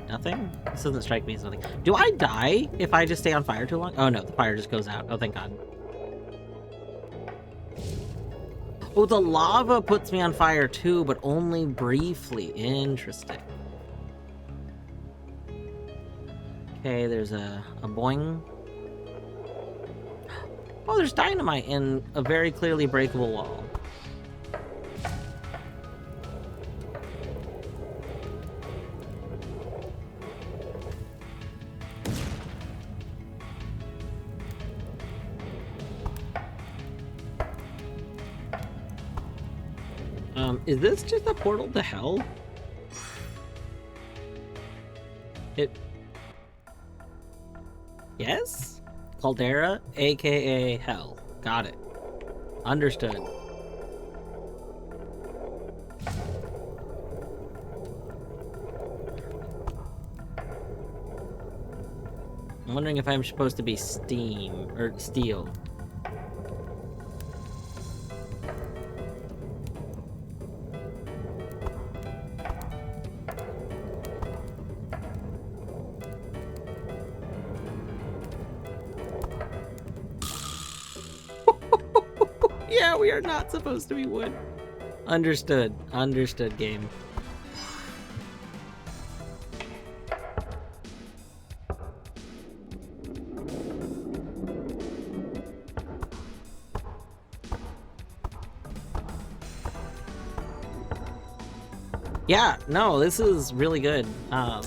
Nothing? This doesn't strike me as nothing. Do I die if I just stay on fire too long? Oh no, the fire just goes out. Oh, thank God. Oh, the lava puts me on fire too, but only briefly. Interesting. Okay, there's a boing. Oh, there's dynamite in a very clearly breakable wall. Is this just a portal to hell? Yes? Caldera, aka hell. Got it. Understood. I'm wondering if I'm supposed to be steam or steel. Yeah, we are not supposed to be wood. Understood. Understood, game. Yeah, no, this is really good. I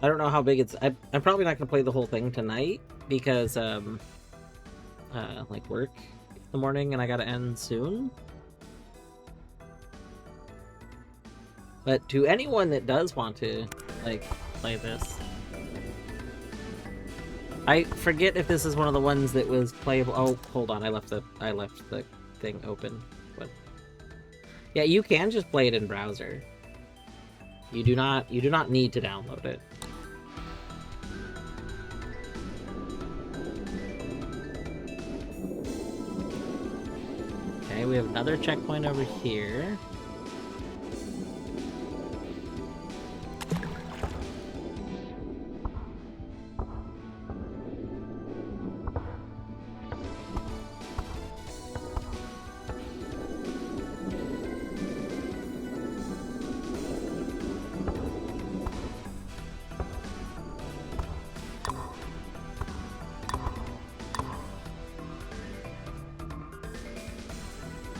don't know how big it's... I'm probably not going to play the whole thing tonight because, like, work in the morning and I gotta end soon. But to anyone that does want to, like, play this... I forget if this is one of the ones that was playable... Oh, hold on, I left the thing open. But yeah, you can just play it in browser. You do not need to download it. Okay, we have another checkpoint over here.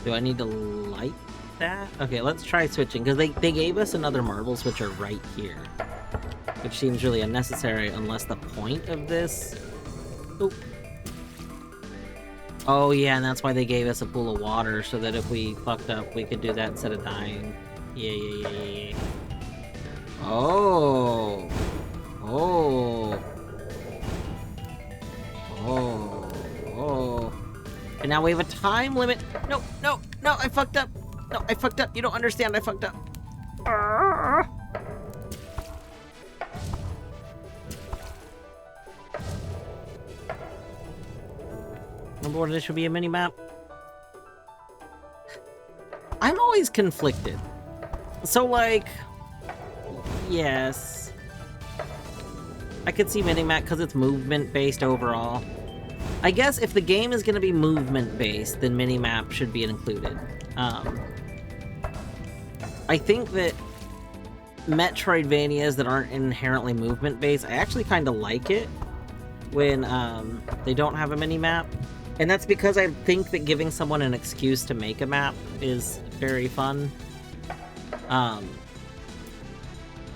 Do I need to light that? Okay, let's try switching, because they gave us another marble switcher right here. Which seems really unnecessary unless the point of this... Oh. Oh yeah, and that's why they gave us a pool of water, so that if we fucked up, we could do that instead of dying. Yeah. Oh. Oh. Oh. Oh. And now we have a time limit. No, I fucked up. No, I fucked up. You don't understand. I fucked up. Number one, this should be a mini-map. I'm always conflicted. So, like, yes. I could see mini-map because it's movement-based overall. I guess if the game is going to be movement-based, then mini-map should be included. I think that Metroidvanias that aren't inherently movement-based, I actually kind of like it when they don't have a mini-map. And that's because I think that giving someone an excuse to make a map is very fun.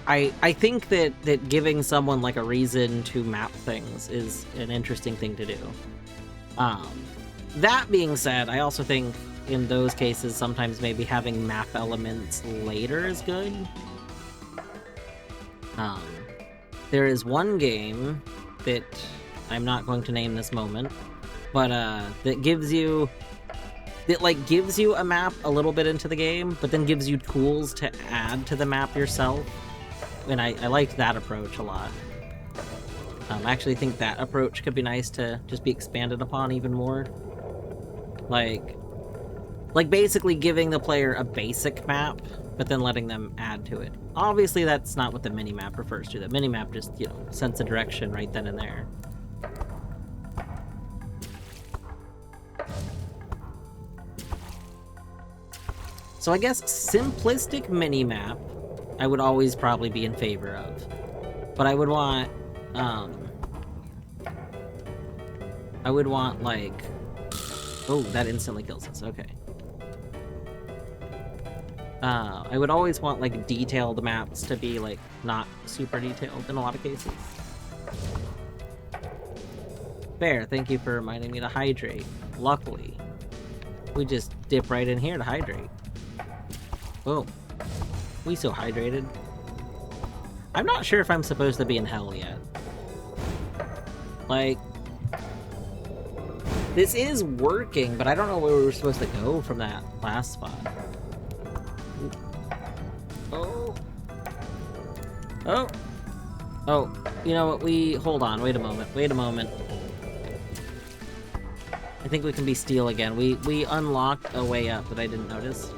I think that giving someone like a reason to map things is an interesting thing to do. That being said, I also think in those cases sometimes maybe having map elements later is good. There is one game that I'm not going to name this moment, but that gives you a map a little bit into the game, but then gives you tools to add to the map yourself. And I liked that approach a lot. I actually think that approach could be nice to just be expanded upon even more. Like basically giving the player a basic map, but then letting them add to it. Obviously, that's not what the minimap refers to. The minimap just, you know, sends a direction right then and there. So I guess simplistic minimap I would always probably be in favor of. But I would want, like... Oh, that instantly kills us, okay. I would always want, like, detailed maps to be, like, not super detailed in a lot of cases. Fair, thank you for reminding me to hydrate. Luckily, we just dip right in here to hydrate. Boom. We so hydrated. I'm not sure if I'm supposed to be in hell yet. Like, this is working, but I don't know where we were supposed to go from that last spot. Oh. Oh. Oh, you know what, hold on, wait a moment. I think we can be steel again. We unlocked a way up that I didn't notice.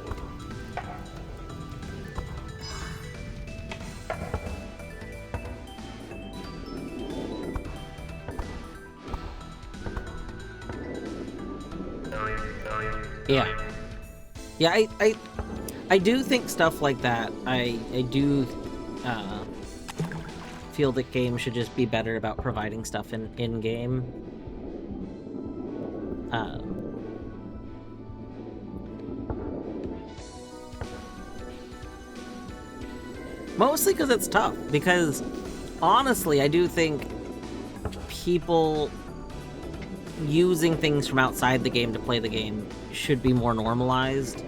Yeah, I do think stuff like that, I do feel that games should just be better about providing stuff in-game. Mostly because it's tough, because honestly, I do think people using things from outside the game to play the game should be more normalized.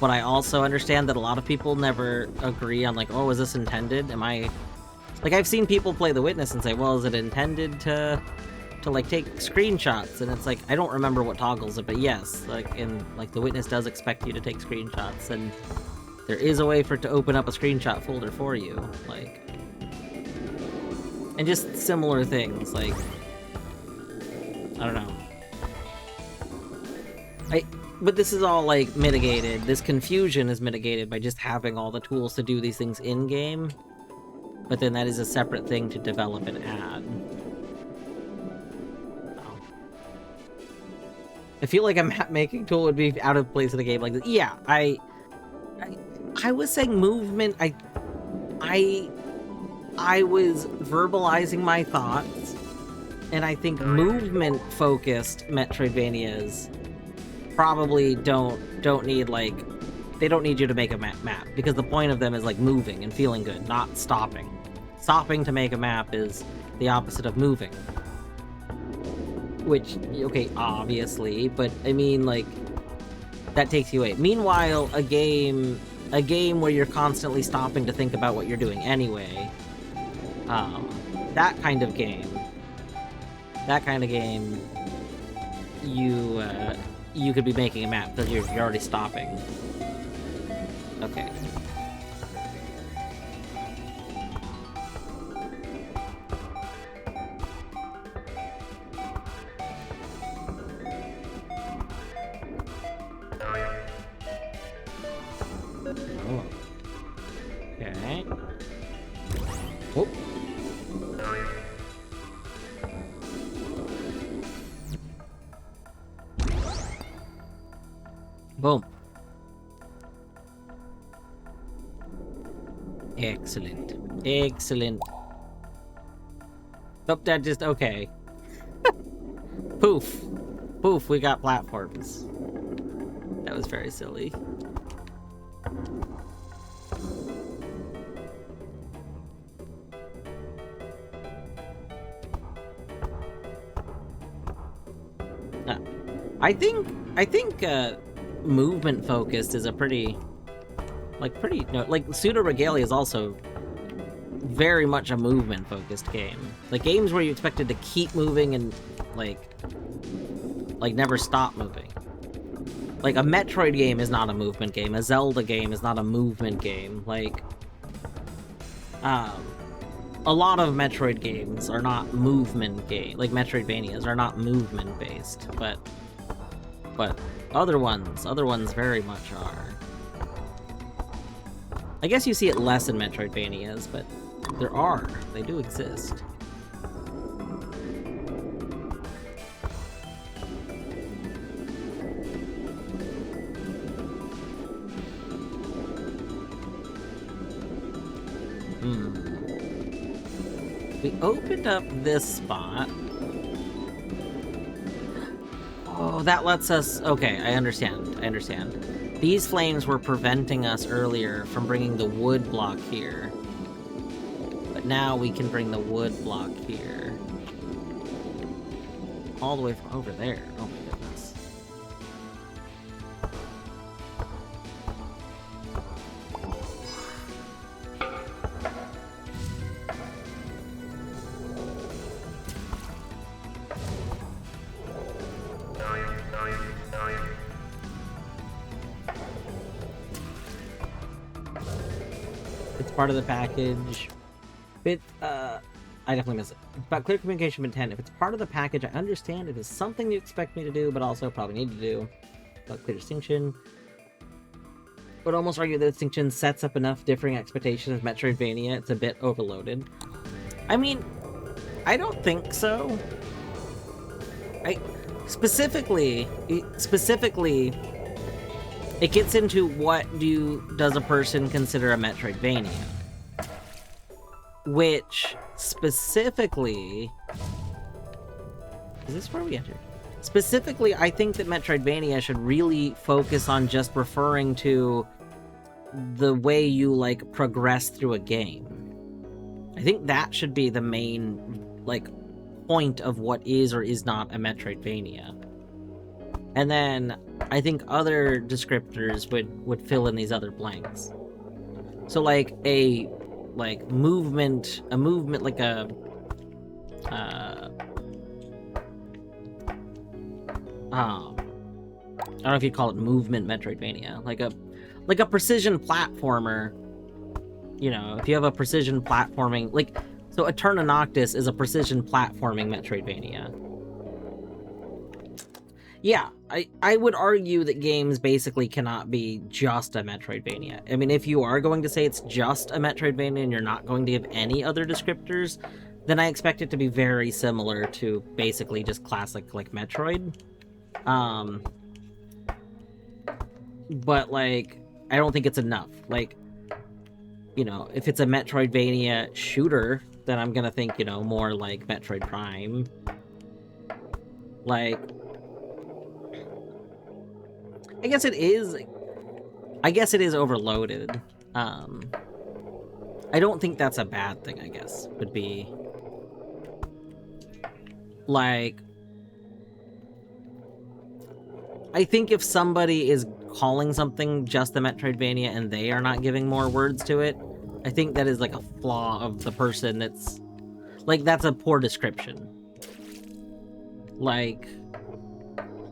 But I also understand that a lot of people never agree on, like, oh, is this intended? Am I... Like, I've seen people play The Witness and say, well, is it intended to like, take screenshots? And it's like, I don't remember what toggles it, but yes, like, and, like, The Witness does expect you to take screenshots, and there is a way for it to open up a screenshot folder for you, like... And just similar things, like... I don't know. But this is all, like, mitigated. This confusion is mitigated by just having all the tools to do these things in-game. But then that is a separate thing to develop and add. Oh. I feel like a map-making tool would be out of place in a game like this. Yeah, I was saying movement. I was verbalizing my thoughts. And I think movement-focused Metroidvanias probably don't need, like... They don't need you to make a map, because the point of them is, like, moving and feeling good, not stopping. Stopping to make a map is the opposite of moving. Which, okay, obviously, but, I mean, like, that takes you away. Meanwhile, a game where you're constantly stopping to think about what you're doing anyway, that kind of game, you could be making a map because you're already stopping. Okay. Oh. Okay. Whoop. Boom. Excellent. Excellent. Oh, that just... okay. Poof. Poof, we got platforms. That was very silly. I think movement focused is a pretty Pseudo Regalia is also very much a movement focused game. Like games where you expected to keep moving and like never stop moving. Like a Metroid game is not a movement game. A Zelda game is not a movement game. Like a lot of Metroid games are not movement like Metroidvanias are not movement based, but other ones very much are. I guess you see it less in Metroidvanias, but they do exist. We opened up this spot. Oh, that lets us... Okay, I understand. These flames were preventing us earlier from bringing the wood block here. But now we can bring the wood block here. All the way from over there. Oh my goodness. Part of the package. I definitely miss it. But clear communication with intent. If it's part of the package, I understand it is something you expect me to do, but also probably need to do. But clear distinction. Would almost argue that distinction sets up enough differing expectations of Metroidvania. It's a bit overloaded. I mean, I don't think so. Specifically, it gets into what does a person consider a Metroidvania? Which, specifically... Is this where we entered? Specifically, I think that Metroidvania should really focus on just referring to the way you, like, progress through a game. I think that should be the main, like, point of what is or is not a Metroidvania. And then I think other descriptors would fill in these other blanks. So like a movement like a I don't know if you'd call it movement Metroidvania, like a precision platformer. You know, if you have a precision platforming, like, so Eterna Noctis is a precision platforming Metroidvania. Yeah, I would argue that games basically cannot be just a Metroidvania. I mean, if you are going to say it's just a Metroidvania and you're not going to give any other descriptors, then I expect it to be very similar to basically just classic, like, Metroid. But, like, I don't think it's enough. Like, you know, if it's a Metroidvania shooter, then I'm gonna think, you know, more like Metroid Prime. Like... I guess it is overloaded. I don't think that's a bad thing, I guess, would be... Like... I think if somebody is calling something just a Metroidvania and they are not giving more words to it, I think that is like a flaw of the person that's... Like, that's a poor description. Like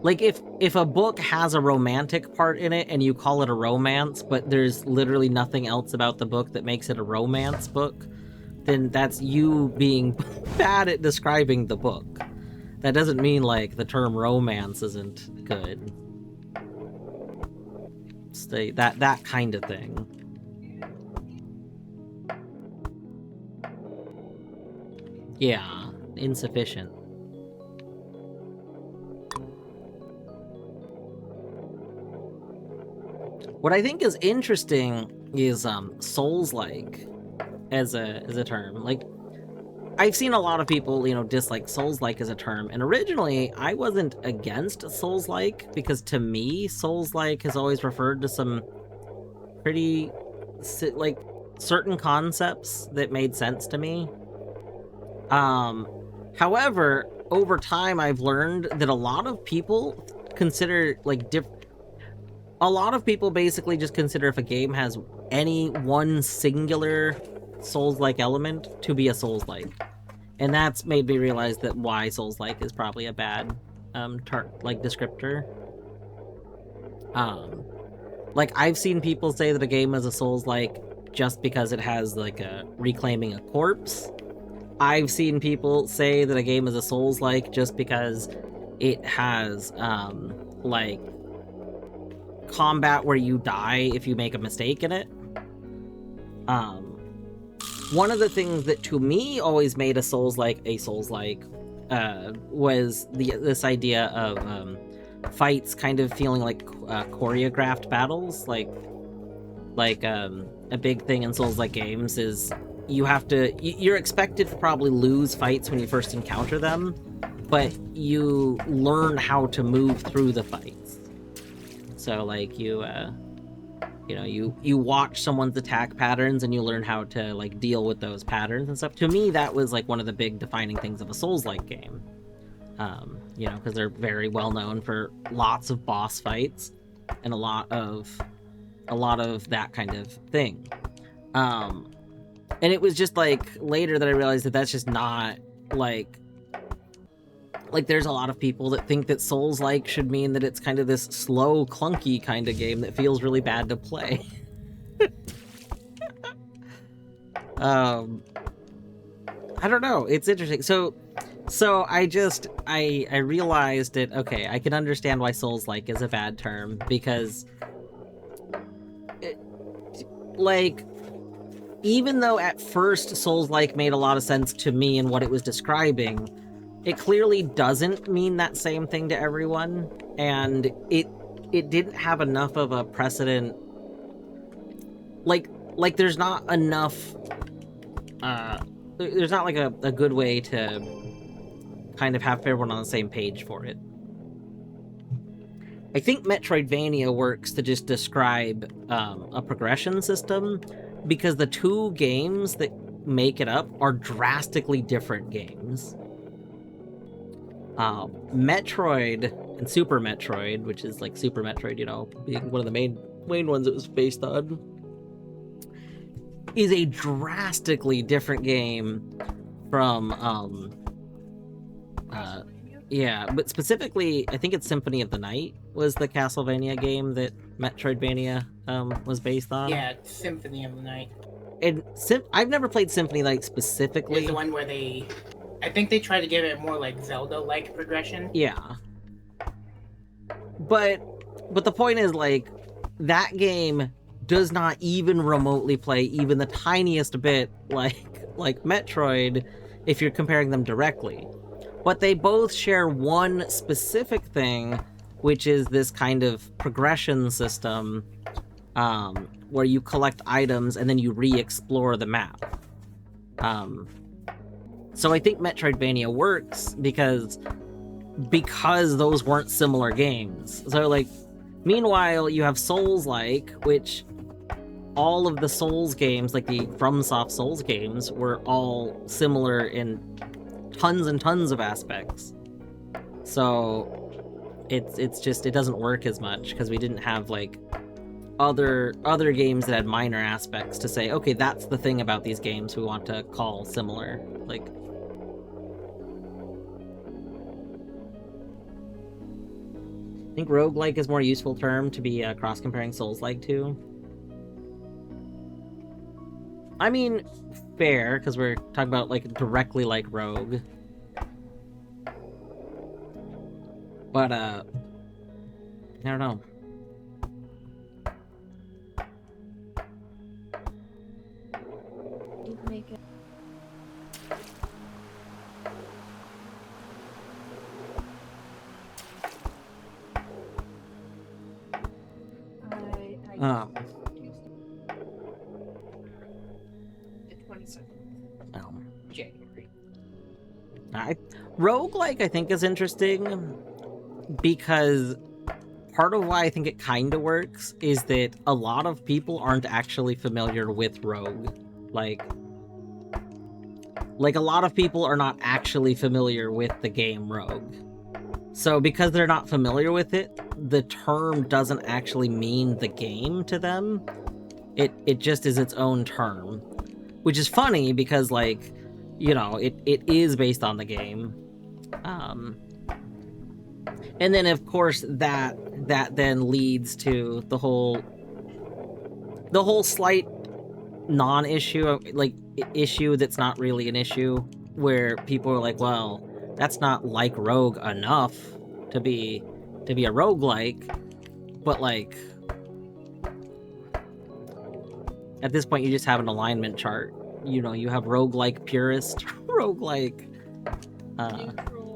if a book has a romantic part in it and you call it a romance, but there's literally nothing else about the book that makes it a romance book, then that's you being bad at describing the book. That doesn't mean, like, the term romance isn't good. That kind of thing. Yeah, insufficient. What I think is interesting is Souls-like as a term. Like, I've seen a lot of people, you know, dislike Souls-like as a term, and originally I wasn't against Souls-like, because to me, Souls-like has always referred to some pretty, like, certain concepts that made sense to me. However, over time I've learned that a lot of people consider like a lot of people basically just consider if a game has any one singular Souls-like element to be a Souls-like. And that's made me realize that why Souls-like is probably a bad descriptor. Like, I've seen people say that a game is a Souls-like just because it has, like, a reclaiming a corpse. I've seen people say that a game is a Souls-like just because it has, like, combat where you die if you make a mistake in it. One of the things that to me always made a Souls-like was this idea of fights kind of feeling like choreographed battles. Like a big thing in Souls-like games is you're expected to probably lose fights when you first encounter them, but you learn how to move through the fights. So like you watch someone's attack patterns and you learn how to like deal with those patterns and stuff. To me, that was like one of the big defining things of a Souls-like game. Because they're very well known for lots of boss fights and a lot of that kind of thing. And it was just like later that I realized that that's just not like there's a lot of people that think that Souls-like should mean that it's kind of this slow, clunky kind of game that feels really bad to play. I don't know. It's interesting. So I realized that, okay, I can understand why Souls-like is a bad term, because even though at first Souls-like made a lot of sense to me in what it was describing, it clearly doesn't mean that same thing to everyone, and it didn't have enough of a precedent. Like there's not enough. There's not like a good way to kind of have everyone on the same page for it. I think Metroidvania works to just describe a progression system, because the two games that make it up are drastically different games. Metroid and Super Metroid, which is like Super Metroid, being one of the main ones it was based on, is a drastically different game from but specifically I think it's Symphony of the Night was the Castlevania game that Metroidvania was based on.
Yeah, Symphony of the Night.
And I've never played Symphony of the Night specifically.
It's the one where I think they try to give it more like Zelda-like progression.
Yeah. But the point is, like, that game does not even remotely play even the tiniest bit like Metroid if you're comparing them directly. But they both share one specific thing, which is this kind of progression system where you collect items and then you re-explore the map. So I think Metroidvania works because those weren't similar games. So like, meanwhile, you have Souls-like, which all of the Souls games, like the FromSoft Souls games, were all similar in tons and tons of aspects. So it's just, it doesn't work as much because we didn't have like other games that had minor aspects to say, okay, that's the thing about these games we want to call similar. Like, I think roguelike is a more useful term to be cross-comparing Souls-like to. I mean, fair, because we're talking about, like, directly like Rogue. But, I don't know.
Make it.
Um,
The 22nd January.
Roguelike, I think, is interesting because part of why I think it kind of works is that a lot of people aren't actually familiar with Rogue. Like, Like, a lot of people are not actually familiar with the game Rogue. So because they're not familiar with it, the term doesn't actually mean the game to them. It just is its own term. Which is funny because, like, you know, it is based on the game. And then, of course, that then leads to the whole slight non-issue, like, issue that's not really an issue, where people are like, well, that's not like Rogue enough to be a roguelike, but, like, at this point you just have an alignment chart. You know, you have roguelike purist, roguelike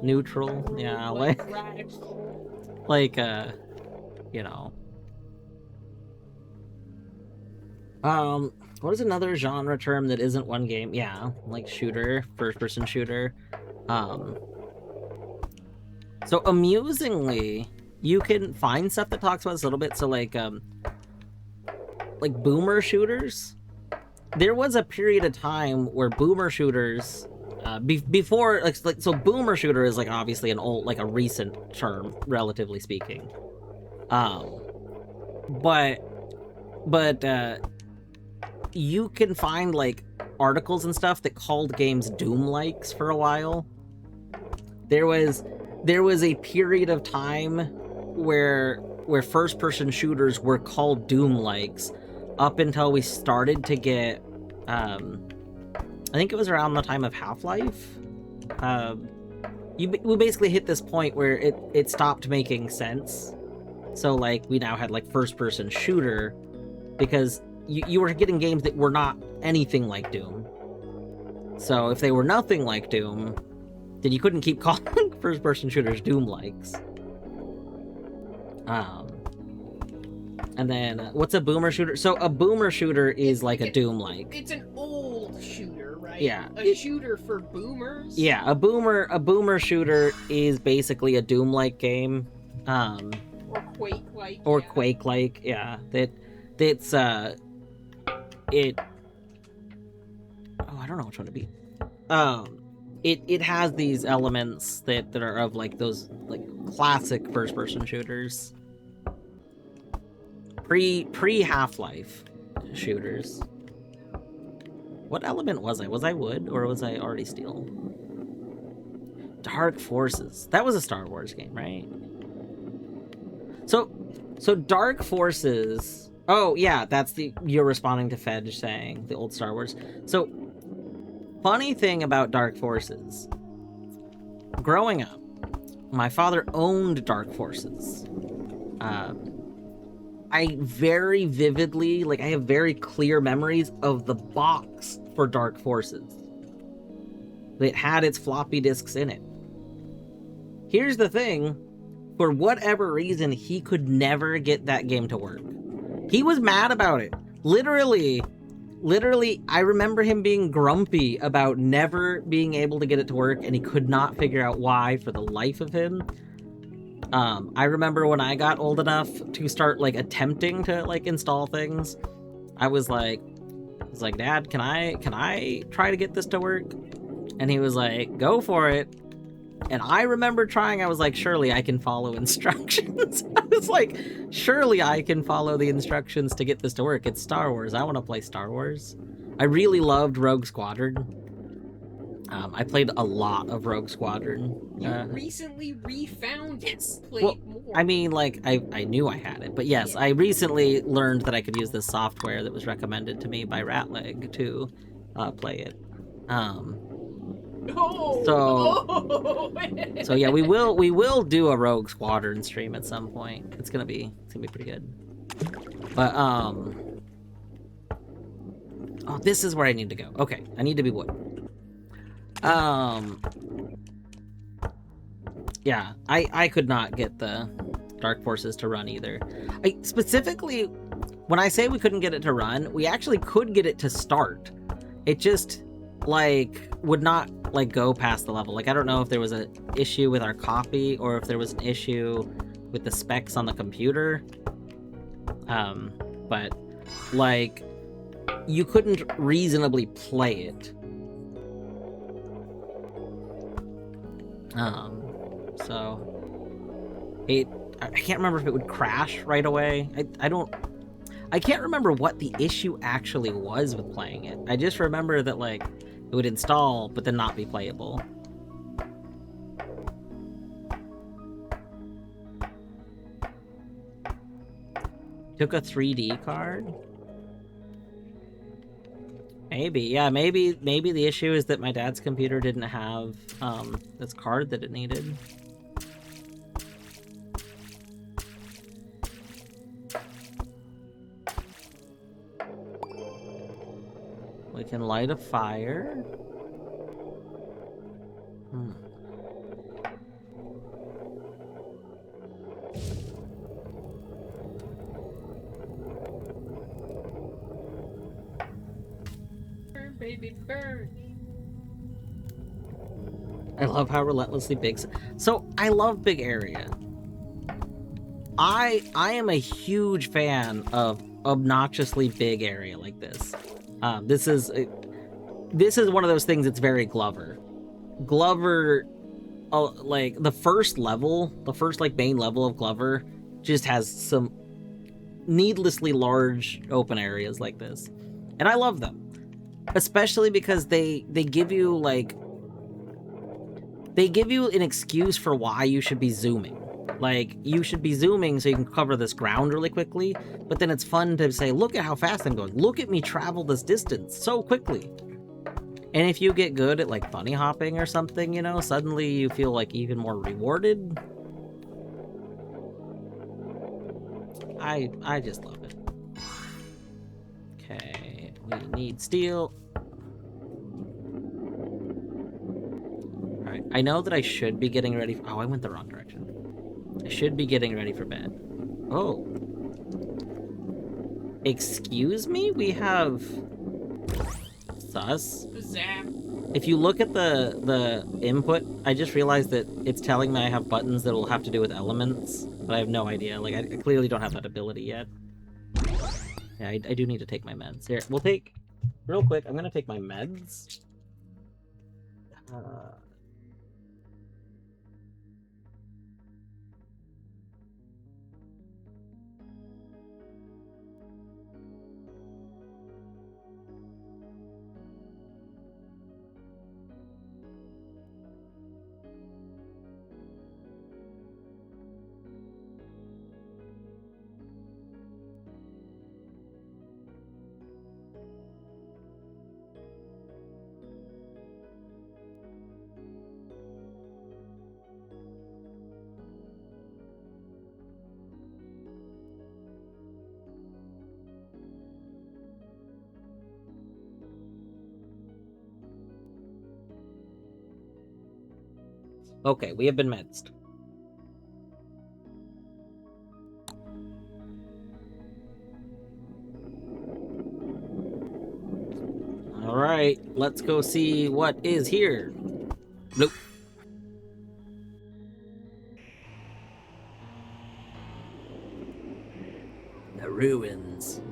neutral, yeah, like
radical.
like you know. What is another genre term that isn't one game? Yeah, like shooter, first-person shooter. So amusingly, you can find stuff that talks about this a little bit. So like boomer shooters. There was a period of time where boomer shooters, before so boomer shooter is like obviously an old, like a recent term, relatively speaking. But you can find like articles and stuff that called games Doom-likes for a while. There was a period of time where first-person shooters were called Doom-likes up until we started to get, I think it was around the time of Half-Life. We basically hit this point where it stopped making sense. So like we now had like first-person shooter because you were getting games that were not anything like Doom. So if they were nothing like Doom, then you couldn't keep calling first-person shooters Doom-likes. And then, what's a boomer shooter? So a boomer shooter is like a Doom-like.
It's an old shooter, right?
Yeah.
A shooter for boomers?
Yeah, a boomer shooter is basically a Doom-like game.
Or Quake-like.
Or
yeah.
Quake-like, yeah. I don't know which one to be. It has these elements that are of like those like classic first-person shooters. Pre Half-Life shooters. What element was I? Was I wood or was I already steel? Dark Forces. That was a Star Wars game, right? So Dark Forces. Oh yeah, that's you're responding to Fedge saying the old Star Wars. So funny thing about Dark Forces. Growing up, my father owned Dark Forces. I very vividly, like I have very clear memories of the box for Dark Forces. It had its floppy disks in it. Here's the thing, for whatever reason, he could never get that game to work. He was mad about it. Literally, I remember him being grumpy about never being able to get it to work, and he could not figure out why for the life of him. I remember when I got old enough to start like attempting to like install things, I was like, Dad, can I try to get this to work? And he was like, go for it. And I remember trying, I was like, surely I can follow instructions. I was like, surely I can follow the instructions to get this to work. It's Star Wars. I want to play Star Wars. I really loved Rogue Squadron. I played a lot of Rogue Squadron.
You recently refound it.
Well,
More.
I mean, like, I knew I had it, but yes, I recently learned that I could use this software that was recommended to me by Ratleg to play it. So yeah, we will do a Rogue Squadron stream at some point. It's gonna be pretty good. But oh, this is where I need to go. Okay, I need to be wood. Yeah, I could not get the Dark Forces to run either. Specifically, when I say we couldn't get it to run, we actually could get it to start. It just, like, would not, like, go past the level. Like, I don't know if there was an issue with our copy or if there was an issue with the specs on the computer. But, like, you couldn't reasonably play it. So I can't remember if it would crash right away. I can't remember what the issue actually was with playing it. I just remember that, like, it would install, but then not be playable. Took a 3D card? Maybe, yeah, maybe the issue is that my dad's computer didn't have, this card that it needed. We can light a fire. Hmm.
Burn, baby, burn.
I love how relentlessly big. So I love big area. I am a huge fan of obnoxiously big area like this. This is one of those things that's very Glover. Glover, like the first level, the first like main level of Glover, just has some needlessly large open areas like this, and I love them, especially because they give you like an excuse for why you should be zooming. Like, you should be zooming so you can cover this ground really quickly, but then it's fun to say, look at how fast I'm going. Look at me travel this distance so quickly. And if you get good at, like, bunny hopping or something, you know, suddenly you feel, like, even more rewarded. I just love it. Okay, we need steel. Alright, I know that I should be getting ready for... Oh, I went the wrong direction. I should be getting ready for bed. Oh. Excuse me? We have... Sus.
Zap.
If you look at the input, I just realized that it's telling me I have buttons that will have to do with elements, but I have no idea. Like, I clearly don't have that ability yet. Yeah, I do need to take my meds. Here, we'll take... Real quick, I'm gonna take my meds. Okay, we have been medsed. Alright, let's go see what is here. Nope. The ruins.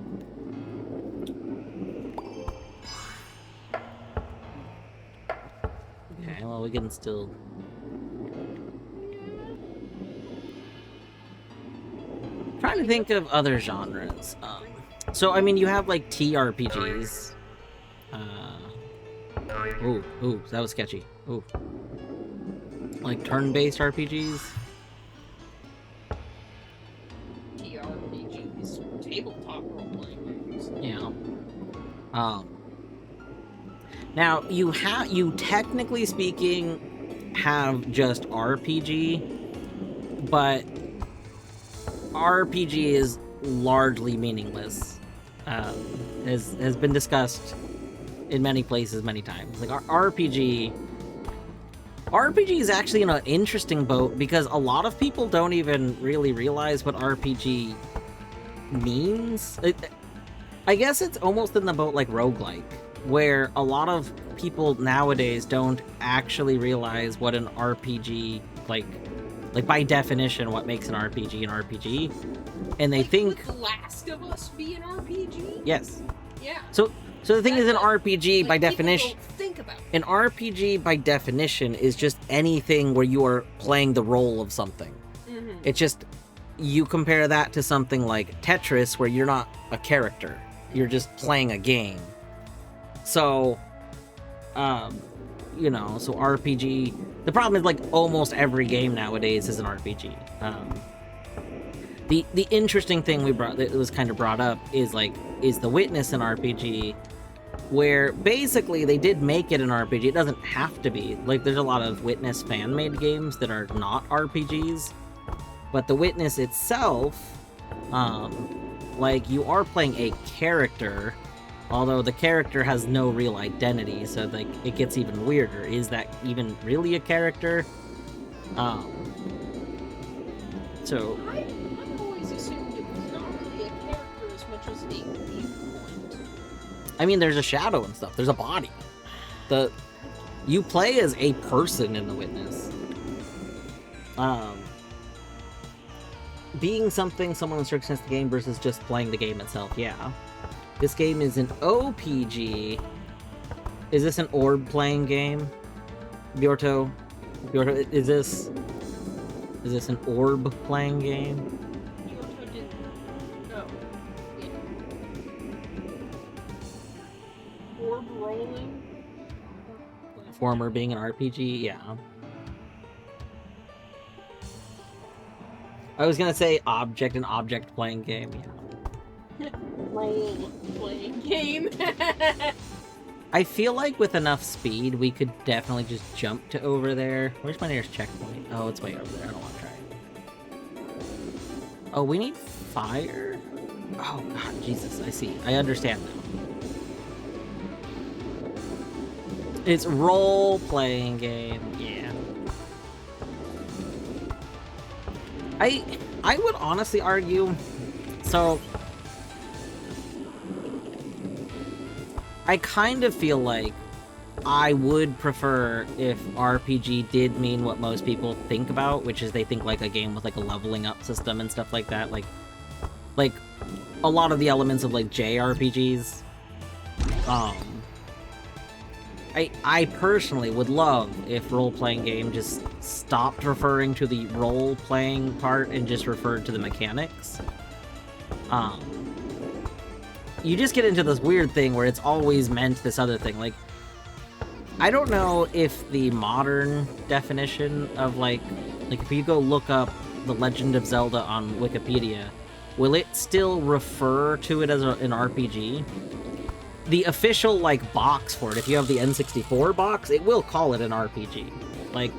Okay, well, we can still... Trying to think of other genres. So, I mean, you have, like, TRPGs. Ooh, that was sketchy. Ooh. Like, turn-based RPGs.
TRPGs. Tabletop role-playing games.
Yeah. Now, you technically speaking have just RPG, but RPG is largely meaningless. Has been discussed in many places many times. Like, RPG is actually in an interesting boat because a lot of people don't even really realize what RPG means. I guess it's almost in the boat like roguelike, where a lot of people nowadays don't actually realize what an RPG, like by definition, what makes an RPG, and they think...
Would The Last of Us be an RPG?
Yes.
Yeah.
So So the thing is, an RPG by
Like, people
definition,
don't think about.
an RPG by definition is just anything where you are playing the role of something.
Mm-hmm.
It's just, you compare that to something like Tetris, where you're not a character, you're just playing a game. So, you know, so RPG. The problem is, like, almost every game nowadays is an RPG. The interesting thing that was kind of brought up is, like, is The Witness an RPG? Where basically they did make it an RPG. It doesn't have to be. Like, there's a lot of Witness fan-made games that are not RPGs, but The Witness itself, like, you are playing a character, although the character has no real identity, so, like, it gets even weirder. Is that even really a character? So...
I always assumed it was not really a character as much as a viewpoint.
I mean, there's a shadow and stuff. There's a body. You play as a person in The Witness. Being something someone instructs against the game versus just playing the game itself, yeah. This game is an OPG. Is this an orb playing game? Bjorto, is this an orb playing game?
You also didn't. Oh. Yeah. Orb rolling.
Former being an RPG, yeah. I was gonna say an object playing game, yeah.
Role playing game.
I feel like with enough speed, we could definitely just jump to over there. Where's my nearest checkpoint? Oh, it's way over there. I don't want to try it. Oh, we need fire? Oh, God, Jesus, I see. I understand now. It's role-playing game, yeah. I would honestly argue, so I kind of feel like I would prefer if RPG did mean what most people think about, which is they think like a game with like a leveling up system and stuff like that, like a lot of the elements of like JRPGs. I personally would love if role-playing game just stopped referring to the role-playing part and just referred to the mechanics. You just get into this weird thing where it's always meant this other thing. Like, I don't know if the modern definition of like if you go look up The Legend of Zelda on Wikipedia, will it still refer to it as an RPG? The official, like, box for it, if you have the N64 box, it will call it an RPG. Like,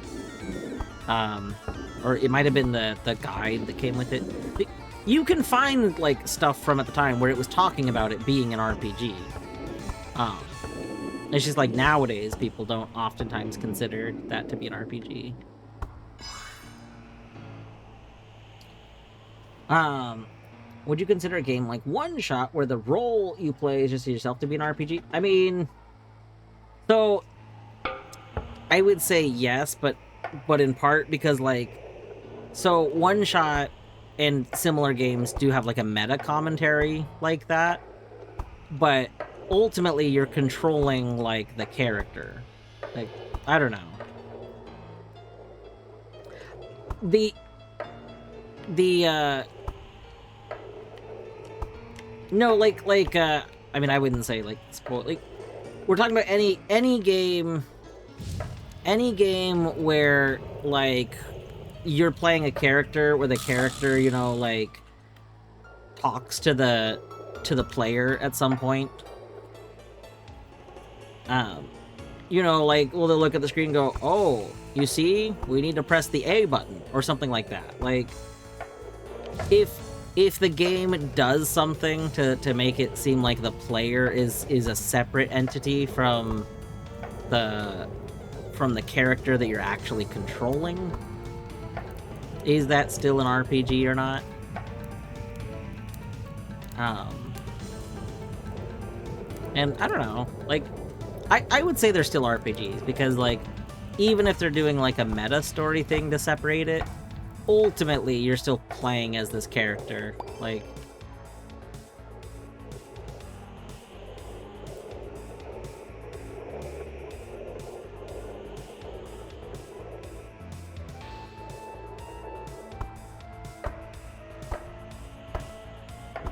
or it might have been the guide that came with it. You can find, like, stuff from at the time where it was talking about it being an RPG. It's just, like, nowadays, people don't oftentimes consider that to be an RPG. Would you consider a game like One Shot where the role you play is just yourself to be an RPG? I mean, so I would say yes, but in part because, like, so One Shot and similar games do have like a meta commentary like that, but ultimately you're controlling like the character. Like, I don't know. No, I mean, I wouldn't say, like, spoil, like, we're talking about any game where, like, you're playing a character where the character, you know, like, talks to the player at some point. You know, like, will they look at the screen and go, oh, you see, we need to press the A button, or something like that. Like, if the game does something to make it seem like the player is a separate entity from the character that you're actually controlling, is that still an RPG or not? And I don't know, like, I would say they're still RPGs, because, like, even if they're doing, like, a meta story thing to separate it, ultimately, you're still playing as this character. Like,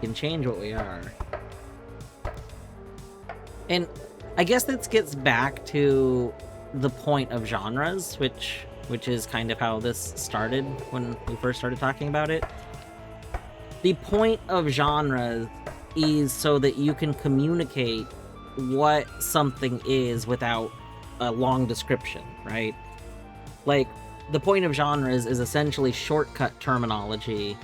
can change what we are. And I guess this gets back to the point of genres, which is kind of how this started when we first started talking about it. The point of genres is so that you can communicate what something is without a long description, right? Like, the point of genres is essentially shortcut terminology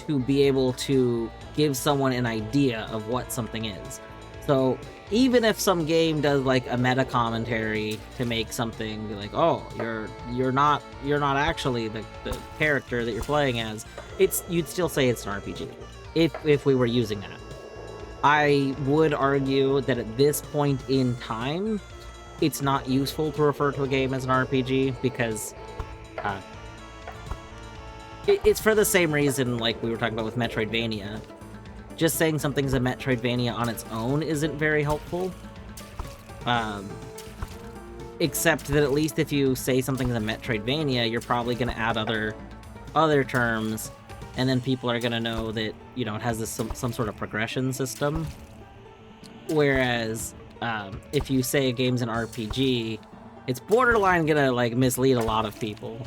to be able to give someone an idea of what something is. So even if some game does like a meta commentary to make something be like, oh, you're not actually the character that you're playing as, you'd still say it's an RPG if we were using that. I would argue that at this point in time, it's not useful to refer to a game as an RPG because it's for the same reason like we were talking about with Metroidvania. Just saying something's a Metroidvania on its own isn't very helpful. Except that at least if you say something's a Metroidvania, you're probably going to add other terms, and then people are going to know that, you know, it has this some sort of progression system. Whereas if you say a game's an RPG, it's borderline going to like mislead a lot of people.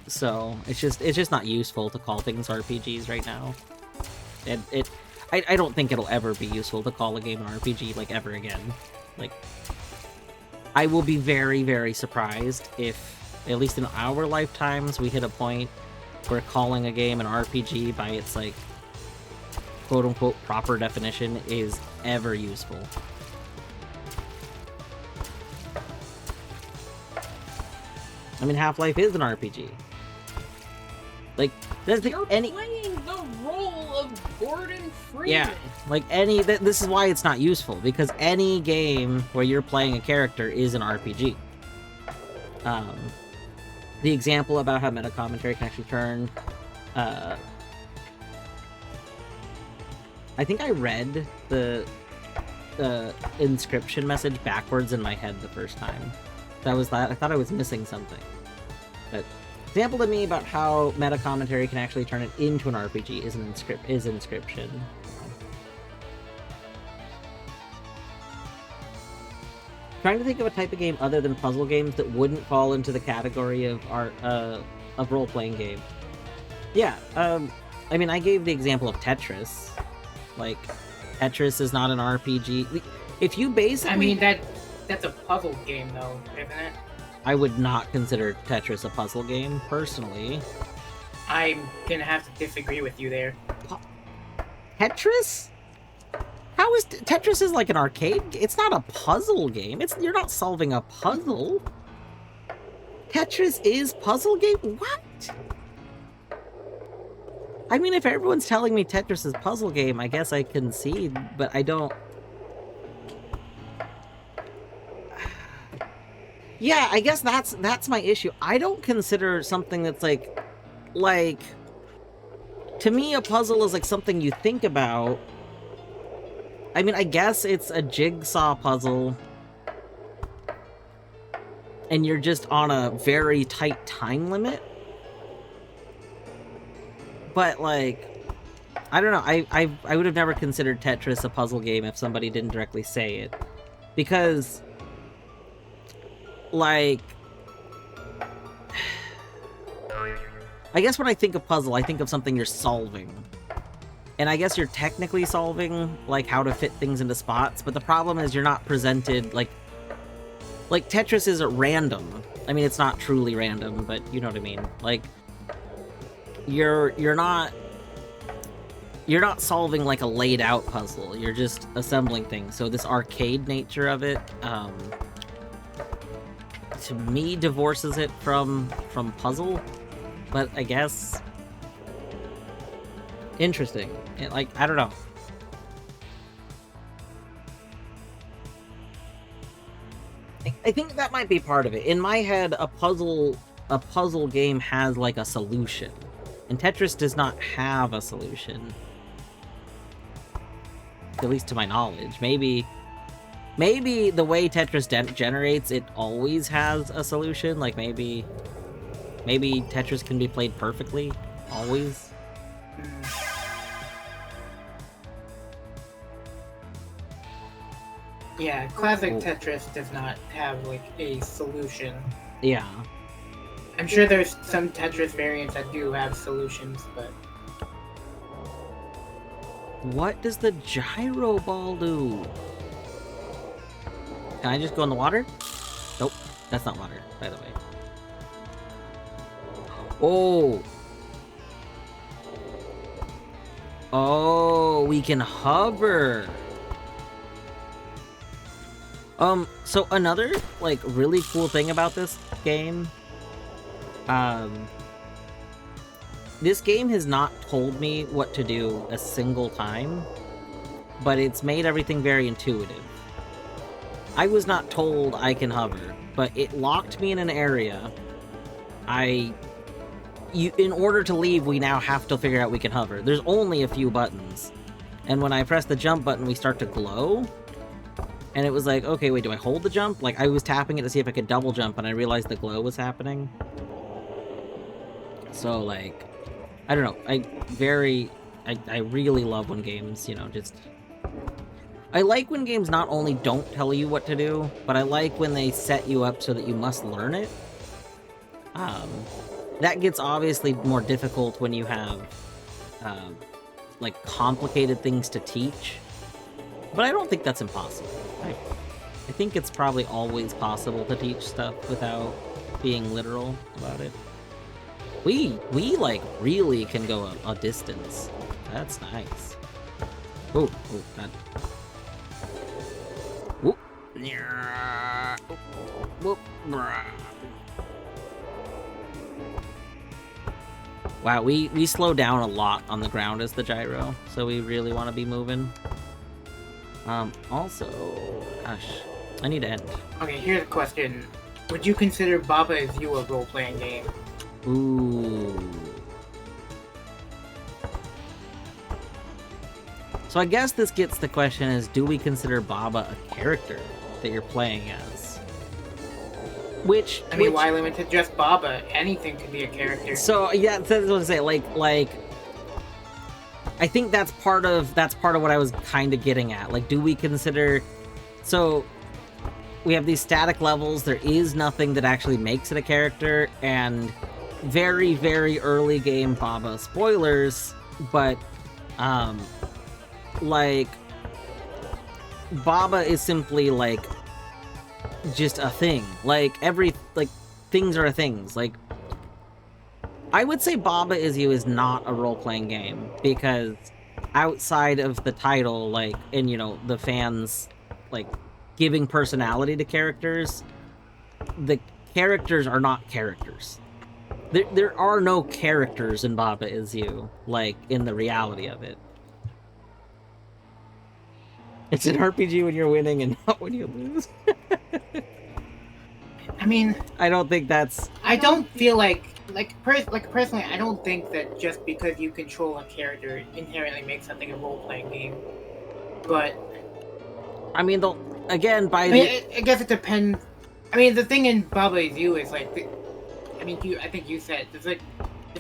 So it's just not useful to call things RPGs right now. I don't think it'll ever be useful to call a game an RPG like ever again. Like, I will be very, very surprised if, at least in our lifetimes, we hit a point where calling a game an RPG by its like quote unquote proper definition is ever useful. I mean, Half-Life is an RPG. Like, there's
You're playing the role of Gordon Freeman.
Yeah, like this is why it's not useful, because any game where you're playing a character is an RPG. The example about how meta commentary can actually turn, I think I read the inscription message backwards in my head the first time. I thought I was missing something. But example to me about how meta commentary can actually turn it into an RPG is inscription. Trying to think of a type of game other than puzzle games that wouldn't fall into the category of role-playing game. Yeah, I mean, I gave the example of Tetris. Like, Tetris is not an RPG. If you basically...
I mean, that's a puzzle game, though, isn't it?
I would not consider Tetris a puzzle game, personally.
I'm gonna have to disagree with you there.
Tetris? How is Tetris is like an arcade? It's not a puzzle game. You're not solving a puzzle. Tetris is puzzle game? What? I mean, if everyone's telling me Tetris is puzzle game, I guess I concede, but I don't... Yeah, I guess that's my issue. I don't consider something that's like, to me, a puzzle is like something you think about. I mean, I guess it's a jigsaw puzzle, and you're just on a very tight time limit. But like, I don't know. I would have never considered Tetris a puzzle game if somebody didn't directly say it, because, like, I guess when I think of puzzle, I think of something you're solving. And I guess you're technically solving, like, how to fit things into spots, but the problem is you're not presented, like Tetris is at random. I mean, it's not truly random, but you know what I mean. Like, you're not solving, like, a laid-out puzzle. You're just assembling things. So this arcade nature of it, to me, divorces it from puzzle, but I guess interesting. Like, I don't know. I think that might be part of it. In my head, a puzzle game has like a solution, and Tetris does not have a solution, at least to my knowledge. Maybe the way Tetris generates, it always has a solution. Like, maybe Tetris can be played perfectly, always.
Yeah, classic
Oh.
Tetris does not have like a solution.
Yeah.
I'm sure there's some Tetris variants that do have solutions, but
What does the gyro ball do? Can I just go in the water? Nope, that's not water, by the way. Oh! Oh, we can hover! So another, like, really cool thing about this game, this game has not told me what to do a single time, but it's made everything very intuitive. I was not told I can hover, but it locked me in an area. In order to leave, we now have to figure out we can hover. There's only a few buttons. And when I press the jump button, we start to glow. And it was like, okay, wait, do I hold the jump? Like, I was tapping it to see if I could double jump, and I realized the glow was happening. So, like, I don't know. I really love when games, you know, just... I like when games not only don't tell you what to do, but I like when they set you up so that you must learn it. That gets obviously more difficult when you have, like, complicated things to teach. But I don't think that's impossible. I think it's probably always possible to teach stuff without being literal about it. We like, really can go a distance. That's nice. Oh, God. Whoop. Whoop. Wow, we slow down a lot on the ground as the gyro, so we really want to be moving. Also, gosh, I need to end.
okay, here's a question. Would you consider Baba Is You a role-playing game?
Ooh. So I guess this gets the question is, do we consider Baba a character that you're playing as? Which...
I mean, why limit to just Baba? Anything could be a character.
So, yeah, that's what I say, like... I think that's part of what I was kind of getting at. Like, do we consider... So, we have these static levels, there is nothing that actually makes it a character, and very, very early game Baba spoilers, but, like, Baba is simply, like, just a thing. Like, things are things. Like, I would say Baba Is You is not a role-playing game, because outside of the title, like, and, you know, the fans, like, giving personality to characters, the characters are not characters. There are no characters in Baba Is You, like, in the reality of it. It's an RPG when you're winning and not when you lose.
I mean...
I don't think that's...
I don't feel personally, I don't think that just because you control a character inherently makes something a role-playing game. But...
I mean, again, by
I guess it depends... I mean, the thing in Baba Is You is, like... I think you said, there's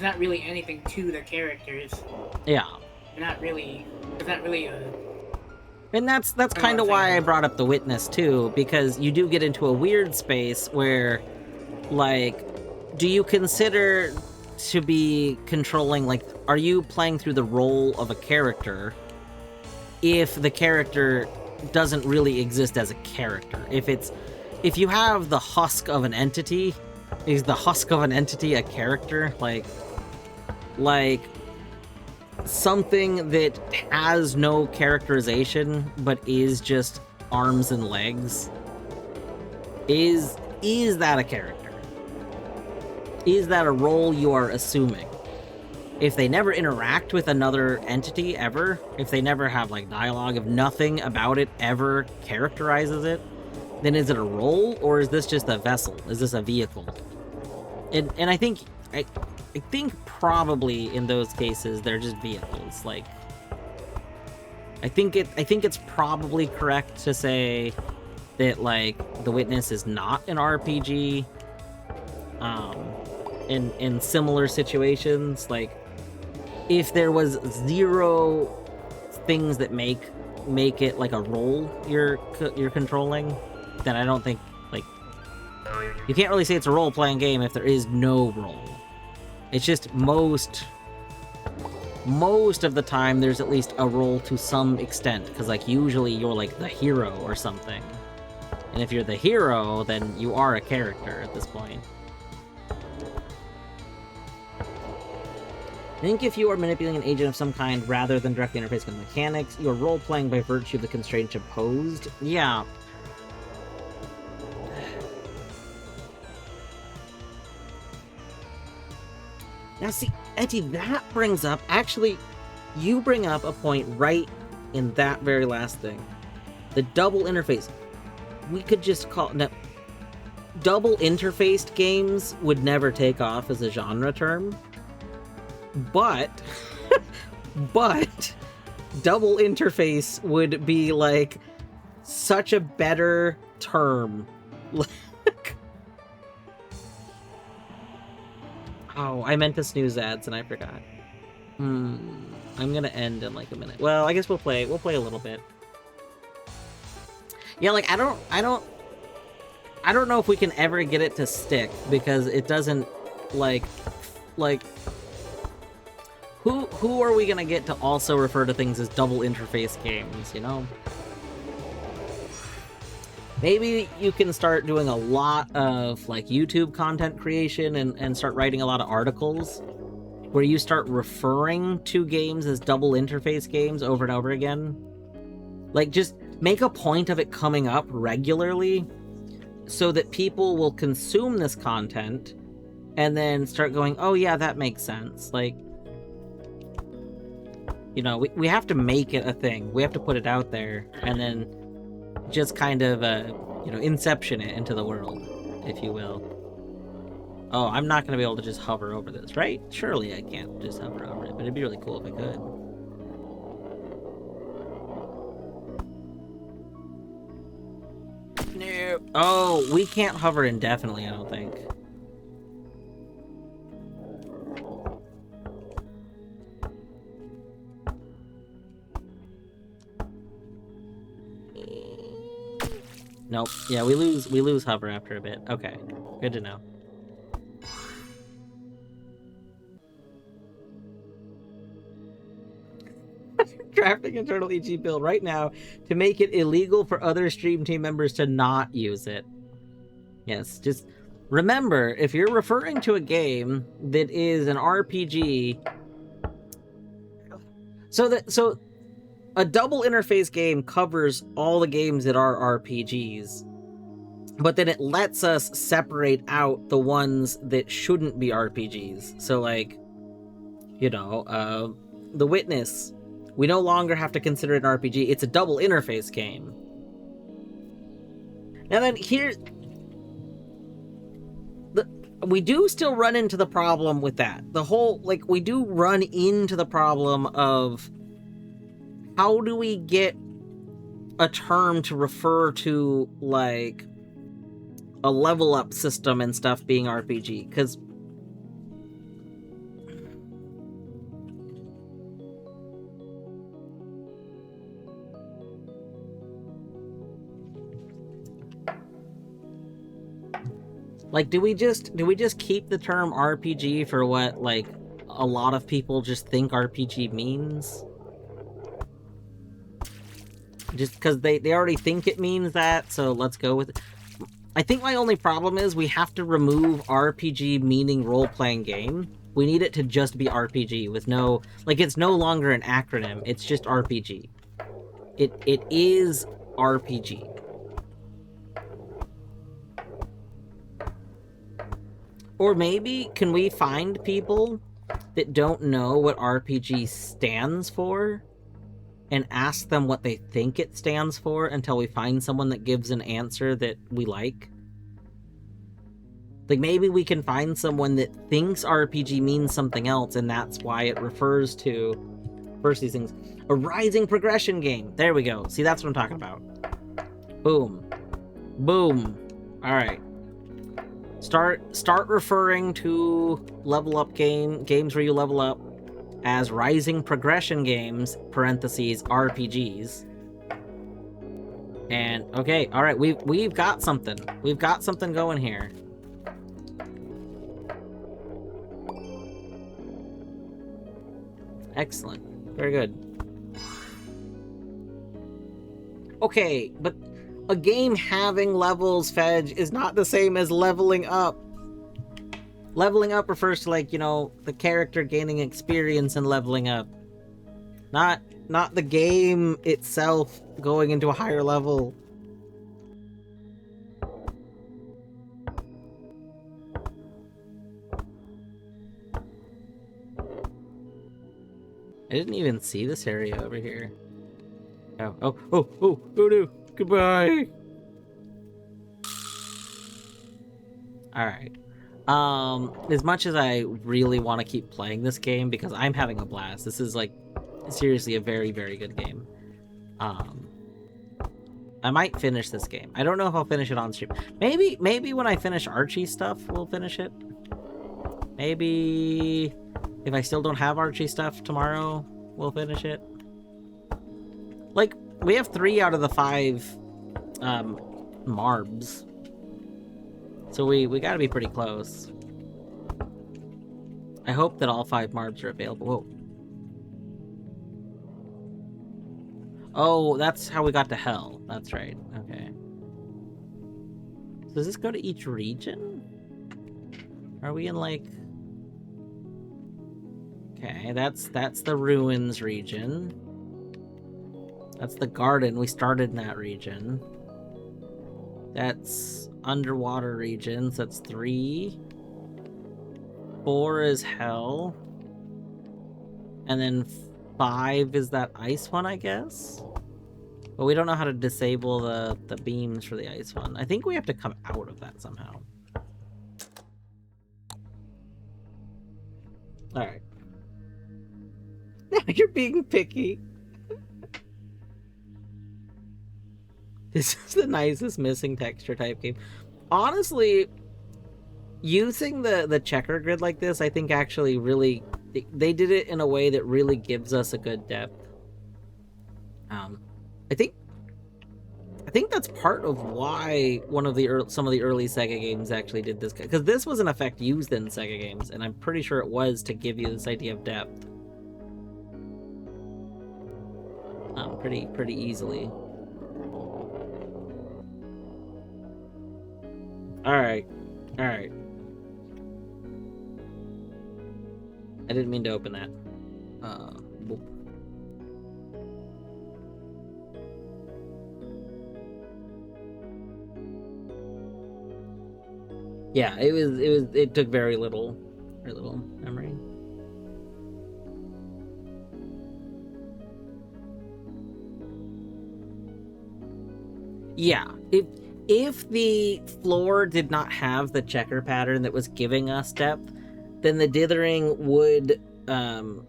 not really anything to the characters.
Yeah.
There's not really a...
And that's kind of why I brought up The Witness, too, because you do get into a weird space where, like, do you consider to be controlling, like, are you playing through the role of a character if the character doesn't really exist as a character? If you have the husk of an entity, is the husk of an entity a character? Like, something that has no characterization but is just arms and legs, is that a character? Is that a role you are assuming? If they never interact with another entity ever, if they never have, like, dialogue, if nothing about it ever characterizes it, then is it a role, or is this just a vessel? Is this a vehicle? And I think probably in those cases they're just vehicles. Like, I think it's probably correct to say that, like, The Witness is not an RPG. In similar situations, like, if there was zero things that make make it like a role you're controlling, then I don't think, like, you can't really say it's a role-playing game if there is no role. It's just most of the time there's at least a role to some extent, because like usually you're like the hero or something. And if you're the hero, then you are a character at this point. I think if you are manipulating an agent of some kind rather than directly interfacing with mechanics, you are role-playing by virtue of the constraints imposed. Yeah. Now see, Etty, that brings up, actually, you bring up a point right in that very last thing. The double interface. We could just call... No, double interfaced games would never take off as a genre term. But double interface would be like such a better term. Oh, I meant to snooze ads and I forgot. I'm gonna end in like a minute. Well, I guess we'll play a little bit. Yeah, like I don't know if we can ever get it to stick, because it doesn't like who are we gonna get to also refer to things as double interface games, you know? Maybe you can start doing a lot of like YouTube content creation and start writing a lot of articles where you start referring to games as double interface games over and over again. Like, just make a point of it coming up regularly so that people will consume this content and then start going, oh yeah, that makes sense. Like, you know, we have to make it a thing. We have to put it out there and then just kind of, you know, inception it into the world, if you will. Oh, I'm not going to be able to just hover over this, right? Surely I can't just hover over it, but it'd be really cool if I could. No. Oh, we can't hover indefinitely, I don't think. Nope. Yeah, we lose hover after a bit. Okay. Good to know. Drafting internal EG build right now to make it illegal for other stream team members to not use it. Yes, just remember, if you're referring to a game that is an RPG, so a double interface game covers all the games that are RPGs, but then it lets us separate out the ones that shouldn't be RPGs. So like, you know, The Witness, we no longer have to consider it an RPG. It's a double interface game. Now then, we do still run into the problem with that. We do run into the problem of, how do we get a term to refer to, like, a level up system and stuff being RPG? Because like, do we just keep the term RPG for what, like, a lot of people just think RPG means? Just because they already think it means that, so let's go with it. I think my only problem is we have to remove RPG meaning role-playing game. We need it to just be RPG with no... Like, it's no longer an acronym, it's just RPG. It is RPG. Or maybe, can we find people that don't know what RPG stands for and ask them what they think it stands for until we find someone that gives an answer that we like? Like, maybe we can find someone that thinks RPG means something else, and that's why it refers to, first these things, a rising progression game. There we go. See, that's what I'm talking about. Boom. Boom. Alright. Start referring to level up games where you level up as rising progression games, parentheses, RPGs. And okay, all right, we've got something. We've got something going here. Excellent. Very good. Okay, but a game having levels, Fedge, is not the same as leveling up. Leveling up refers to, like, you know, the character gaining experience and leveling up. Not the game itself going into a higher level. I didn't even see this area over here. Oh no. Goodbye. Alright. As much as I really want to keep playing this game, because I'm having a blast. This is, like, seriously a very, very good game. I might finish this game. I don't know if I'll finish it on stream. Maybe when I finish Archie stuff, we'll finish it. Maybe if I still don't have Archie stuff tomorrow, we'll finish it. Like, we have 3 out of the 5 Marbs. So we gotta be pretty close. I hope that all 5 Marbs are available. Whoa. Oh, that's how we got to Hell. That's right. Okay. So does this go to each region? Are we in, like... Okay, that's the Ruins region. That's the Garden. We started in that region. That's Underwater regions. That's 3. 4 is Hell. And then 5 is that ice one, I guess? But we don't know how to disable the beams for the ice one. I think we have to come out of that somehow. Alright. Now you're being picky. This is the nicest missing texture type game. Honestly, using the checker grid like this, I think actually really... They did it in a way that really gives us a good depth. I think that's part of why some of the early Sega games actually did this, because this was an effect used in Sega games, and I'm pretty sure it was to give you this idea of depth. Pretty easily. Alright. I didn't mean to open that. Boop. Yeah, it took very little memory. Yeah, if the floor did not have the checker pattern that was giving us depth, then the dithering would the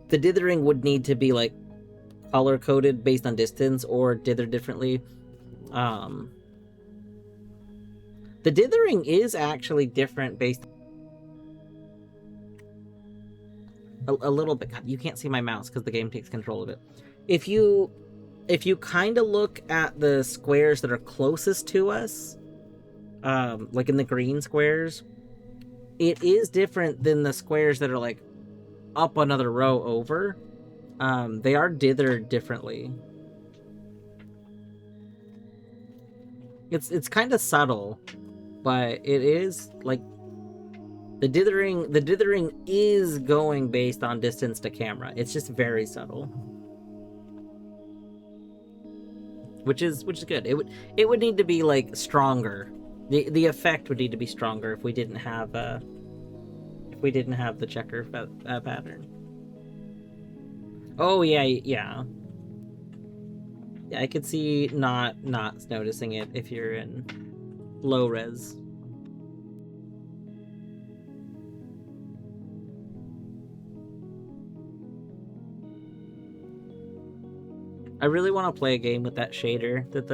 dithering would need to be, like, color coded based on distance or dither differently. The dithering is actually different based a little bit. God, you can't see my mouse because the game takes control of it. If you kind of look at the squares that are closest to us, like in the green squares, it is different than the squares that are, like, up another row over. They are dithered differently. It's kind of subtle, but it is, like, the dithering is going based on distance to camera. It's just very subtle. Which is good. It would need to be, like, stronger. The effect would need to be stronger if we didn't have the checker pattern. Oh yeah. I could see not noticing it if you're in low res. I really want to play a game with that shader that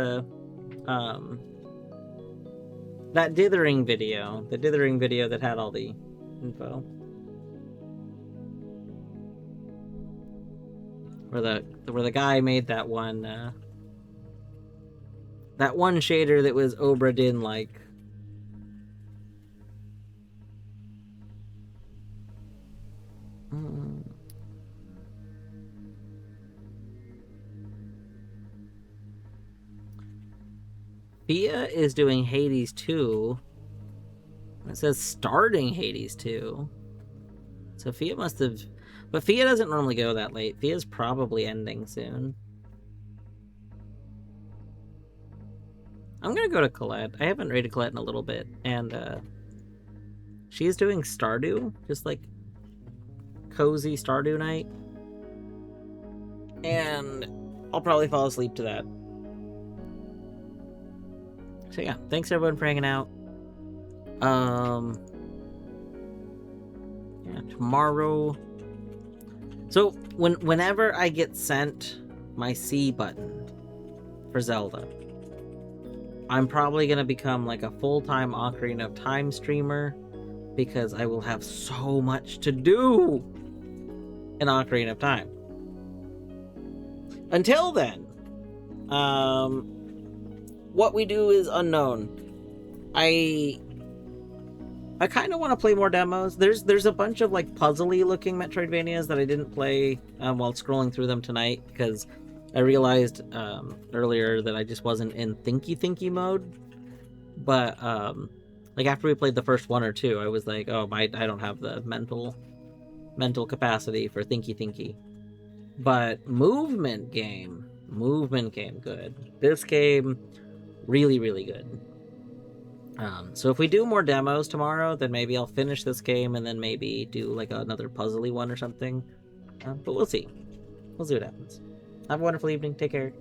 that dithering video that had all the info. Where the guy made that one That one shader that was Obra Dinn like. Fia is doing Hades 2. It says starting Hades 2. So Fia must have... But Fia doesn't normally go that late. Fia's probably ending soon. I'm gonna go to Colette. I haven't rated Colette in a little bit. And she's doing Stardew. Just like cozy Stardew night. And I'll probably fall asleep to that. So yeah, thanks everyone for hanging out. Yeah, tomorrow. So whenever I get sent my C button for Zelda, I'm probably gonna become like a full-time Ocarina of Time streamer because I will have so much to do in Ocarina of Time. Until then, what we do is unknown. I kind of want to play more demos. There's a bunch of like puzzly looking Metroidvanias that I didn't play while scrolling through them tonight because I realized earlier that I just wasn't in thinky mode. But like after we played the first one or two, I was like, oh, I don't have the mental capacity for thinky. But movement game good. This game really good. So if we do more demos tomorrow, then maybe I'll finish this game and then maybe do like another puzzly one or something. But we'll see. We'll see what happens. Have a wonderful evening. Take care.